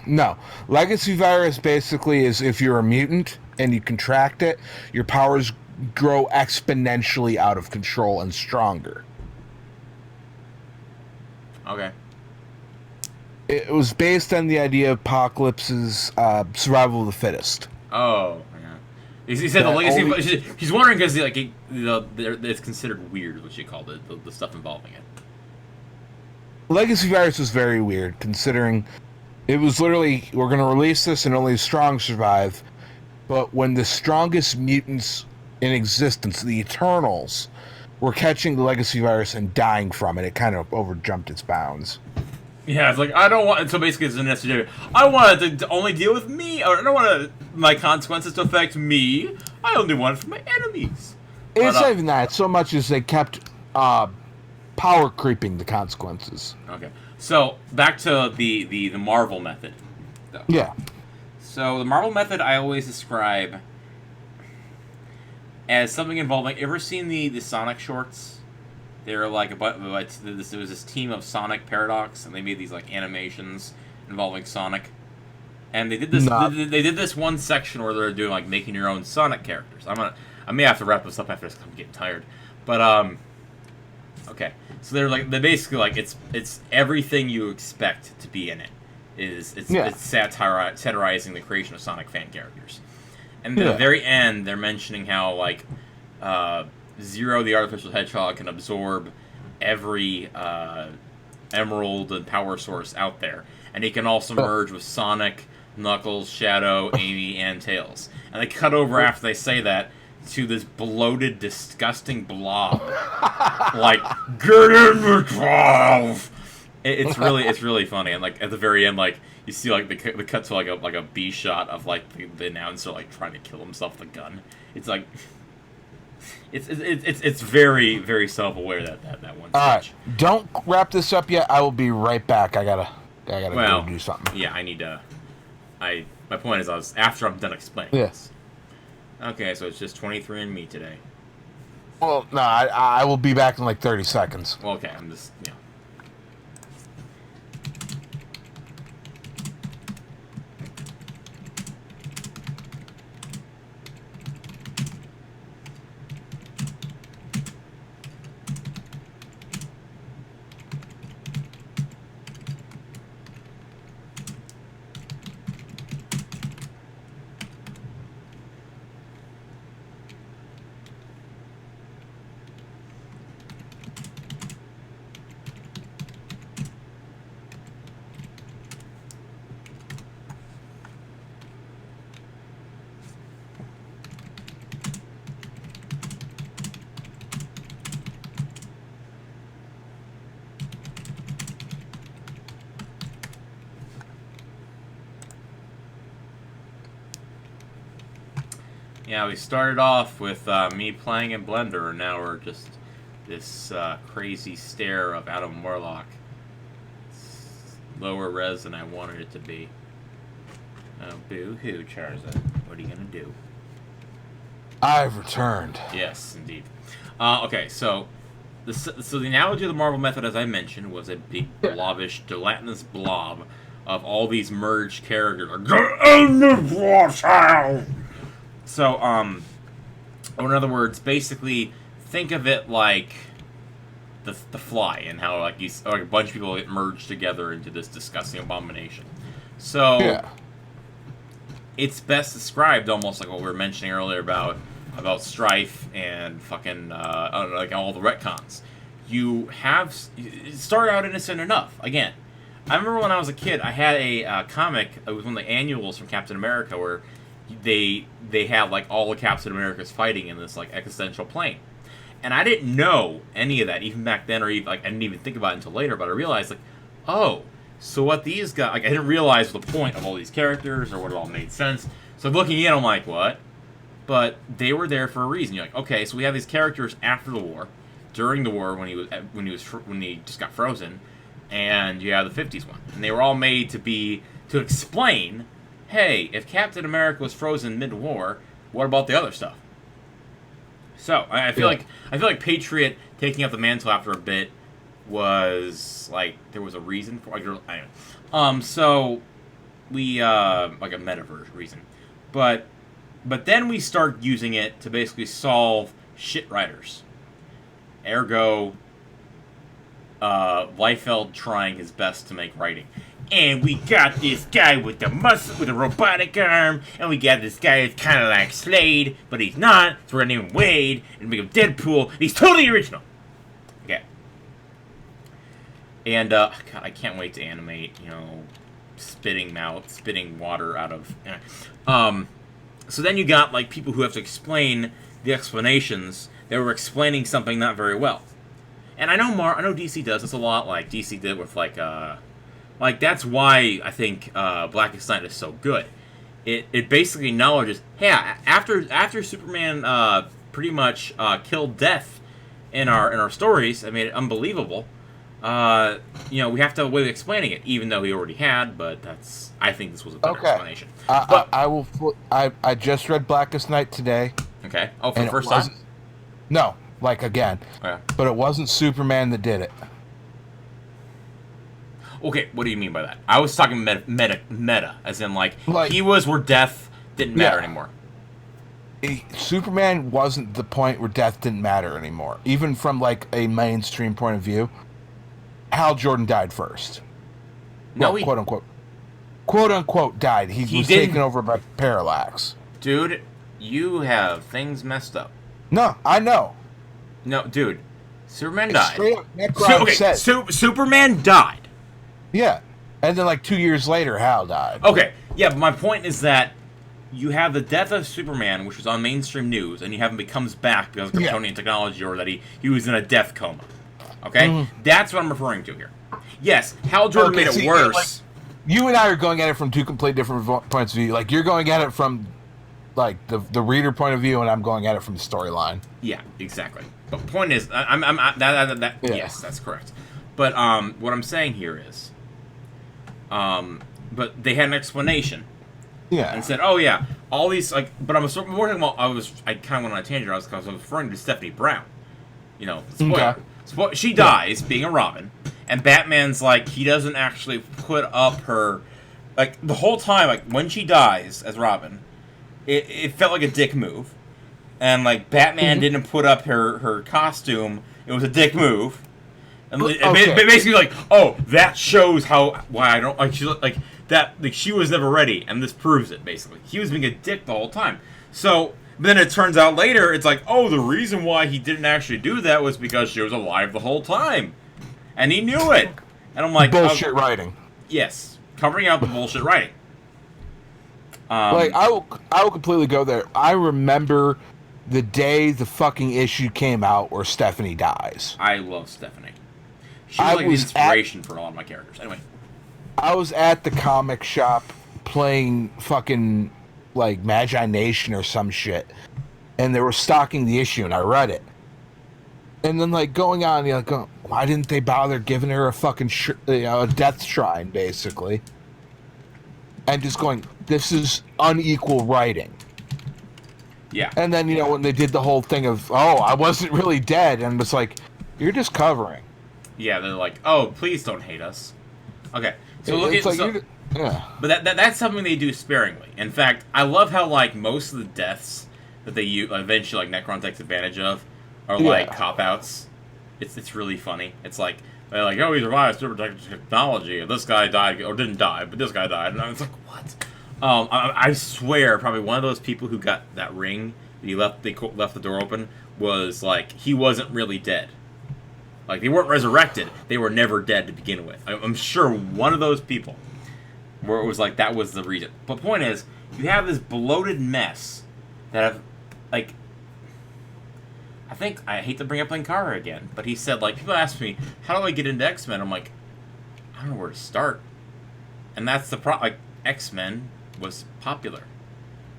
No. Legacy Virus basically is if you're a mutant and you contract it, your powers grow exponentially out of control and stronger. Okay. It was based on the idea of Apocalypse's survival of the fittest. Oh, yeah. He said the Legacy... She's wondering because like, it's considered weird, what she called it, the stuff involving it. Legacy Virus was very weird, considering... It was literally, we're going to release this and only the strong survive. But when the strongest mutants in existence, the Eternals, were catching the Legacy Virus and dying from it, it kind of overjumped its bounds. Yeah, it's like, I don't want... So basically it's an SJW. I want it to only deal with me. I don't want my consequences to affect me. I only want it for my enemies. It's not even that, so much as they kept power creeping the consequences. Okay. So, back to the Marvel method, though. Yeah. So, the Marvel method I always describe as something involving... Ever seen the Sonic shorts? They were like there was this team of Sonic Paradox, and they made these like animations involving Sonic. And they did this. They did this one section where they're doing like making your own Sonic characters. I may have to wrap this up after this. I'm getting tired, but okay. So they're basically like it's everything you expect to be in it. It's satirizing the creation of Sonic fan characters. And at the very end, they're mentioning how like Zero the Artificial Hedgehog can absorb every emerald and power source out there, and he can also merge with Sonic, Knuckles, Shadow, Amy, and Tails. And they cut over after they say that to this bloated, disgusting blob. Like, get in the 12! It's really funny. And like at the very end, like you see like the cut to like a B shot of like the announcer like trying to kill himself with a gun. It's like it's very, very self-aware that one. All right, don't wrap this up yet. I will be right back. I gotta go do something. Yeah, I need to. My point is, after I'm done explaining this. Okay, so it's just 23andMe today. Well, no, I will be back in like 30 seconds. Well, okay, I'm just Yeah, we started off with me playing in Blender, and now we're just this crazy stare of Adam Warlock. It's lower res than I wanted it to be. Oh, boo-hoo, Charizard. What are you gonna do? I've returned. Yes, indeed. Okay, so the analogy of the Marvel method, as I mentioned, was a big blobbish, gelatinous blob of all these merged characters. So, or in other words, basically, think of it like the Fly, and how like a bunch of people get merged together into this disgusting abomination. So, Yeah. it's best described almost like what we were mentioning earlier about Strife and fucking like all the retcons. You have it started out innocent enough. Again, I remember when I was a kid, I had a comic. It was one of the annuals from Captain America where they had like all the Captain Americas fighting in this like existential plane, and I didn't know any of that even back then, or even like I didn't even think about it until later. But I realized like, oh, so what these guys like I didn't realize the point of all these characters or what it all made sense. So looking in, I'm like, what? But they were there for a reason. You're like, okay, so we have these characters after the war, during the war when he just got frozen, and you have the 50s one, and they were all made to explain, hey, if Captain America was frozen mid-war, what about the other stuff? So I feel like Patriot taking up the mantle after a bit was like there was a reason for. So we like a metaverse reason, but then we start using it to basically solve shit writers. Ergo, Liefeld trying his best to make writing. And we got this guy with a robotic arm, and we got this guy that's kind of like Slade, but he's not, so we're gonna name him Wade, and make him Deadpool. He's totally original. Okay. And, God, I can't wait to animate, spitting water out of... So then you got, like, people who have to explain the explanations. They were explaining something not very well. And I know DC does this a lot, like DC did with, like, that's why I think Blackest Night is so good. It basically acknowledges, hey, after Superman pretty much killed Death in our stories, I made it unbelievable. We have to have a way of explaining it, even though he already had. But I think this was a better explanation. I just read Blackest Night today. Okay. Oh, for the first time? No, like again. Okay. But it wasn't Superman that did it. Okay, what do you mean by that? I was talking meta, as in like he was where Death didn't matter anymore. Superman wasn't the point where Death didn't matter anymore, even from like a mainstream point of view. Hal Jordan died first. No, well, quote unquote died. He was taken over by Parallax. Dude, you have things messed up. No, I know. No, dude, Superman died. Superman died. Yeah, and then like 2 years later, Hal died. Okay, yeah, but my point is that you have the death of Superman, which was on mainstream news, and you have him becomes back because of Kryptonian technology, or that he was in a death coma. Okay? That's what I'm referring to here. Yes, Hal Jordan made it worse. Like, you and I are going at it from two completely different points of view. Like, you're going at it from, like, the reader point of view, and I'm going at it from the storyline. Yeah, exactly. But point is, yes, that's correct. But what I'm saying here is, but they had an explanation. Yeah. And said, oh, yeah, all these, like, but I was more talking about, I kind of went on a tangent, I was referring to Stephanie Brown. Spoiler. Okay. She dies being a Robin, and Batman's like, he doesn't actually put up her, like, the whole time, like, when she dies as Robin, it felt like a dick move. And, like, Batman didn't put up her costume, it was a dick move. And basically, like, oh, that shows why I don't, like, she's like, that, like, she was never ready, and this proves it, basically. He was being a dick the whole time. So, then it turns out later, it's like, oh, the reason why he didn't actually do that was because she was alive the whole time. And he knew it. And I'm like... Bullshit writing. Yes. Covering out the bullshit writing. Like, I will completely go there. I remember the day the fucking issue came out where Stephanie dies. I love Stephanie. She was like the inspiration for a lot of my characters. Anyway. I was at the comic shop playing fucking like Magi Nation or some shit, and they were stocking the issue, and I read it. And then, like, going on, you're like, oh, why didn't they bother giving her a fucking a death shrine, basically? And just going, this is unequal writing. Yeah. And then, you know, when they did the whole thing of, oh, I wasn't really dead, and it's like, you're just covering. Yeah, they're like, oh, please don't hate us. Okay, so look at... Like yeah. But that's something they do sparingly. In fact, I love how, like, most of the deaths that they eventually, like, Necron takes advantage of are, like, cop-outs. It's really funny. It's like, they're like, oh, he survived super technology, and this guy died, or didn't die, but this guy died. And I was like, what? I swear, probably one of those people who got that ring, they left the door open, was, like, he wasn't really dead. Like, they weren't resurrected. They were never dead to begin with. I'm sure one of those people, where it was like, that was the reason. But the point is, you have this bloated mess that have, like, I hate to bring up Linkara again, but he said, like, people ask me, how do I get into X-Men? I'm like, I don't know where to start. And that's the problem. Like, X-Men was popular.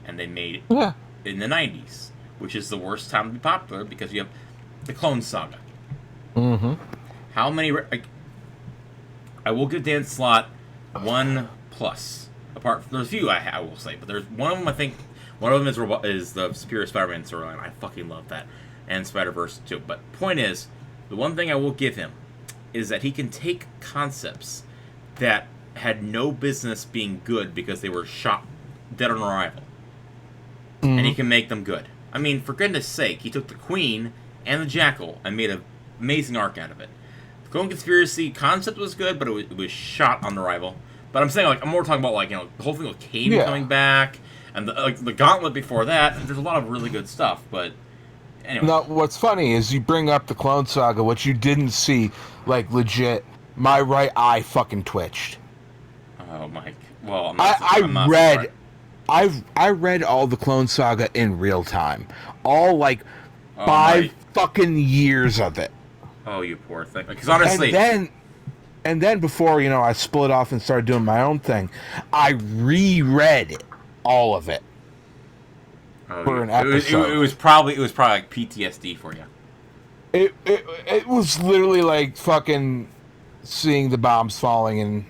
And they made it in the 90s, which is the worst time to be popular because you have the Clone Saga. Mm-hmm. How many... I will give Dan Slott 1+. There's a few I will say, but there's one of them, I think... One of them is the Superior Spider-Man storyline. I fucking love that. And Spider-Verse, too. But point is, the one thing I will give him is that he can take concepts that had no business being good because they were shot dead on arrival. Mm-hmm. And he can make them good. I mean, for goodness sake, he took the Queen and the Jackal and made an amazing arc out of it. The Clone Conspiracy concept was good, but it was shot on arrival. But I'm saying, like, I'm more talking about, like, you know, the whole thing with Kane coming back, and the Gauntlet before that. There's a lot of really good stuff, but anyway. Now, what's funny is you bring up the Clone Saga, which you didn't see, like, legit. My right eye fucking twitched. Oh my! Well, I read all the Clone Saga in real time, all like 5 fucking years of it. Oh, you poor thing! Because honestly, and then before, you know, I split off and started doing my own thing, I reread all of it for an episode. It was probably like PTSD for you. It was literally like fucking seeing the bombs falling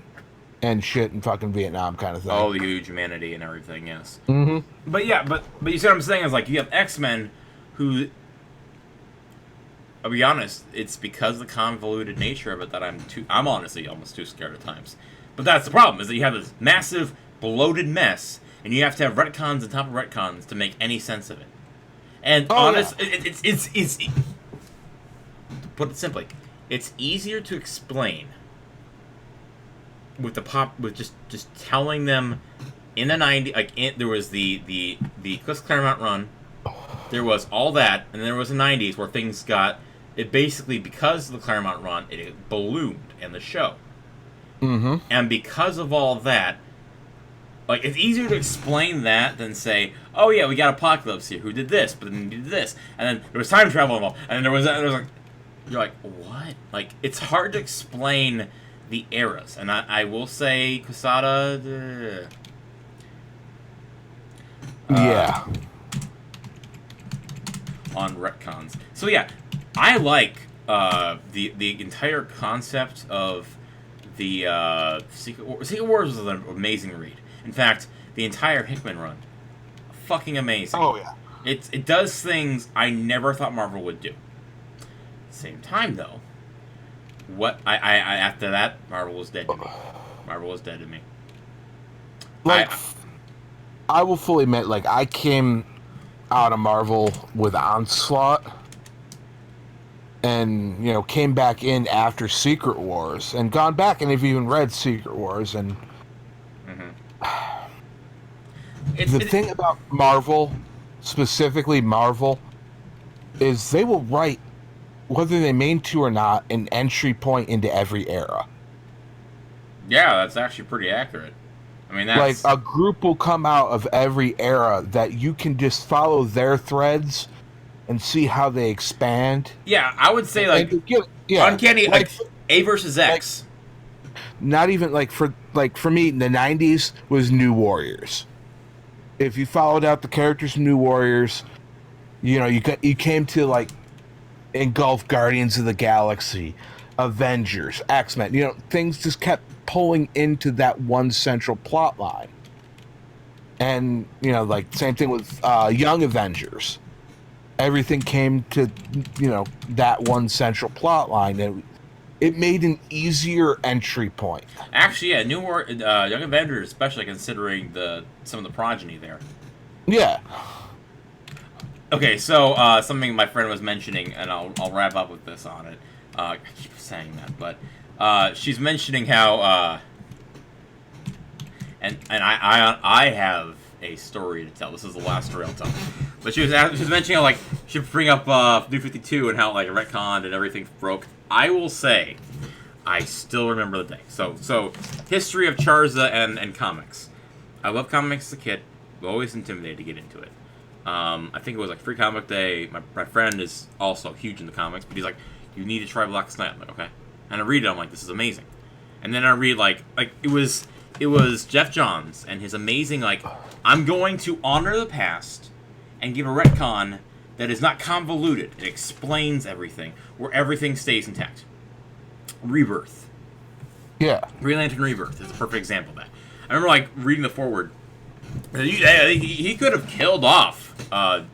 and shit in fucking Vietnam kind of thing. Oh, the huge humanity and everything, yes. Mm-hmm. But yeah, but you see what I'm saying is, like, you have X-Men who, I'll be honest, it's because of the convoluted nature of it that I'm honestly almost too scared at times. But that's the problem, is that you have this massive, bloated mess, and you have to have retcons on top of retcons to make any sense of it. And it's to put it simply, it's easier to explain with just telling them in the 90s, like, there was the Chris Claremont run, there was all that, and then there was the 90s where things got, it basically, because of the Claremont run, it ballooned in the show. Mm-hmm. And because of all that, like, it's easier to explain that than say, oh yeah, we got Apocalypse here, who did this, but then he did this, and then there was time travel involved, and then there was like, you're like, what? Like, it's hard to explain the eras, and I will say Quesada, on retcons. So yeah, I like the entire concept of the Secret Wars was an amazing read. In fact, the entire Hickman run, fucking amazing. Oh yeah, it does things I never thought Marvel would do. Same time though, what I after that, Marvel was dead to me. Marvel was dead to me. Like, I will fully admit, like, I came out of Marvel with Onslaught, and, you know, came back in after Secret Wars, and gone back and have even read Secret Wars, and the thing about Marvel, specifically Marvel, is they will write, whether they mean to or not, an entry point into every era. Yeah, that's actually pretty accurate. I mean, that's... Like, a group will come out of every era that you can just follow their threads and see how they expand. Yeah, I would say, like, Uncanny, like A versus X. Like, not even, for me, in the 90s was New Warriors. if you followed out the characters from New Warriors, you came to like engulf Guardians of the Galaxy, Avengers, X-Men. Things just kept pulling into that one central plot line. And like same thing with Young Avengers. Everything came to that one central plot line, and it made an easier entry point. Actually, yeah, Young Avengers, especially considering some of the progeny there. Yeah. Okay, so something my friend was mentioning, and I'll wrap up with this on it. I keep saying that, but she's mentioning how and I have a story to tell. This is the last story I'll tell. But she was mentioning how like she'd bring up New 52 and how like retconned and everything broke. I will say, I still remember the day. So history of Charza and comics. I love comics as a kid. Always intimidated to get into it. I think it was like Free Comic Day. My friend is also huge in the comics, but he's like, you need to try Black Knight. I'm like, okay. And I read it. I'm like, this is amazing. And then I read like it was Jeff Johns and his amazing like, I'm going to honor the past and give a retcon that is not convoluted. It explains everything, where everything stays intact. Rebirth. Yeah. Green Lantern Rebirth is a perfect example of that. I remember like reading the foreword. He could have killed off the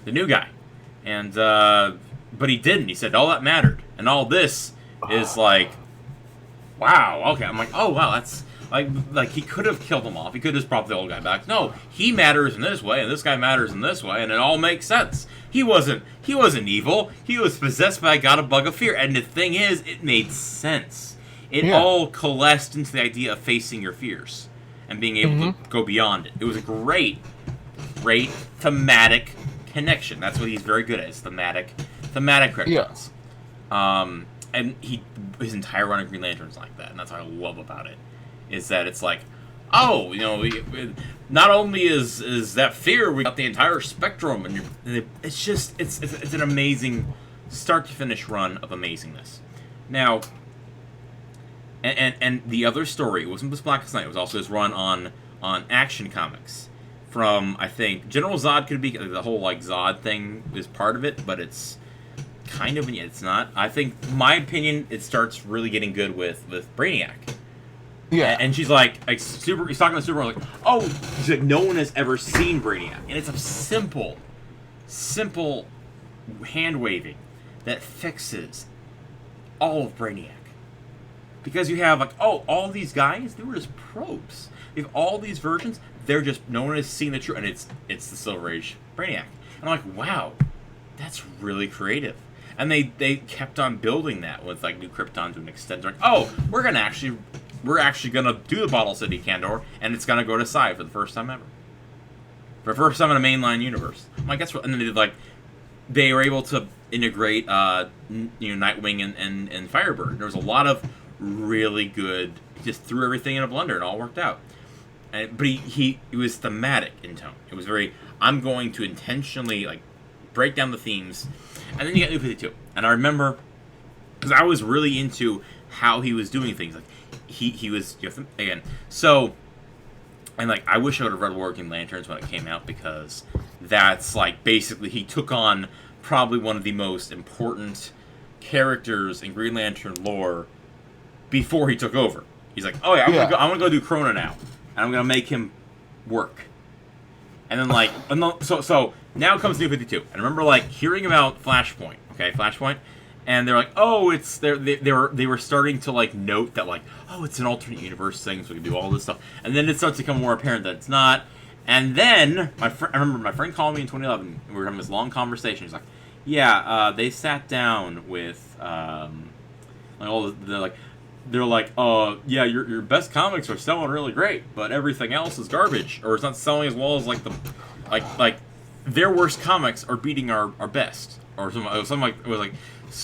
new guy, and but he didn't. He said all that mattered, and all this is like, wow. Okay, I'm like, oh wow, that's like he could have killed him off. He could have just brought the old guy back. No, he matters in this way, and this guy matters in this way, and it all makes sense. He wasn't evil. He was possessed by a god of bug of fear, and the thing is, it made sense. It all coalesced into the idea of facing your fears and being able to go beyond it. It was a great thematic connection. That's what he's very good at, is thematic retcons. And his entire run of Green Lantern's like that, and that's what I love about it, is that it's like, oh, not only is that fear, we got the entire spectrum, and it's just, it's an amazing start to finish run of amazingness. Now, and the other story, it wasn't just Black Knight, it was also his run on Action Comics. From, I think, General Zod could be, the whole, like, Zod thing is part of it, but it's kind of, and yet it's not. I think, my opinion, it starts really getting good with Brainiac. Yeah. And she's like he's talking to Superman, like, oh, she's like, no one has ever seen Brainiac. And it's a simple hand-waving that fixes all of Brainiac. Because you have, like, oh, all these guys, they were just probes. You have all these versions, they're just, no one has seen the truth, and it's the Silver Age Brainiac. And I'm like, wow, that's really creative. And they kept on building that with, like, New Krypton to an extent. They're like, oh, we're actually gonna do the Bottle City Kandor, and it's gonna go to Psi for the first time ever. For the first time in a mainline universe. I'm like, that's what, and then they did, like, they were able to integrate, Nightwing and Firebird. There was a lot of really good, just threw everything in a blender and all worked out. But he was thematic in tone. It was very, I'm going to intentionally, like, break down the themes. And then you get New 52. And I remember, because I was really into how he was doing things. Like, he was, again, so, and, like, I wish I would have read Working Lanterns when it came out, because that's, like, basically, he took on probably one of the most important characters in Green Lantern lore before he took over. He's like, oh yeah, I'm gonna go do Krona now, and I'm gonna make him work. And then, like, so now comes New 52, and I remember, like, hearing about Flashpoint, and they're like, oh, it's they were starting to, like, note that, like, oh, it's an alternate universe thing, so we can do all this stuff, and then it starts to become more apparent that it's not. And then I remember my friend called me in 2011. We were having this long conversation. He's like, yeah, they sat down with like all they're like, yeah, your best comics are selling really great, but everything else is garbage, or it's not selling as well as, like, like their worst comics are beating our best, or something like, it was like,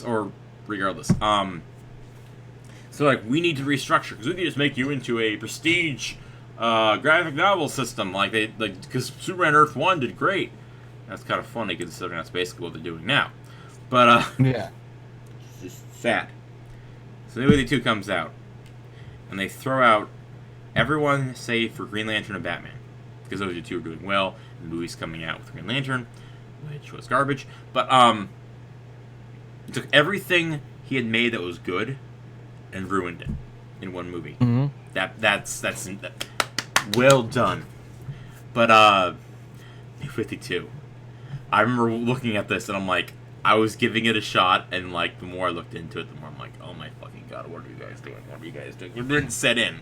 or regardless. So, like, we need to restructure, because we can just make you into a prestige graphic novel system, because Superman Earth 1 did great. That's kind of funny, considering that's basically what they're doing now. But, yeah. It's just sad. So New 52 comes out, and they throw out everyone save for Green Lantern and Batman. because those two are doing well. And the movie's coming out with Green Lantern, which was garbage. But he took everything he had made that was good and ruined it in one movie. Mm-hmm. That's well done. But New 52. I remember looking at this and I'm like, I was giving it a shot, and like the more I looked into it, the more I'm like, oh my fucking god, what are you guys doing? What are you guys doing? It didn't set in.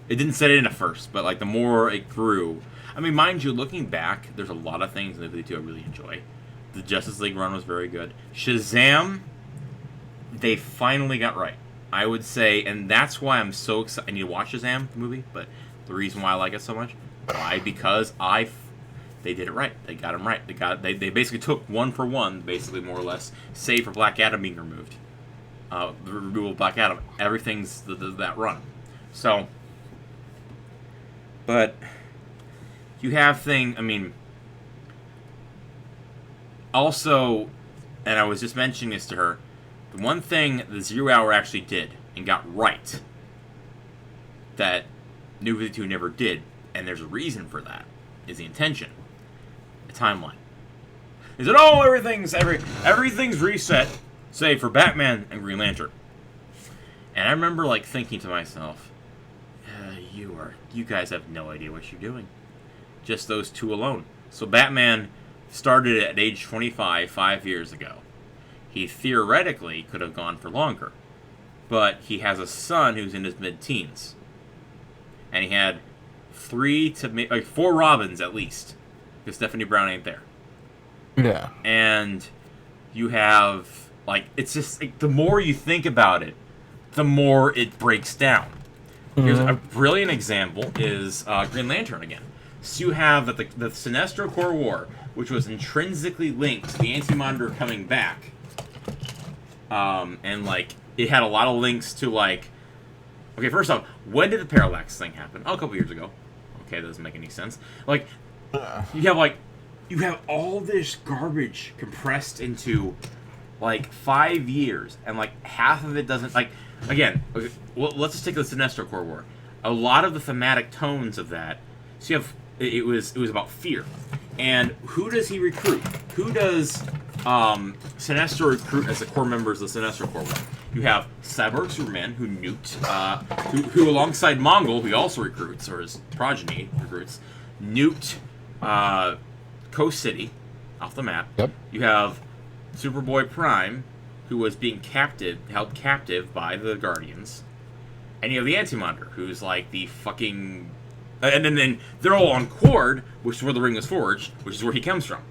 It didn't set in at first, but like the more it grew, I mean, mind you, looking back, there's a lot of things in the 52 I really enjoy. The Justice League run was very good. Shazam, they finally got right, I would say, and that's why I'm so excited. I need to watch Shazam, the movie, but the reason why I like it so much, why? Because they did it right. They got him right. They basically took one for one, basically more or less, save for Black Adam being removed. The removal of Black Adam, everything's that run. So, but you have I mean, also, and I was just mentioning this to her, the one thing the Zero Hour actually did and got right that New 52 never did, and there's a reason for that, is the intention. Timeline. Is it everything's reset, save for Batman and Green Lantern. And I remember like thinking to myself, you guys have no idea what you're doing. Just those two alone. So Batman started at age 25 5 years ago. He theoretically could have gone for longer, but he has a son who's in his mid-teens, and he had 4 Robins at least. Because Stephanie Brown ain't there. Yeah. And you have, like, it's just, like, the more you think about it, the more it breaks down. Mm-hmm. Here's a brilliant example is Green Lantern again. So you have the Sinestro Corps War, which was intrinsically linked to the Anti-Monitor coming back. And, like, it had a lot of links to, like, okay, first off, when did the Parallax thing happen? Oh, a couple years ago. Okay, that doesn't make any sense. Like, you have all this garbage compressed into like 5 years, and like half of it doesn't, like, again, okay, well, let's just take the Sinestro Corps War. A lot of the thematic tones of that, so you have, it was about fear. And who does he recruit? Who does Sinestro recruit as the core members of the Sinestro Corps War? You have Cyborg Superman, who nuked, who alongside Mongol, who he also recruits, or his progeny recruits, nuked Coast City off the map. Yep. You have Superboy Prime, who was being held captive by the Guardians. And you have the Anti-Monitor, who's like the fucking... And then they're all on Cord, which is where the ring was forged, which is where he comes from.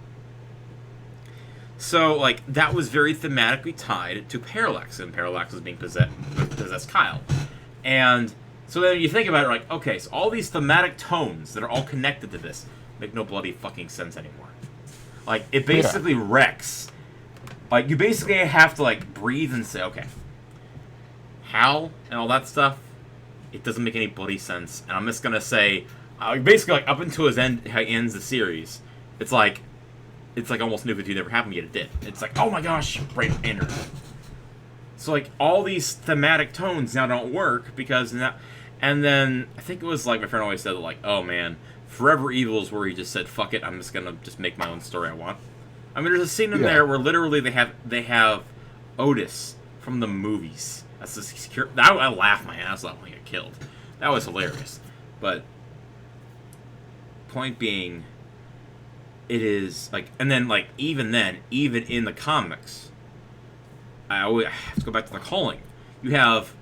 So, like, that was very thematically tied to Parallax, and Parallax was being possessed Kyle. And so then you think about it, like, okay, so all these thematic tones that are all connected to this make no bloody fucking sense anymore. Like, it basically wrecks. Like, you basically have to, like, breathe and say, okay, Hal and all that stuff, it doesn't make any bloody sense. And I'm just gonna say, basically, like, up until how he ends the series, it's like almost New 52 never happened, yet it did. It's like, oh my gosh, right, enter. So, like, all these thematic tones now don't work because now... And then, I think it was like, my friend always said, like, oh man, Forever Evil is where he just said, fuck it, I'm just gonna just make my own story I want. I mean, there's a scene in there where literally they have Otis from the movies. That's the secure... I laughed my ass off when he got killed. That was hilarious. But, point being, it is, like, and then, like, even in the comics, I always have to go back to the calling. You have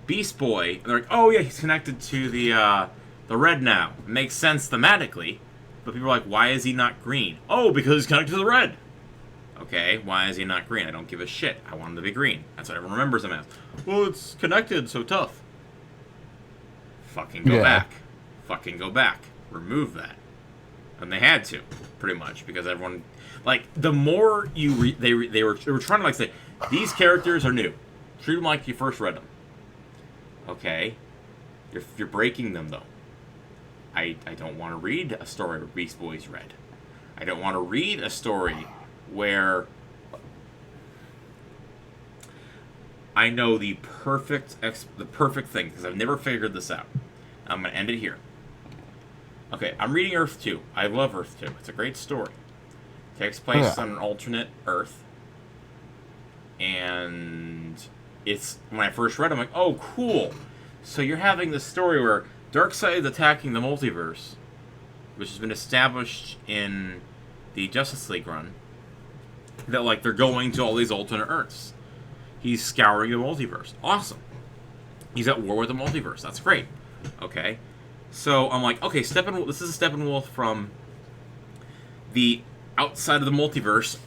Beast Boy, and they're like, oh yeah, he's connected to the Red now. It makes sense thematically, but people are like, why is he not green? Oh, because he's connected to the Red. Okay, why is he not green? I don't give a shit. I want him to be green. That's what everyone remembers him as. Well, it's connected, so tough. Fucking go back. Fucking go back. Remove that. And they had to, pretty much, because everyone, like, the more you they were trying to, like, say, these characters are new. Treat them like you first read them. Okay, you're breaking them though. I don't want to read a story where Beast Boy's red. I don't want to read a story where I know the perfect thing, because I've never figured this out. I'm gonna end it here. Okay, I'm reading Earth 2. I love Earth 2. It's a great story. It takes place on an alternate Earth. And it's, when I first read it, I'm like, oh, cool. So you're having this story where Darkseid is attacking the multiverse, which has been established in the Justice League run, that, like, they're going to all these alternate Earths. He's scouring the multiverse. Awesome. He's at war with the multiverse. That's great. Okay. So I'm like, okay, this is a Steppenwolf from the outside of the multiverse,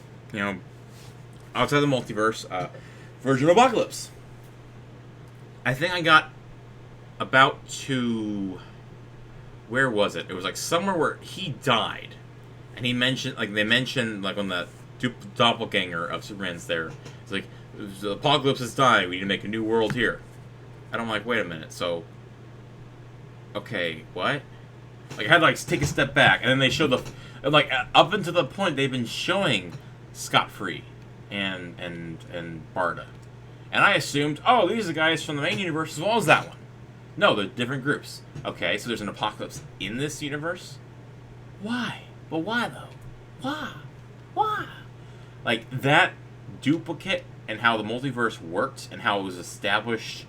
outside of the multiverse, version of Apocalypse. I think I got about to, where was it? It was like somewhere where he died, and they mentioned on the doppelganger of Superman's there. It's like, the Apocalypse is dying. We need to make a new world here. And I'm like, wait a minute. So, okay, what? Like, I had to, like, take a step back, and then they showed up until the point they've been showing Scott Free and Barda, and I assumed, oh, these are the guys from the main universe as well as that one. No, they're different groups. Okay, so there's an Apocalypse in this universe. Why? But why though? Why? Like, that duplicate and how the multiverse worked and how it was established.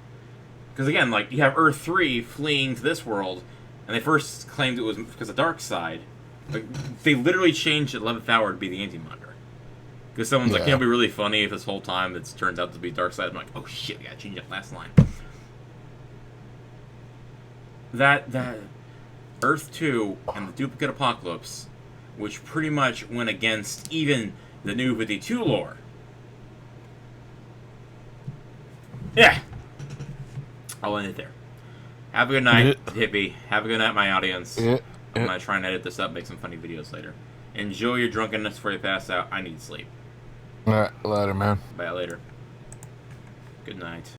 Because again, like, you have Earth 3 fleeing to this world, and they first claimed it was because of Darkseid. Like, they literally changed at 11th hour to be the Anti-Monitor. Because someone's like, it'll be really funny if this whole time it turns out to be Darkseid. I'm like, oh shit, I gotta change that last line. That Earth 2 and the duplicate Apocalypse, which pretty much went against even the New 52 lore. Yeah. I'll end it there. Have a good night, Hippie. Have a good night, my audience. I'm going to try and edit this up, make some funny videos later. Enjoy your drunkenness before you pass out. I need sleep. All right, later, man. Bye later. Good night.